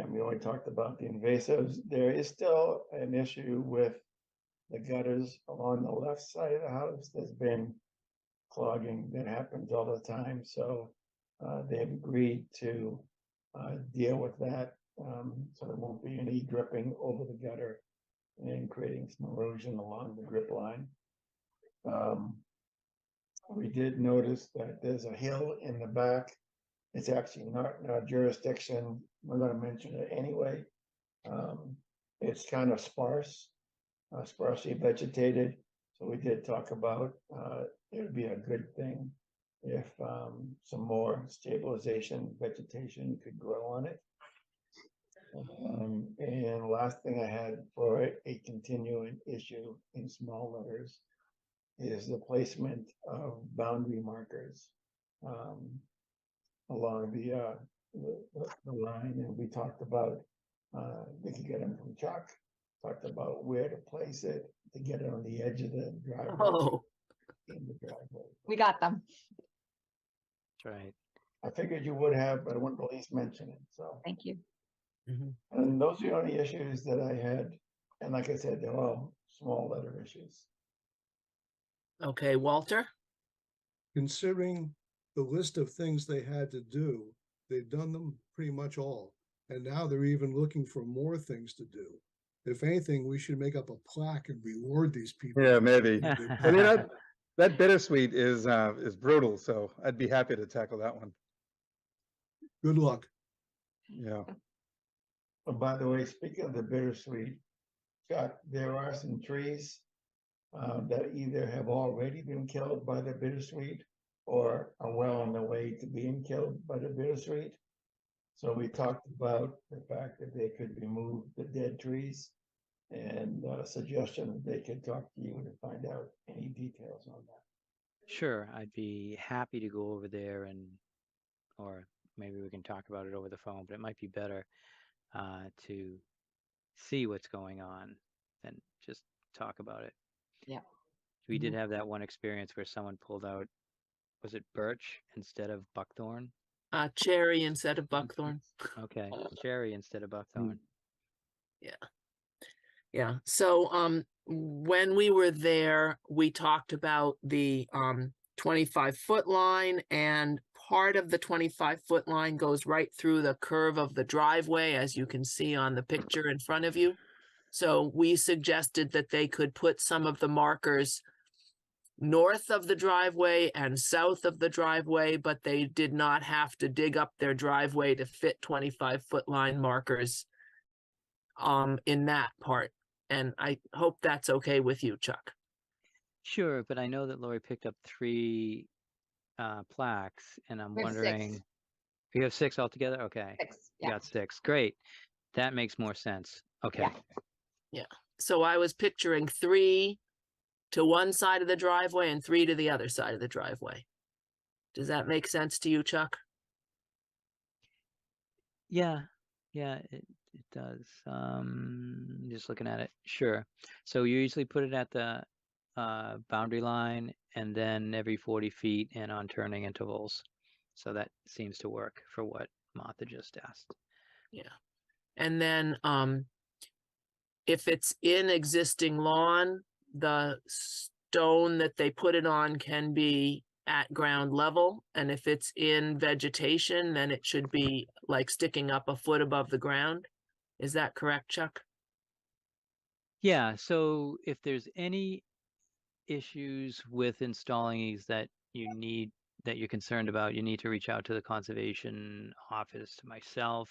we only talked about the invasives. There is still an issue with the gutters along the left side of the house. There's been clogging that happens all the time. So they've agreed to deal with that. So there won't be any dripping over the gutter and creating some erosion along the drip line. We did notice that there's a hill in the back. It's actually not in our jurisdiction. We're going to mention it anyway. It's kind of sparse, sparsely vegetated. So we did talk about it would be a good thing if some more stabilization vegetation could grow on it. And last thing I had for a continuing issue in small letters is the placement of boundary markers along the line, and we talked about, we could get them from Chuck, talked about where to place it, to get it on the edge of the driveway. Oh, In the driveway. We got them. That's right. I figured you would have, but I wouldn't at least mention it, so. Thank you. And those are the only issues that I had, and like I said, they're all small letter issues. okay, Walter? Considering the list of things they had to do, they've done them pretty much all. And now they're even looking for more things to do. If anything, we should make up a plaque and reward these people. Yeah, maybe. They- I mean, that bittersweet is brutal, so I'd be happy to tackle that one. Good luck. Yeah. Oh, by the way, speaking of the bittersweet, Chuck, there are some trees that either have already been killed by the bittersweet or are well on the way to being killed by the bittersweet. So we talked about the fact that they could remove the dead trees and suggestion that they could talk to you to find out any details on that. Sure, I'd be happy to go over there or maybe we can talk about it over the phone, but it might be better to see what's going on than just talk about it. Yeah. We did have that one experience where someone pulled out, was it birch instead of buckthorn? Cherry instead of buckthorn. Okay, cherry instead of buckthorn. Yeah, so when we were there, we talked about the 25-foot line, and part of the 25-foot line goes right through the curve of the driveway, as you can see on the picture in front of you. So we suggested that they could put some of the markers north of the driveway and south of the driveway, but they did not have to dig up their driveway to fit 25-foot line markers in that part. And I hope that's okay with you, Chuck. Sure, but I know that Lori picked up 3 plaques, and I'm We have 6. wondering, you have 6 altogether? Okay, 6, you yeah. got 6. Great. That makes more sense. Okay. Yeah. Yeah, so I was picturing 3 to one side of the driveway and 3 to the other side of the driveway. Does that make sense to you, Chuck? Yeah, it does. Just looking at it. Sure. So you usually put it at the boundary line and then every 40 feet and on turning intervals. So that seems to work for what Martha just asked. Yeah. And then if it's in existing lawn, the stone that they put it on can be at ground level. And if it's in vegetation, then it should be like sticking up a foot above the ground. Is that correct, Chuck? Yeah, so if there's any issues with installing these that you're concerned about, you need to reach out to the conservation office, to myself.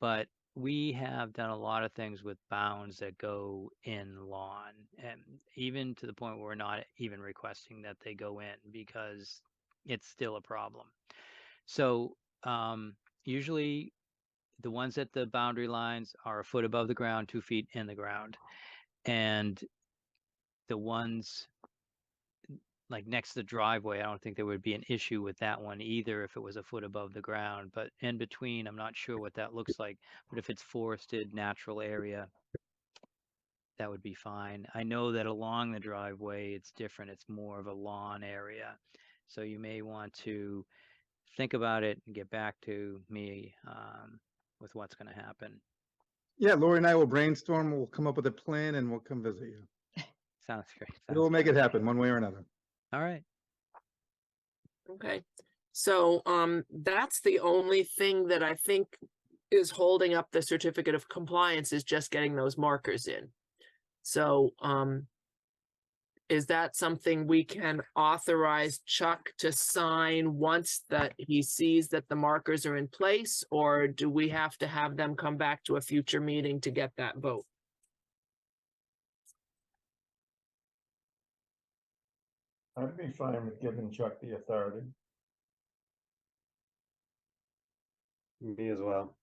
But we have done a lot of things with bounds that go in lawn, and even to the point where we're not even requesting that they go in because it's still a problem. So usually the ones at the boundary lines are a foot above the ground, 2 feet in the ground. And the ones like next to the driveway, I don't think there would be an issue with that one either if it was a foot above the ground. But in between, I'm not sure what that looks like. But if it's forested, natural area, that would be fine. I know that along the driveway, it's different. It's more of a lawn area. So you may want to think about it and get back to me with what's going to happen. Yeah, Lori and I will brainstorm, we'll come up with a plan and we'll come visit you. Sounds great. We'll make it happen one way or another. All right. Okay, so that's the only thing that I think is holding up the certificate of compliance, is just getting those markers in. So is that something we can authorize Chuck to sign once that he sees that the markers are in place, or do we have to have them come back to a future meeting to get that vote? I'd be fine with giving Chuck the authority. Me as well.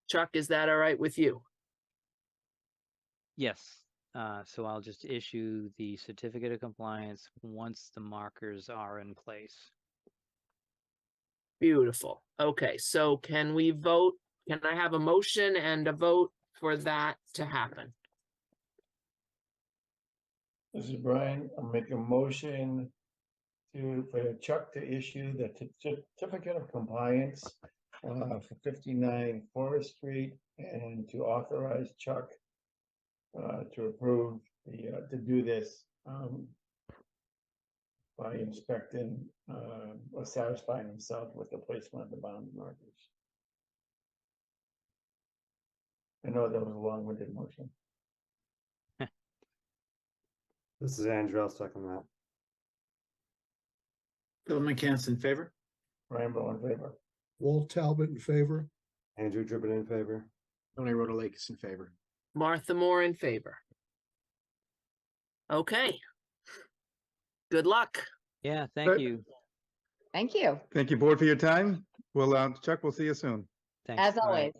Chuck, is that all right with you? Yes, So I'll just issue the certificate of compliance once the markers are in place. Beautiful. Okay, so can we vote? Can I have a motion and a vote for that to happen? This is Brian. I'll make a motion for Chuck to issue the certificate of compliance for 59 Forest Street and to authorize Chuck to approve to do this by inspecting or satisfying himself with the placement of the boundary markers. I know that was a long-winded motion. This is Andrew, I'll second that. Phil McCants in favor? Rambo in favor. Walt Talbot in favor. Andrew Dribbin in favor. Tony Rotalakis in favor. Martha Moore in favor. Okay. Good luck. Yeah, thank you. Thank you, Thank you, board, for your time. Well, Chuck, we'll see you soon. Thanks. as All right.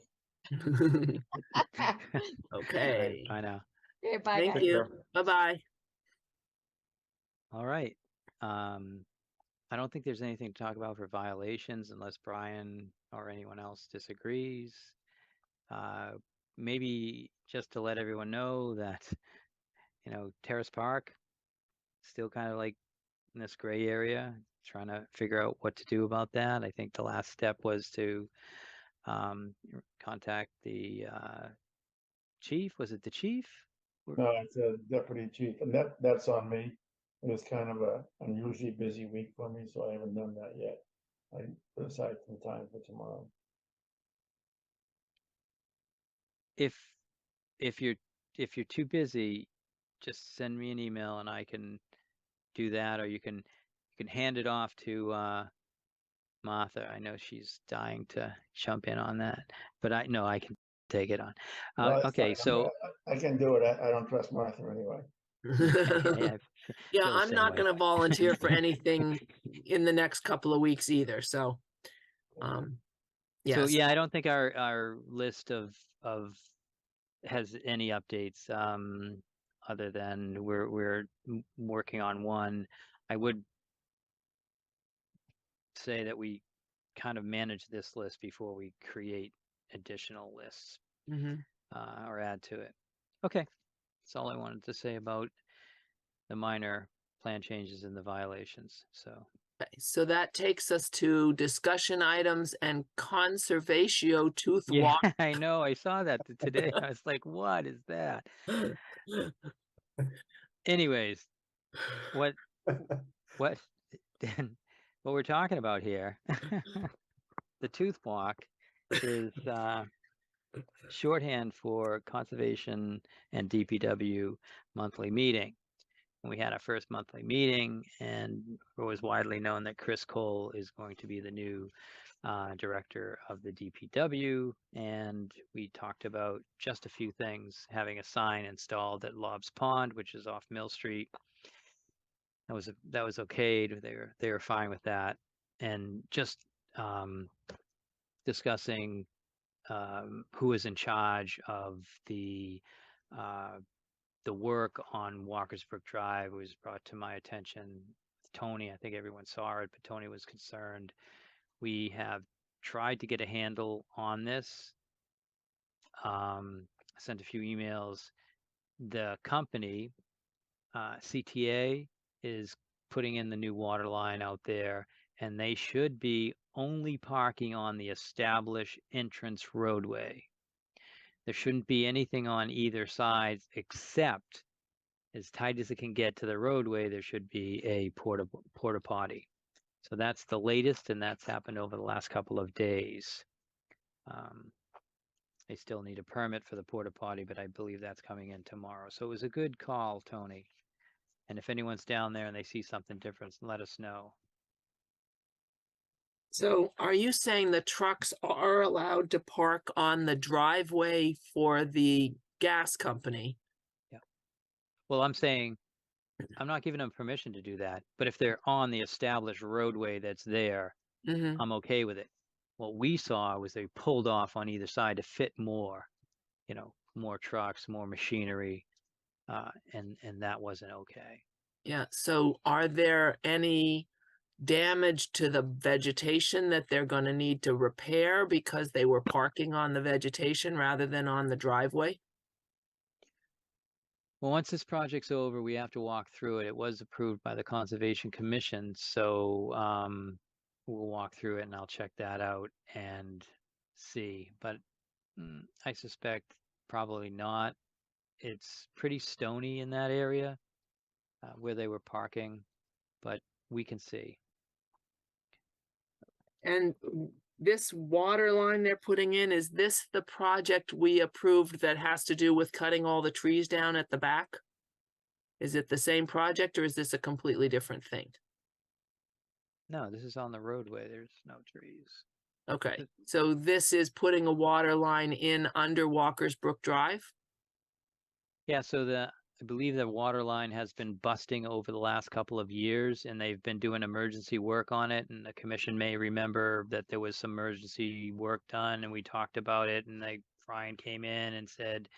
always. Okay. Bye now. Okay, bye, Thank guys. you. Bye-bye. All right. I don't think there's anything to talk about for violations unless Brian or anyone else disagrees. Maybe just to let everyone know that, Terrace Park, still kind of like in this gray area, trying to figure out what to do about that. I think the last step was to contact the chief. Was it the chief? No, it's a deputy chief, and that's on me. It was kind of a unusually busy week for me, so I haven't done that yet. I put aside some time for tomorrow. If you're too busy, just send me an email and I can do that, or you can hand it off to Martha. I know she's dying to jump in on that, but I know I can take it on. Well, it's Okay, fine. so I can do it. I don't trust Martha anyway. yeah, Yeah, feel the I'm same not way. gonna volunteer for anything in the next couple of weeks either, so. So Yes, yeah, I don't think our list of has any updates other than we're working on one. I would say that we kind of manage this list before we create additional lists Mhm. or add to it. Okay, that's all I wanted to say about the minor plan changes and the violations. So Okay, so that takes us to discussion items and conservatio tooth yeah, walk. I know. I saw that today. I was like, what is that? Anyways, what then what we're talking about here, the tooth walk is shorthand for conservation and DPW monthly meeting. We had our first monthly meeting, and it was widely known that Chris Cole is going to be the new director of the DPW, and we talked about just a few things: having a sign installed at Lobbs Pond, which is off Mill Street. That was okayed. They were fine with that, and just discussing who is in charge of the work on Walker's Brook Drive. Was brought to my attention. Tony, I think everyone saw it, but Tony was concerned. We have tried to get a handle on this. Sent a few emails. The company, CTA, is putting in the new water line out there, and they should be only parking on the established entrance roadway. There shouldn't be anything on either side except, as tight as it can get to the roadway, there should be a porta potty. So that's the latest, and that's happened over the last couple of days. They still need a permit for the porta potty, but I believe that's coming in tomorrow. So it was a good call, Tony. And if anyone's down there and they see something different, let us know. So are you saying the trucks are allowed to park on the driveway for the gas company? Well, I'm saying I'm not giving them permission to do that, but if they're on the established roadway that's there, Mhm. I'm okay with it. What we saw was they pulled off on either side to fit more, more trucks, more machinery. and that wasn't okay. Yeah, so are there any damage to the vegetation that they're gonna need to repair because they were parking on the vegetation rather than on the driveway? Well, once this project's over, we have to walk through it. It was approved by the Conservation Commission, so we'll walk through it and I'll check that out and see. But I suspect probably not. It's pretty stony in that area where they were parking, but we can see. And this water line they're putting in, is this the project we approved that has to do with cutting all the trees down at the back? Is it the same project or is this a completely different thing? No, this is on the roadway. There's no trees. Okay, so this is putting a water line in under Walker's Brook Drive? Yeah, so I believe the water line has been busting over the last couple of years and they've been doing emergency work on it. And the commission may remember that there was some emergency work done and we talked about it and Brian came in and said,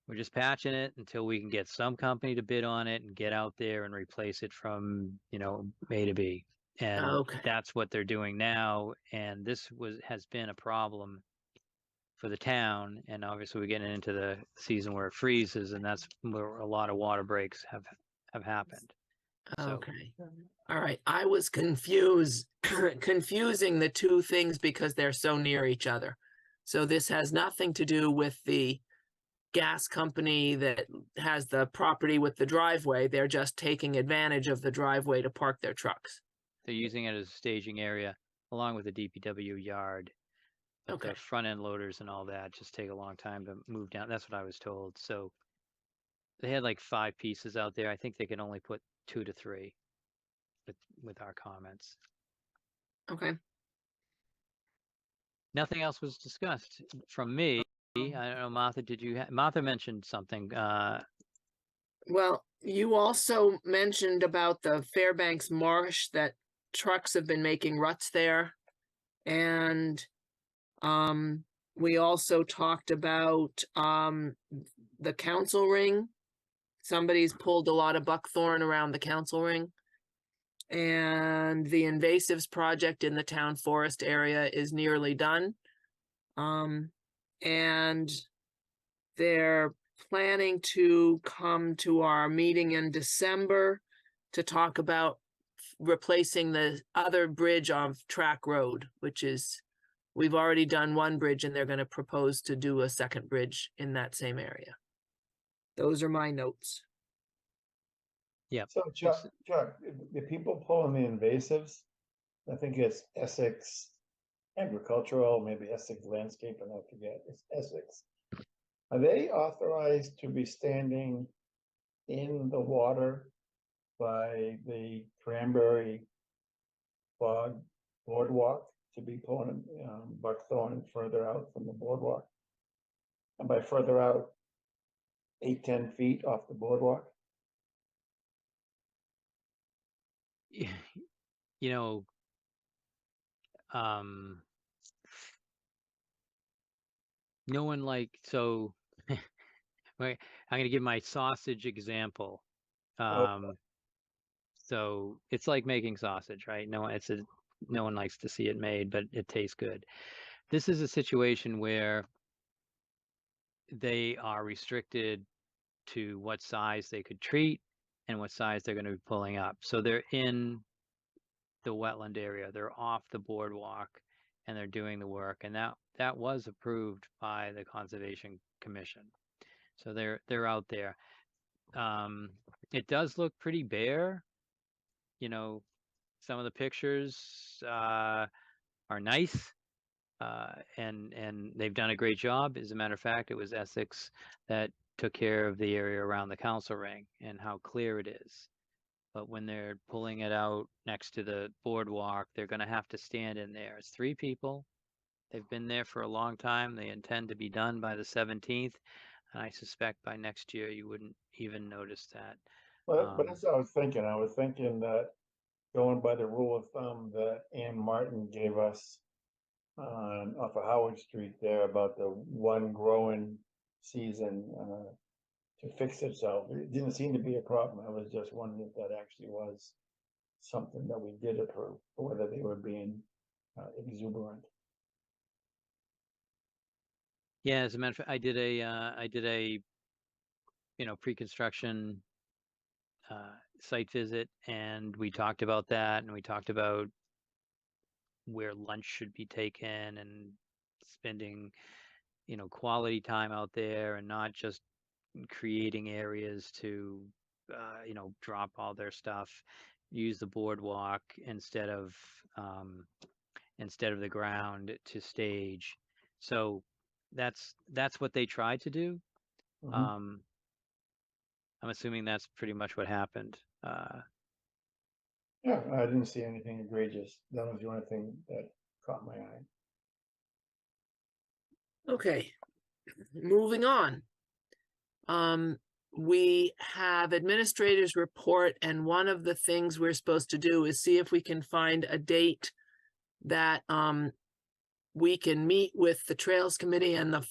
we're just patching it until we can get some company to bid on it and get out there and replace it from, A to B. And Okay. that's what they're doing now. And this has been a problem for the town, and obviously we're getting into the season where it freezes, and that's where a lot of water breaks have happened. So, Okay, all right, I was confusing the two things because they're so near each other. So this has nothing to do with the gas company that has the property with the driveway. They're just taking advantage of the driveway to park their trucks. they're using it as a staging area along with the DPW yard. But Okay. the front end loaders and all that just take a long time to move down. That's what I was told. So they had like 5 pieces out there. I think they can only put 2 to 3 with our comments. Okay. Nothing else was discussed from me. I don't know, Martha, Martha mentioned something. Well, you also mentioned about the Fairbanks Marsh that trucks have been making ruts there. And we also talked about the council ring. Somebody's pulled a lot of buckthorn around the council ring. And the invasives project in the town forest area is nearly done. And they're planning to come to our meeting in December to talk about replacing the other bridge on Track Road, which is, we've already done one bridge and they're going to propose to do a second bridge in that same area. Those are my notes. Yeah. So Chuck, the people pulling the invasives, I think it's Essex Agricultural, maybe Essex Landscape, and I forget, it's Essex. Are they authorized to be standing in the water by the Cranberry Bog boardwalk to be pulling buckthorn further out from the boardwalk? And by further out, 8-10 feet off the boardwalk? You know, no one so I'm going to give my sausage example. So it's like making sausage, right? No one likes to see it made, but it tastes good. This is a situation where they are restricted to what size they could treat and what size they're going to be pulling up. So they're in the wetland area, they're off the boardwalk, and they're doing the work. And that was approved by the Conservation Commission. So they're out there. It does look pretty bare. You know, some of the pictures are nice, and they've done a great job. As a matter of fact, it was Essex that took care of the area around the council ring and how clear it is. But when they're pulling it out next to the boardwalk, they're going to have to stand in there. It's 3 people. They've been there for a long time. They intend to be done by the 17th. And I suspect by next year, you wouldn't even notice that. Well, but that's what I was thinking. I was thinking that going by the rule of thumb that Ann Martin gave us off of Howard Street there about the one growing season, to fix itself. It didn't seem to be a problem. I was just wondering if that actually was something that we did approve, or whether they were being exuberant. Yeah, as a matter of fact, I did a pre-construction site visit, and we talked about that, and we talked about where lunch should be taken and spending, quality time out there and not just creating areas to, drop all their stuff, use the boardwalk instead of the ground to stage. So that's what they tried to do. Mhm. I'm assuming that's pretty much what happened. Yeah, I didn't see anything egregious. That was the only thing that caught my eye. Okay, moving on. We have administrators report, and one of the things we're supposed to do is see if we can find a date that we can meet with the Trails Committee and the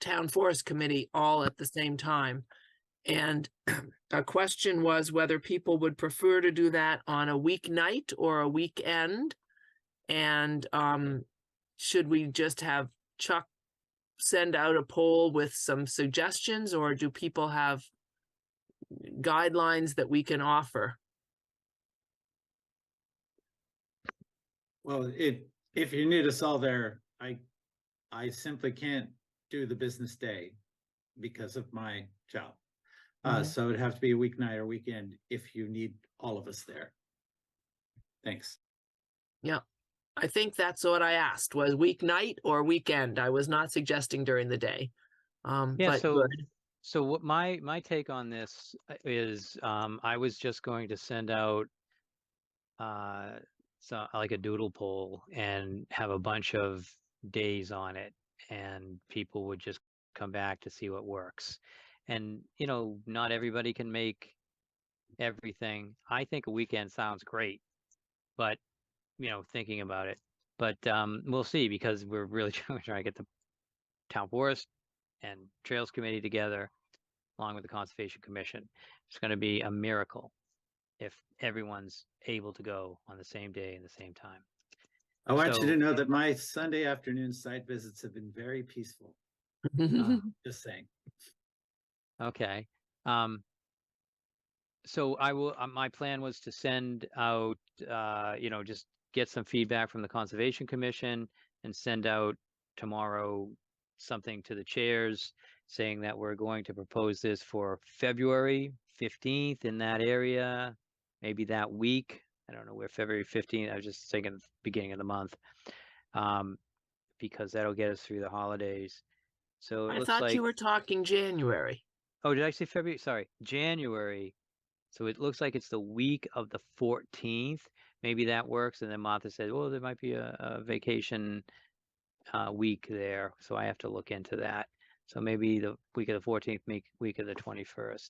Town Forest Committee all at the same time. And a question was whether people would prefer to do that on a weeknight or a weekend. And should we just have Chuck send out a poll with some suggestions, or do people have guidelines that we can offer? Well, if you need us all there, I simply can't do the business day because of my job. So it'd have to be a weeknight or weekend if you need all of us there. Thanks. Yeah, I think that's what I asked, was weeknight or weekend. I was not suggesting during the day. Yeah, But good. so what my take on this is, I was just going to send out like a doodle poll and have a bunch of days on it, and people would just come back to see what works. And not everybody can make everything. I think a weekend sounds great, but thinking about it, but we'll see, because we're really trying to get the Town Forest and Trails Committee together along with the Conservation Commission. It's going to be a miracle if everyone's able to go on the same day and the same time. I want you So- to know that my Sunday afternoon site visits have been very peaceful. Just saying. Okay. So I will, my plan was to send out, just get some feedback from the Conservation Commission and send out tomorrow something to the chairs saying that we're going to propose this for February 15th in that area, maybe that week. I don't know where February 15th, I was just thinking beginning of the month, because that'll get us through the holidays. So it I looks thought like, you were talking January. oh, did I say February? Sorry, January. So it looks like it's the week of the 14th. Maybe that works. And then Martha said, well, there might be a vacation week there. So I have to look into that. So maybe the week of the 14th, week of the 21st.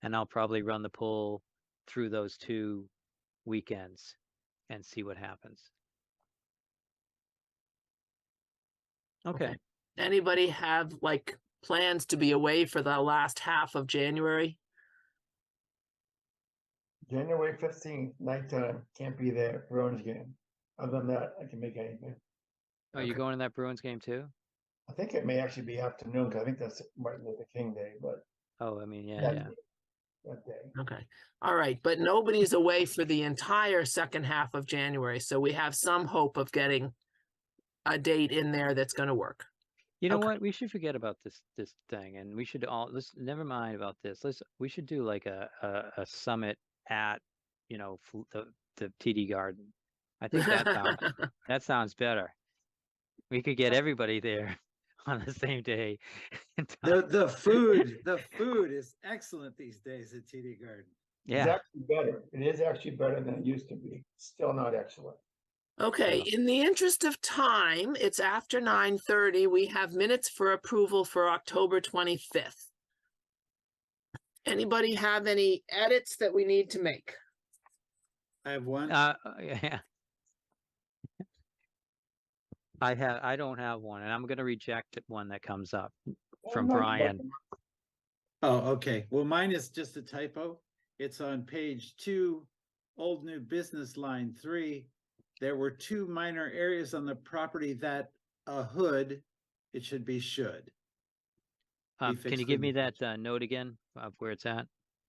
And I'll probably run the poll through those 2 weekends and see what happens. Okay. Anybody have like plans to be away for the last half of January? January 15th, nighttime, can't be there, Bruins game. Other than that, I can make anything. Oh, you going to that Bruins game too? I think it may actually be afternoon, because I think that's Martin Luther King Day, but Oh, I mean, yeah, that yeah. day- that day. Okay, all right, but nobody's away for the entire second half of January, so we have some hope of getting a date in there that's gonna work. You know Okay. what? We should forget about this thing, and we should let's never mind about this. We should do like a summit at the TD Garden. I think that sounds better. We could get everybody there on the same day. The food is excellent these days at TD Garden. It's Yeah. actually better. It is actually better than it used to be. Still not excellent. Okay, in the interest of time, it's after 9:30. We have minutes for approval for October 25th. Anybody have any edits that we need to make? I have one. Yeah. I don't have one, and I'm going to reject one that comes up from I'm not- Brian. Oh, okay. Well, mine is just a typo. It's on page 2, old new business line 3. There were 2 minor areas on the property that a hood, it should be should. Be Can fixed you in give the me that future. note again of where it's at?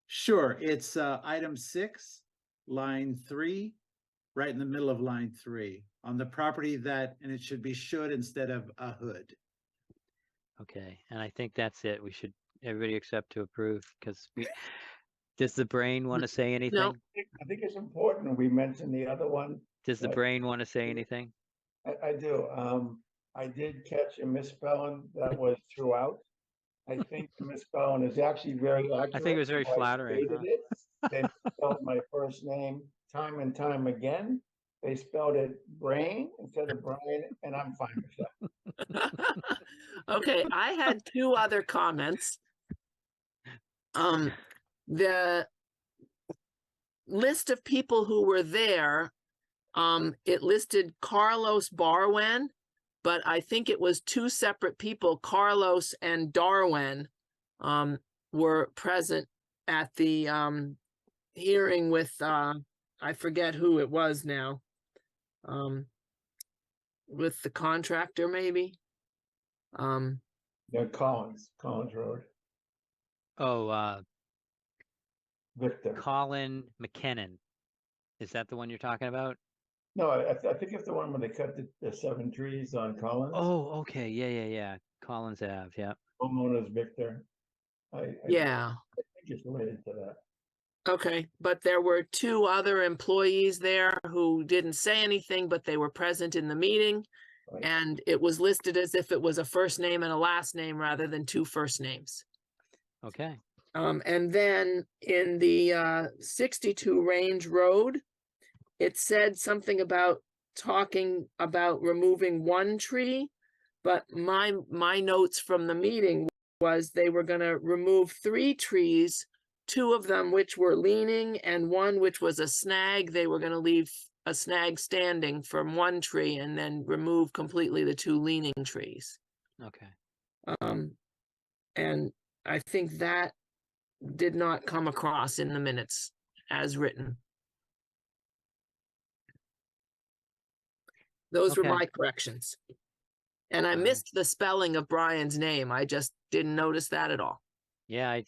Sure, it's item 6, line 3, right in the middle of line 3, on the property that, and it should be should instead of a hood. Okay, and I think that's it. We should, everybody accept to approve, because does the brain want to say anything? I think it's important. We mentioned the other one. Does the but brain want to say anything? I do. I did catch a misspelling that was throughout. I think the misspelling is actually very accurate. I think it was very how I flattering, stated huh? it. They spelled my first name time and time again. They spelled it brain instead of Brian, and I'm fine with that. Okay, I had 2 other comments. The list of people who were there, it listed Carlos Barwen, but I think it was 2 separate people. Carlos and Darwin were present at the hearing with I forget who it was now. With the contractor, maybe. Yeah, Collins Road. Oh, Victor. Colin McKinnon. Is that the one you're talking about? No, I think it's the one where they cut the 7 trees on Collins. Oh, okay. Yeah. Collins Ave. Yeah. Homeowners Victor. Yeah. I think it's related to that. Okay, but there were 2 other employees there who didn't say anything, but they were present in the meeting. Right. And it was listed as if it was a first name and a last name rather than 2 first names. Okay. And then in the 62 Range Road, it said something about talking about removing 1 tree, but my notes from the meeting was they were gonna remove 3 trees, 2 of them which were leaning and 1 which was a snag. They were gonna leave a snag standing from 1 tree and then remove completely the 2 leaning trees. Okay. And I think that did not come across in the minutes as written. Those were Okay. my corrections. And I missed the spelling of Brian's name. I just didn't notice that at all. Yeah, it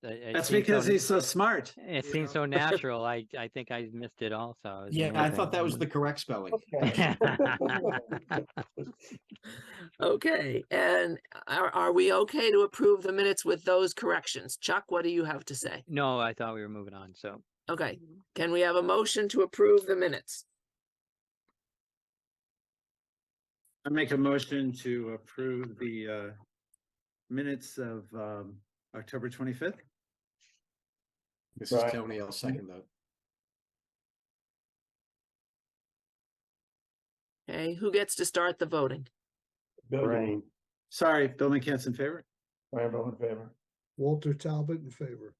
That's seemed because so, he's so smart. it you seems know? so natural. I think I missed it also. It was Yeah, I thought that was amazing. the correct spelling. Okay, and are we okay to approve the minutes with those corrections? Chuck, what do you have to say? No, I thought we were moving on. So Okay, can we have a motion to approve the minutes? I make a motion to approve the minutes of October 25th. This is Right. Tony, I'll second that. Okay, who gets to start the voting? Bill, Brain. Sorry, Bill McCants in favor. Brian, vote in favor. Walter Talbot in favor.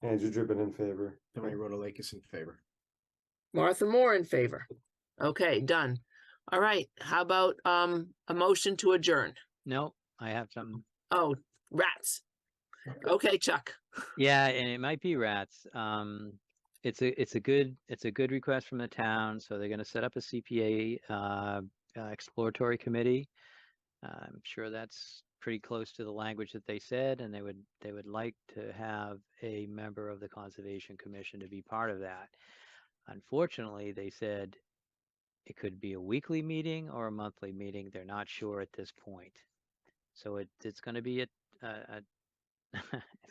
Andrew Drippin in favor. Tony Rotalakis in favor. Martha Moore in favor. Okay, done. All right, how about a motion to adjourn? no, I have something. Oh, rats. Okay, Chuck. Yeah, and it might be rats. It's a good request from the town, so they're going to set up a CPA exploratory committee. I'm sure that's pretty close to the language that they said, and they would like to have a member of the Conservation Commission to be part of that. Unfortunately, they said it could be a weekly meeting or a monthly meeting. They're not sure at this point. So it's going to be it's going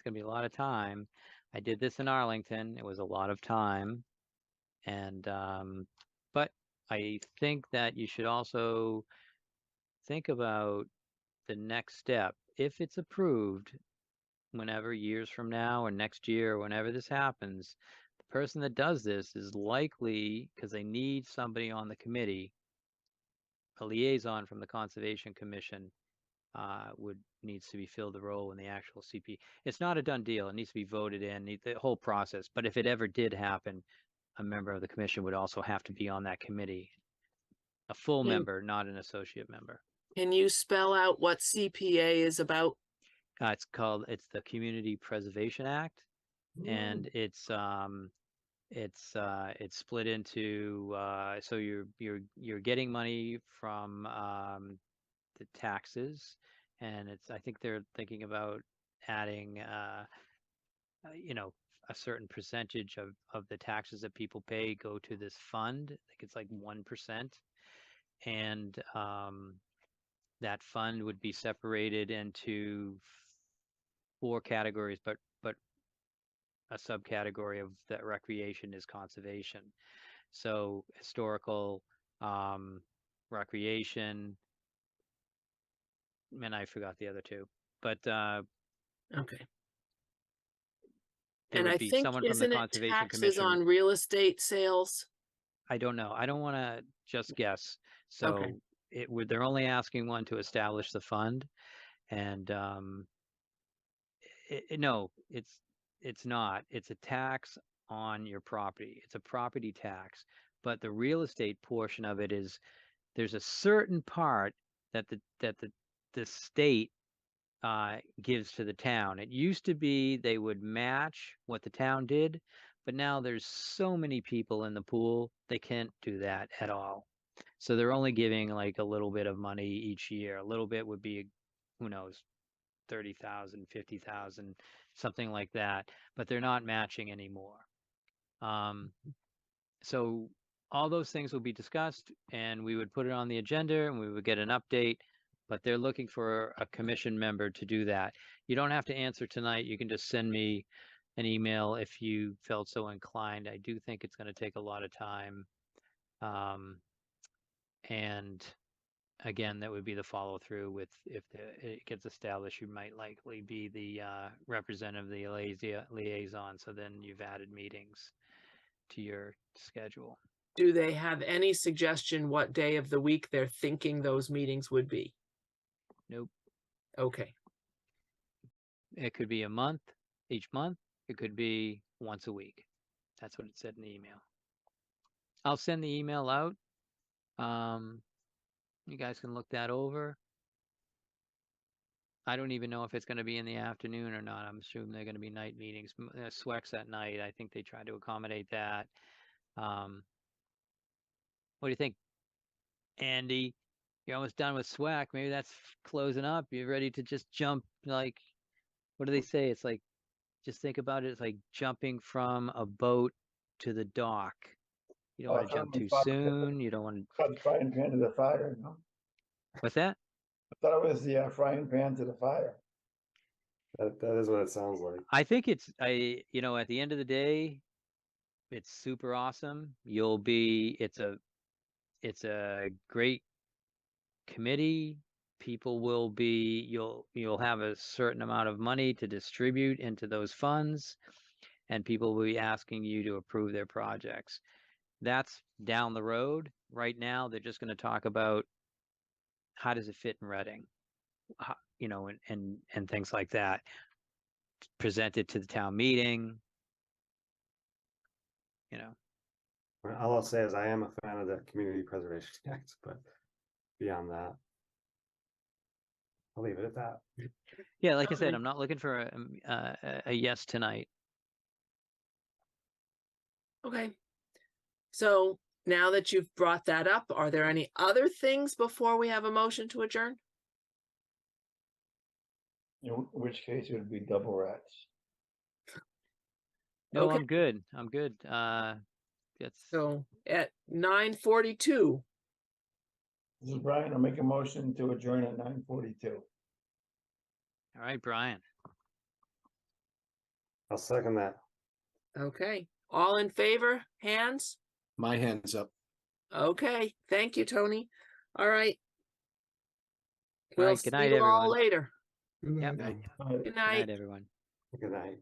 to be a lot of time. I did this in Arlington. It was a lot of time. And, but I think that you should also think about the next step. If it's approved, whenever years from now or next year, or whenever this happens, the person that does this is likely, because they need somebody on the committee, a liaison from the Conservation Commission, needs to be filled the role in the actual CP. It's not a done deal. It needs to be voted in, the whole process. But if it ever did happen, a member of the commission would also have to be on that committee. A full member, not an associate member. Can you spell out what CPA is about? it's the Community Preservation Act, and it's split into so you're getting money from the taxes, and I think they're thinking about adding a certain percentage of the taxes that people pay go to this fund. I think it's like 1%, and that fund would be separated into 4 categories, but a subcategory of that recreation is conservation. So historical, recreation, and I forgot the other 2, but Okay. there And would I be think, someone from the isn't it Conservation taxes Commission. on real estate sales? I don't know. I don't want to just guess. Okay. So they're only asking one to establish the fund, and no, it's not. It's a tax on your property. It's a property tax, but the real estate portion of it is there's a certain part that the state gives to the town. It used to be they would match what the town did, but now there's so many people in the pool, they can't do that at all. So they're only giving like a little bit of money each year. A little bit would be, who knows, 30,000, 50,000, something like that, but they're not matching anymore. So all those things will be discussed, and we would put it on the agenda, and we would get an update, but they're looking for a commission member to do that. You don't have to answer tonight. You can just send me an email if you felt so inclined. I do think it's going to take a lot of time. And again, that would be the follow through with, if it gets established, you might likely be the representative of the liaison. So then you've added meetings to your schedule. Do they have any suggestion what day of the week they're thinking those meetings would be? Nope. Okay. It could be each month. It could be once a week. That's what it said in the email. I'll send the email out. You guys can look that over. I don't even know if it's going to be in the afternoon or not. I'm assuming they're going to be night meetings. SWEC's at night. I think they try to accommodate that. What do you think, Andy? You're almost done with SWEC. Maybe that's closing up. You're ready to just jump, like, what do they say? It's like, just think about it. It's like jumping from a boat to the dock. You don't want to jump too soon. You don't want to. The frying pan to the fire, no? What's that? I thought it was the frying pan to the fire. That is what it sounds like. I think at the end of the day, it's super awesome. It's a great committee. People will be, you'll have a certain amount of money to distribute into those funds, and people will be asking you to approve their projects. That's down the road. Right now, they're just going to talk about how does it fit in Reading, and things like that. Present it to the town meeting. All I'll say is I am a fan of the Community Preservation Act, but beyond that, I'll leave it at that. Yeah, like I said, I'm not looking for a yes tonight. Okay. So now that you've brought that up, are there any other things before we have a motion to adjourn? In which case it would be double rats. No, Okay. I'm good. I'm good. So at 9:42. This is Brian. I'll make a motion to adjourn at 9:42. All right, Brian. I'll second that. Okay. All in favor? Hands? My hand's up. Okay. Thank you, Tony. All right. All right, We'll good see night, you all everyone. later. Good Yep. night. Good Good night. night, everyone. Good night.